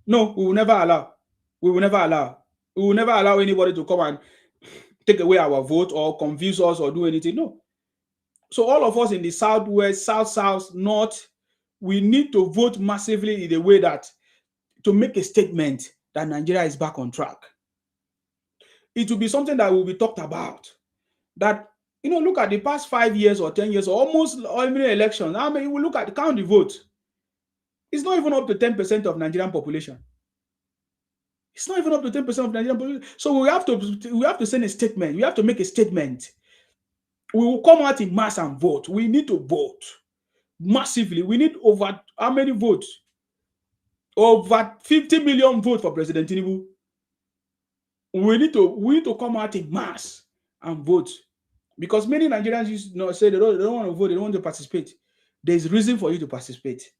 No, we will never allow. We will never allow. We will never allow anybody to come and take away our vote or confuse us or do anything. No. So all of us in the Southwest, South, North, we need to vote massively in a way that to make a statement that Nigeria is back on track. It will be something that will be talked about. That, look at the past 5 years or 10 years, or almost every election. I mean, we count the vote. It's not even up to 10% of Nigerian population. It's not even up to 10% of Nigerian population. So we have to send a statement. We have to make a statement. We will come out in mass and vote. We need to vote massively. We need over how many votes? Over 50 million votes for President Tinubu. We need to come out in mass and vote, because many Nigerians say they don't want to vote, they don't want to participate. There's reason for you to participate.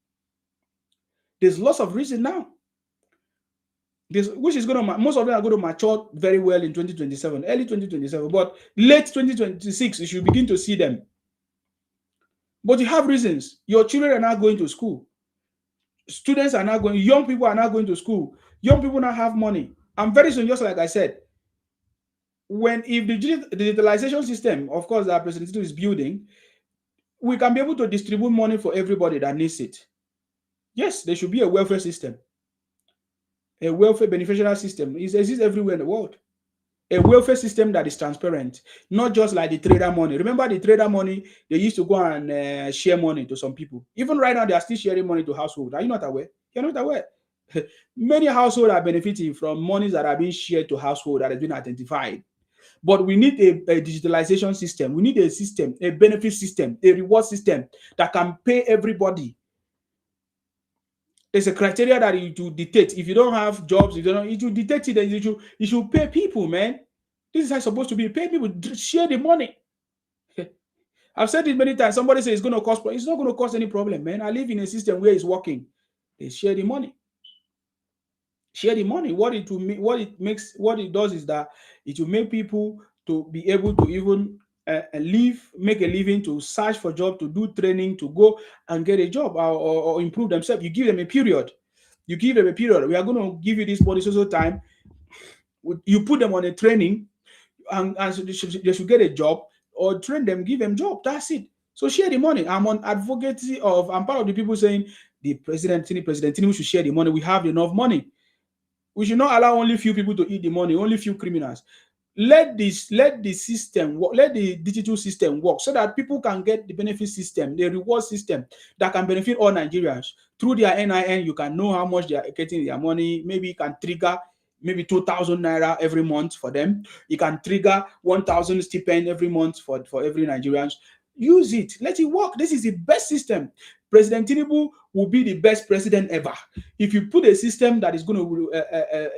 There's lots of reason now. Which is most of them are going to mature very well in 2027, early 2027, but late 2026 you should begin to see them. But you have reasons. Your children are not going to school. Students are not going. Young people are not going to school. Young people now have money. And very soon, just like I said, if the digitalization system, of course, that President Tinubu is building, we can be able to distribute money for everybody that needs it. Yes, there should be a welfare system. A welfare beneficiary system. It exists everywhere in the world. A welfare system that is transparent, not just like the trader money. Remember the trader money? They used to go and share money to some people. Even right now, they are still sharing money to households. Are you not aware? You're not aware. Many households are benefiting from monies that are being shared to households that has been identified. But we need a digitalization system. We need a system, a benefit system, a reward system that can pay everybody. There's a criteria that it will dictate. If you don't have jobs, it will dictate it, and you should pay people, man. This is how it's supposed to be. Pay people, share the money. I've said it many times. Somebody says it's going to cost, but it's not going to cost any problem, man. I live in a system where it's working. They share the money. Share the money. What it does is that it will make people to be able to even make a living, to search for job, to do training, to go and get a job or improve themselves. You give them a period. We are going to give you this money so time. You put them on a training, and so they should get a job, or train them, give them job. That's it. So share the money. I'm part of the people saying the President Tinubu should share the money. We have enough money. We should not allow only few people to eat the money, only few criminals. Let the system work, let the digital system work, so that people can get the benefit system, the reward system that can benefit all Nigerians. Through their NIN, you can know how much they are getting their money. Maybe you can trigger maybe 2,000 naira every month for them. You can trigger 1,000 stipend every month for every Nigerians. Use it. Let it work. This is the best system. President Tinubu will be the best president ever if you put a system that is going to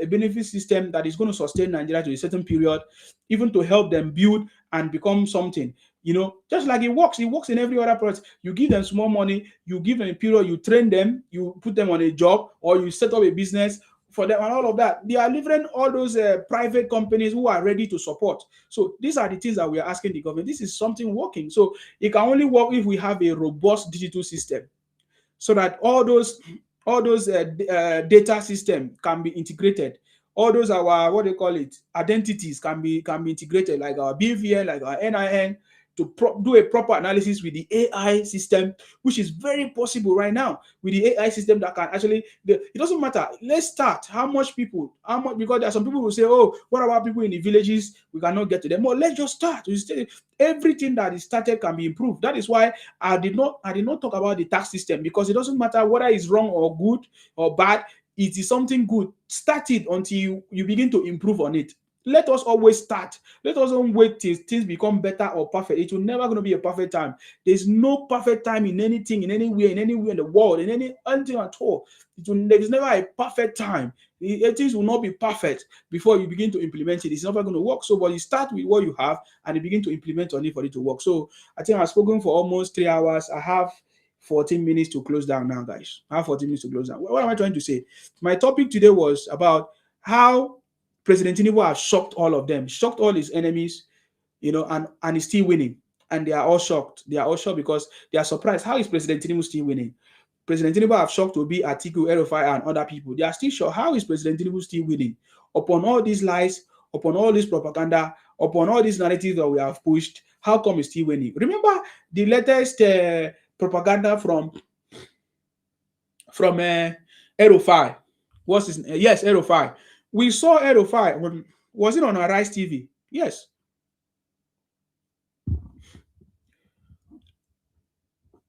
a benefit system that is going to sustain Nigeria to a certain period, even to help them build and become something. Just like it works in every other project. You give them small money, you give them a period, you train them, you put them on a job, or you set up a business for them and all of that. They are leveraging all those private companies who are ready to support. So these are the things that we are asking the government. This is something working. So it can only work if we have a robust digital system, so that all those data system can be integrated. All those identities can be integrated, like our BVN, like our NIN, to do a proper analysis with the AI system, which is very possible right now with the AI system that can actually, it doesn't matter. Let's start. How much, because there are some people who say, oh, what about people in the villages? We cannot get to them. Well, let's just start. Everything that is started can be improved. That is why I did not talk about the tax system, because it doesn't matter whether it's wrong or good or bad. It is something good. Start it until you begin to improve on it. Let us always start. Let us don't wait till things become better or perfect. It will never going to be a perfect time. There's no perfect time in anything, in anywhere in the world, in anything at all. There is never a perfect time. Things will not be perfect before you begin to implement it. It's never going to work. So, but you start with what you have and you begin to implement on it for it to work. So, I think I've spoken for almost 3 hours. I have 14 minutes to close down now, guys. I have 14 minutes to close down. What am I trying to say? My topic today was about how President Tinubu has shocked all of them, shocked all his enemies, and he's still winning. And they are all shocked. They are all shocked because they are surprised. How is President Tinubu still winning? President Tinubu have shocked Obi Atiku El Rufai and other people. They are still shocked. How is President Tinubu still winning? Upon all these lies, upon all this propaganda, upon all these narratives that we have pushed, how come he's still winning? Remember the latest propaganda from El Rufai. What's his name? Yes, El Rufai. We saw El Rufai. Was it on Arise TV? Yes.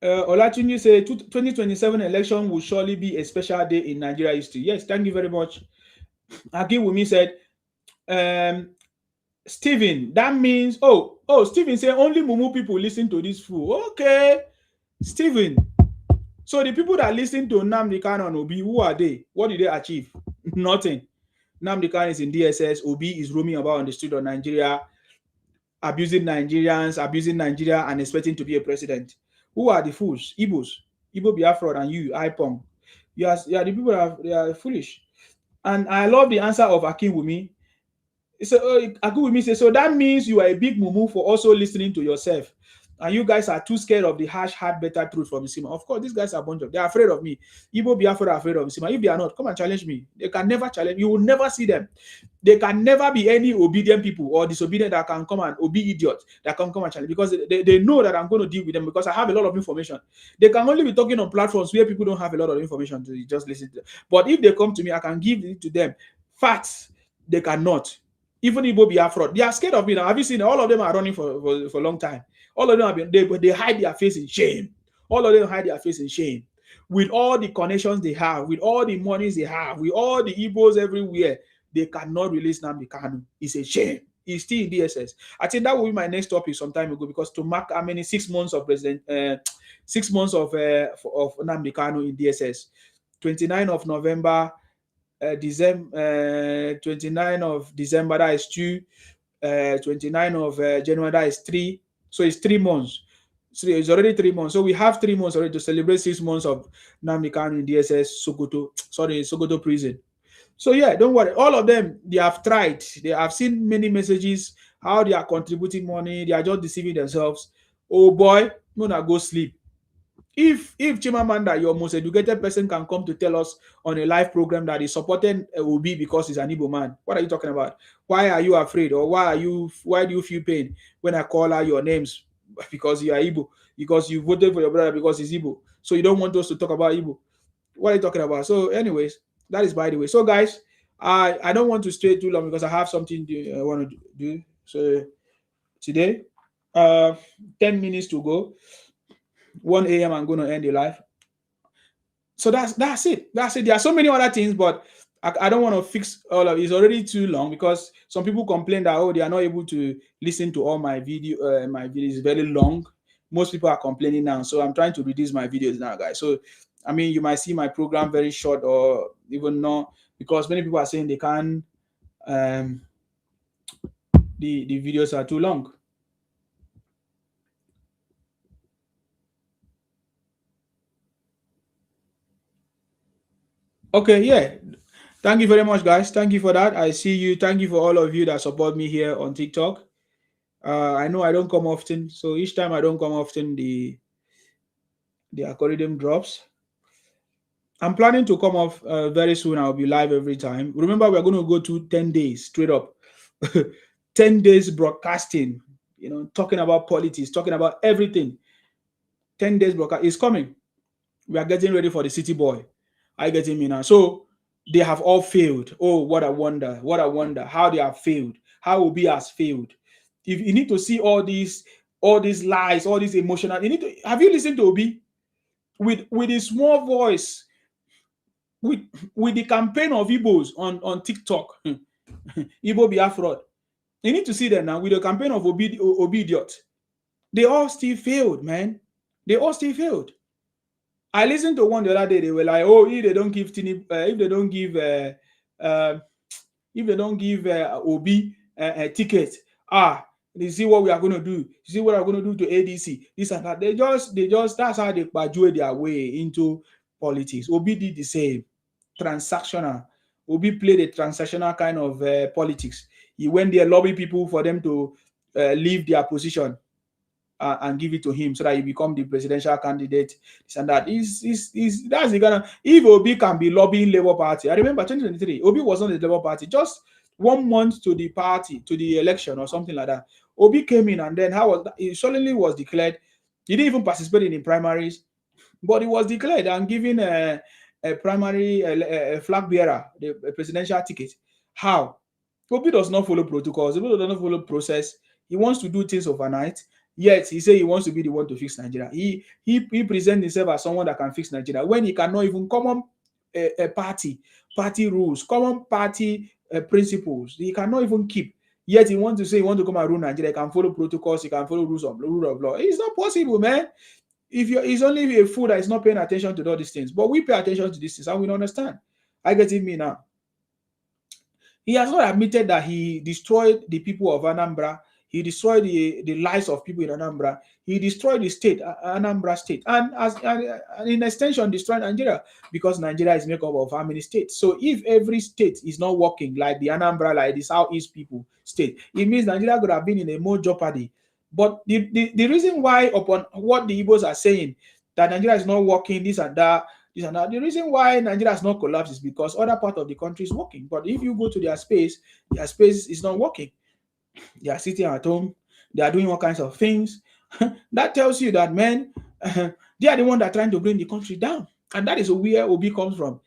Olatunji said 2027 election will surely be a special day in Nigeria history. Yes, thank you very much. Akiwumi said, Stephen, that means, Stephen said only Mumu people listen to this fool. Okay, Stephen. So the people that listen to Nnamdi Kanu and Obi, who are they? What did they achieve? Nothing. Nnamdi Kanu is in DSS. Obi is roaming about on the street of Nigeria, abusing Nigerians, abusing Nigeria, and expecting to be a president. Who are the fools? Igbos, Igbo Biafra, and you, Ipong. You are the people that they are foolish. And I love the answer of Akinwumi. So Akinwumi says, so that means you are a big mumu for also listening to yourself. And you guys are too scared of the harsh, hard, better truth from Isima. Of course, these guys are a bunch of, they're afraid of me. Igbo Biafra are afraid of Isima. If they are not, come and challenge me. They can never challenge. You will never see them. There can never be any obedient people or disobedient that can come and Obi idiot that can come and challenge, because they know that I'm going to deal with them because I have a lot of information. They can only be talking on platforms where people don't have a lot of information to just listen to them. But if they come to me, I can give it to them. Facts, they cannot. Even Igbo Biafra, they are scared of me now. Have you seen? All of them are running for a long time. All of them have been, they hide their face in shame. All of them hide their face in shame. With all the connections they have, with all the monies they have, with all the Igbos everywhere, they cannot release Nnamdi Kanu. It's a shame. He's still in DSS. I think that will be my next topic some time ago, because to mark how many 6 months of 6 months of Nnamdi Kanu in DSS. 29 of November, December, 29 of December, that is 2. 29 of January, that is 3. So it's 3 months. So it's already 3 months. So we have 3 months already to celebrate 6 months of Nnamdi Kanu in DSS Sokoto prison. So yeah, don't worry. All of them, they have tried. They have seen many messages, how they are contributing money. They are just deceiving themselves. Oh boy, no, now go sleep. If Chimamanda, your most educated person, can come to tell us on a live program that is supporting Obi because he's an Igbo man, what are you talking about? Why are you afraid, or why do you feel pain when I call out your names because you are Igbo, because you voted for your brother because he's Igbo, so you don't want us to talk about Igbo? What are you talking about? So anyways, that is by the way. So guys, I don't want to stay too long because I have something I want to do. So today, 10 minutes to go. 1 a.m. I'm going to end the live. So that's it. That's it. There are so many other things, but I don't want to fix all of it. It's already too long, because some people complain that they are not able to listen to all my video. My video is very long. Most people are complaining now, so I'm trying to reduce my videos now, guys. So I mean, you might see my program very short, or even not, because many people are saying they can't. The videos are too long. Okay, yeah. Thank you very much, guys. Thank you for that. I see you. Thank you for all of you that support me here on TikTok. I know I don't come often, so each time I don't come often, the algorithm drops. I'm planning to come off very soon. I'll be live every time. Remember, we're going to go to 10 days straight up. 10 days broadcasting, talking about politics, talking about everything. 10 days broadcast is coming. We are getting ready for the city boy. Are you getting me now? So they have all failed. Oh, what a wonder. What a wonder. How they have failed. How Obi has failed. If you need to see all these lies, all these emotional, have you listened to Obi with his small voice, with the campaign of Igbos on TikTok, Igbo Biafra? You need to see them now with the campaign of Obi idiot. They all still failed, man. They all still failed. I listened to one the other day. They were like, "Oh, if they don't give Obi a ticket, you see what we are going to do. You see what I'm going to do to ADC. This and that. They just that's how they graduate their way into politics. Obi did the same, transactional. Obi played a transactional kind of politics. He went there, lobby people for them to leave their position and give it to him so that he become the presidential candidate. This and that. That's the kind of, if Obi can be lobbying Labour Party. I remember 2023, Obi was on the Labour Party just 1 month to the party, to the election or something like that. Obi came in, and then he suddenly was declared. He didn't even participate in the primaries, but he was declared and given a primary a flag bearer, a presidential ticket. How? Obi does not follow protocols. Obi does not follow process. He wants to do things overnight. Yet he said he wants to be the one to fix Nigeria. He presents himself as someone that can fix Nigeria when he cannot even come on a party party rules, common party principles. He cannot even keep. Yet he wants to say he wants to come and rule Nigeria. He can follow protocols. He can follow rule of law. It's not possible, man. It's only a fool that is not paying attention to all these things. But we pay attention to these things and we don't understand. I get it me now. He has not admitted that he destroyed the people of Anambra. He destroyed the lives of people in Anambra. He destroyed the state, Anambra state, and in extension destroyed Nigeria, because Nigeria is made up of how many states? So if every state is not working like the Anambra, like the Southeast people state, it means Nigeria could have been in a more jeopardy. But the reason why, upon what the Igbos are saying, that Nigeria is not working, this and that, the reason why Nigeria has not collapsed is because other part of the country is working. But if you go to their space is not working. They are sitting at home. They are doing all kinds of things. That tells you that, man, they are the one that are trying to bring the country down. And that is where Obi comes from.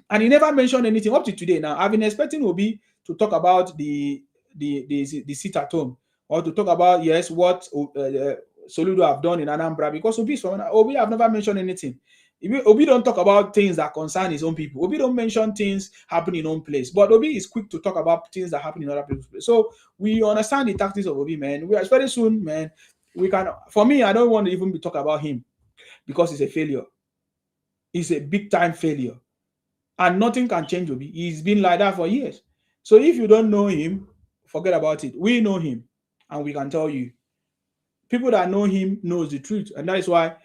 And he never mentioned anything up to today. Now, I've been expecting Obi to talk about the sit at home, or to talk about, yes, what Soludo have done in Anambra, because Obi have never mentioned anything. Obi don't talk about things that concern his own people. Obi don't mention things happening in his own place. But Obi is quick to talk about things that happen in other people's place. So we understand the tactics of Obi, man. We are very soon, man. We can. For me, I don't want to even be talk about him, because he's a failure. He's a big time failure, and nothing can change Obi. He's been like that for years. So if you don't know him, forget about it. We know him, and we can tell you. People that know him knows the truth, and that is why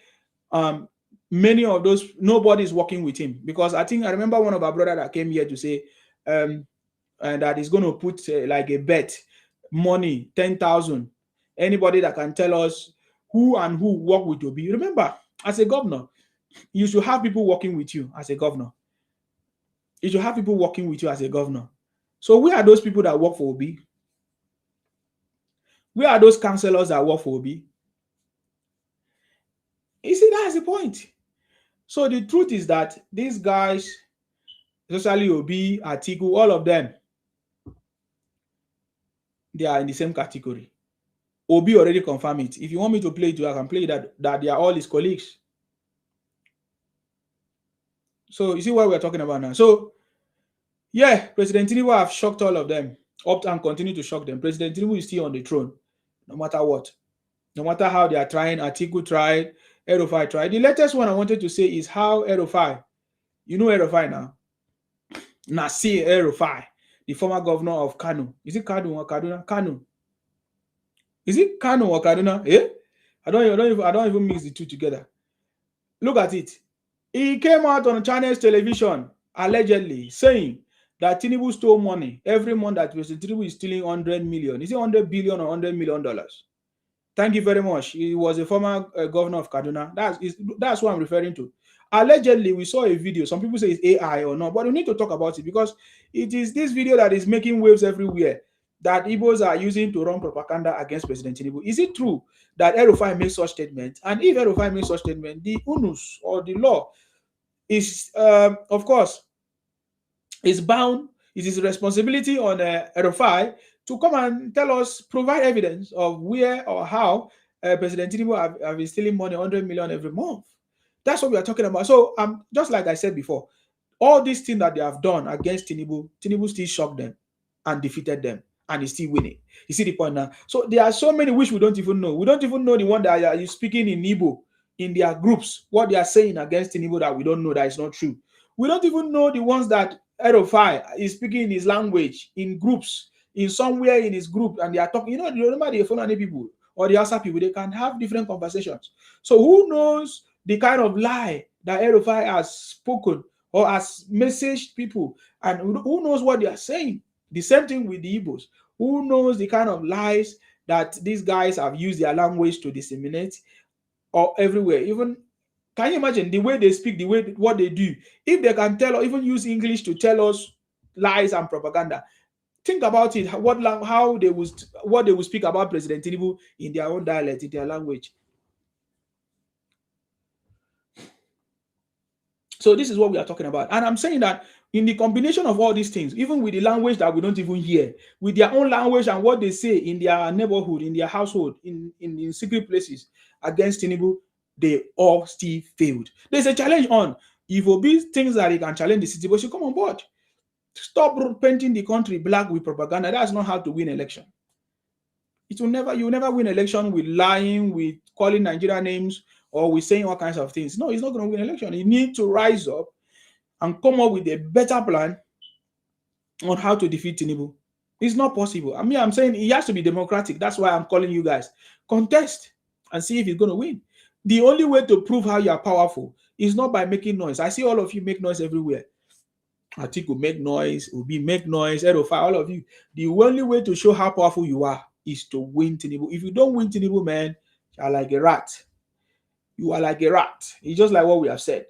many of those, nobody is working with him, because I remember one of our brother that came here to say and that he's going to put like a bet money 10,000. Anybody that can tell us who work with Obi. Remember, as a governor, you should have people working with you as a governor. You should have people working with you as a governor. So where are those people that work for Obi? Where are those councillors that work for Obi? You see, that's the point. So the truth is that these guys, especially Obi, Atiku, all of them, they are in the same category. Obi already confirmed it. If you want me to play it, I can play that they are all his colleagues. So you see what we're talking about now. So yeah, President Tinubu have shocked all of them, up and continue to shock them. President Tinubu is still on the throne, no matter what. No matter how they are trying. Atiku tried, El Rufai tried. The latest one I wanted to say is how El Rufai, you know El Rufai now? Nasir El Rufai, the former governor of Kano. Is it Kano or Kaduna? Kano. Is it Kano or Kaduna? Eh? I don't even mix the two together. Look at it. He came out on Chinese television allegedly saying that Tinubu stole money every month, that President Tinubu is stealing 100 million. Is it 100 billion or $100 million? Thank you very much. He was a former governor of Kaduna. That's what I'm referring to. Allegedly, we saw a video. Some people say it's AI or not, but we need to talk about it, because it is this video that is making waves everywhere, that Igbos are using to run propaganda against President Tinubu. Is it true that El Rufai makes such statements? And if El Rufai makes such statements, the UNUS or the law is, of course, is bound. It is a responsibility on El Rufai to come and tell us, provide evidence of where or how President Tinubu have been stealing money, 100 million every month. That's what we are talking about. So just like I said before, all these things that they have done against Tinubu still shocked them and defeated them, and is still winning. You see the point now? So there are so many which we don't even know. We don't even know the one that are speaking in Igbo in their groups, what they are saying against Tinubu that we don't know, that is not true. We don't even know the ones that El Rufai is speaking in his language in groups, in somewhere in his group, and they are talking. You know, remember the Fulani people or the Hausa people, they can have different conversations. So who knows the kind of lie that El Rufai has spoken or has messaged people, and who knows what they are saying? The same thing with the Igbos. Who knows the kind of lies that these guys have used their language to disseminate, or everywhere? Even, can you imagine the way they speak, the way what they do? If they can tell or even use English to tell us lies and propaganda, think about it. What they would speak about President Tinubu in their own dialect, in their language. So this is what we are talking about. And I'm saying that in the combination of all these things, even with the language that we don't even hear, with their own language and what they say in their neighborhood, in their household, in secret places against Tinubu, they all still failed. There's a challenge on. If Obi thinks that he can challenge the city, but should come on board. Stop painting the country black with propaganda. That's not how to win election. You will never win election with lying, with calling Nigeria names, or with saying all kinds of things. No, it's not going to win election. You need to rise up and come up with a better plan on how to defeat Tinubu. It's not possible. I mean, I'm saying he has to be democratic. That's why I'm calling you guys. Contest and see if he's going to win. The only way to prove how you are powerful is not by making noise. I see all of you make noise everywhere. Atiku make noise, Obi make noise, El Rufai, all of you. The only way to show how powerful you are is to win Tinubu. If you don't win Tinubu, man, you are like a rat. You are like a rat. It's just like what we have said.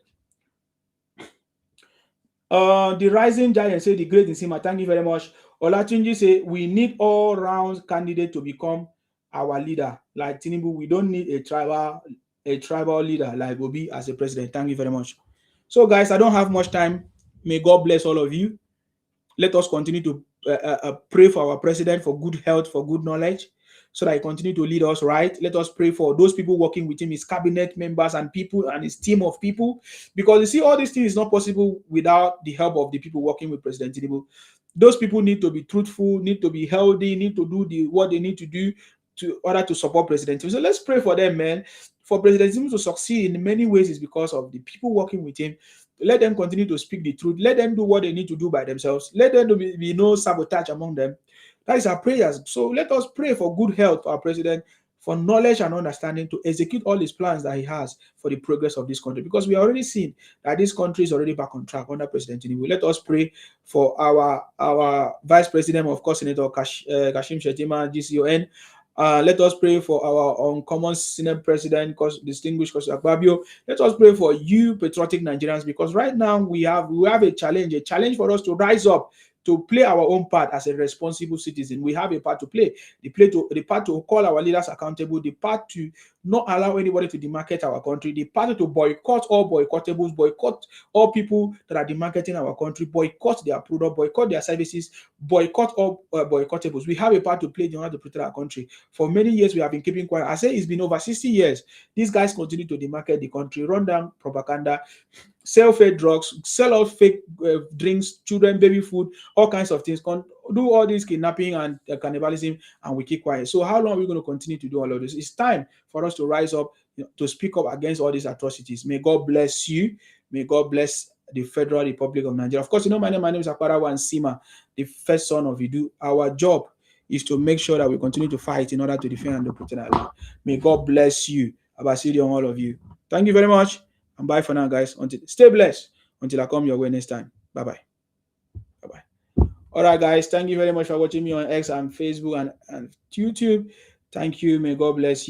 The rising giant say the great Nsima, thank you very much. Olatunji say we need all round candidate to become our leader. Like Tinubu, we don't need a tribal leader like Obi as a president. Thank you very much. So guys, I don't have much time. May God bless all of you. Let us continue to pray for our president for good health, for good knowledge, so that he continue to lead us right. Let us pray for those people working with him, his cabinet members and people and his team of people, because you see, all these things is not possible without the help of the people working with President Tinubu. Those people need to be truthful, need to be healthy, need to do what they need to do to order to support President Tinubu. So let's pray for them, man. For President Tinubu to succeed in many ways is because of the people working with him. Let them continue to speak the truth. Let them do what they need to do by themselves. Let there be no sabotage among them. That is our prayers. So let us pray for good health for our president, for knowledge and understanding to execute all his plans that he has for the progress of this country. Because we are already seeing that this country is already back on track under President Tinubu. Let us pray for our Vice President, of course, Senator Kashim Shettima, GCON. Let us pray for our uncommon Senate President, distinguished Kosi Akpabio. Let us pray for you, patriotic Nigerians, because right now we have a challenge for us to rise up, to play our own part as a responsible citizen. We have a part to play. The part to call our leaders accountable, the part to not allow anybody to demarket our country, the part to boycott all boycottables, boycott all people that are demarketing our country, boycott their product, boycott their services, boycott all boycottables. We have a part to play in order to protect our country. For many years, we have been keeping quiet. I say it's been over 60 years. These guys continue to demarket the country, run down propaganda, sell fake drugs, sell out fake drinks, children, baby food, all kinds of things, do all this kidnapping and cannibalism, and we keep quiet. So how long are we going to continue to do all of this? It's time for us to rise up, to speak up against all these atrocities. May God bless you. May God bless the Federal Republic of Nigeria. Of course, you know my name is Akparawa Nsima, the first son of Idu. Our job is to make sure that we continue to fight in order to defend and to protect our land. May God bless you. Abasiri on all of you. Thank you very much. And bye for now, guys. Stay blessed until I come your way next time. Bye-bye. Bye-bye. All right, guys. Thank you very much for watching me on X and Facebook and YouTube. Thank you. May God bless you.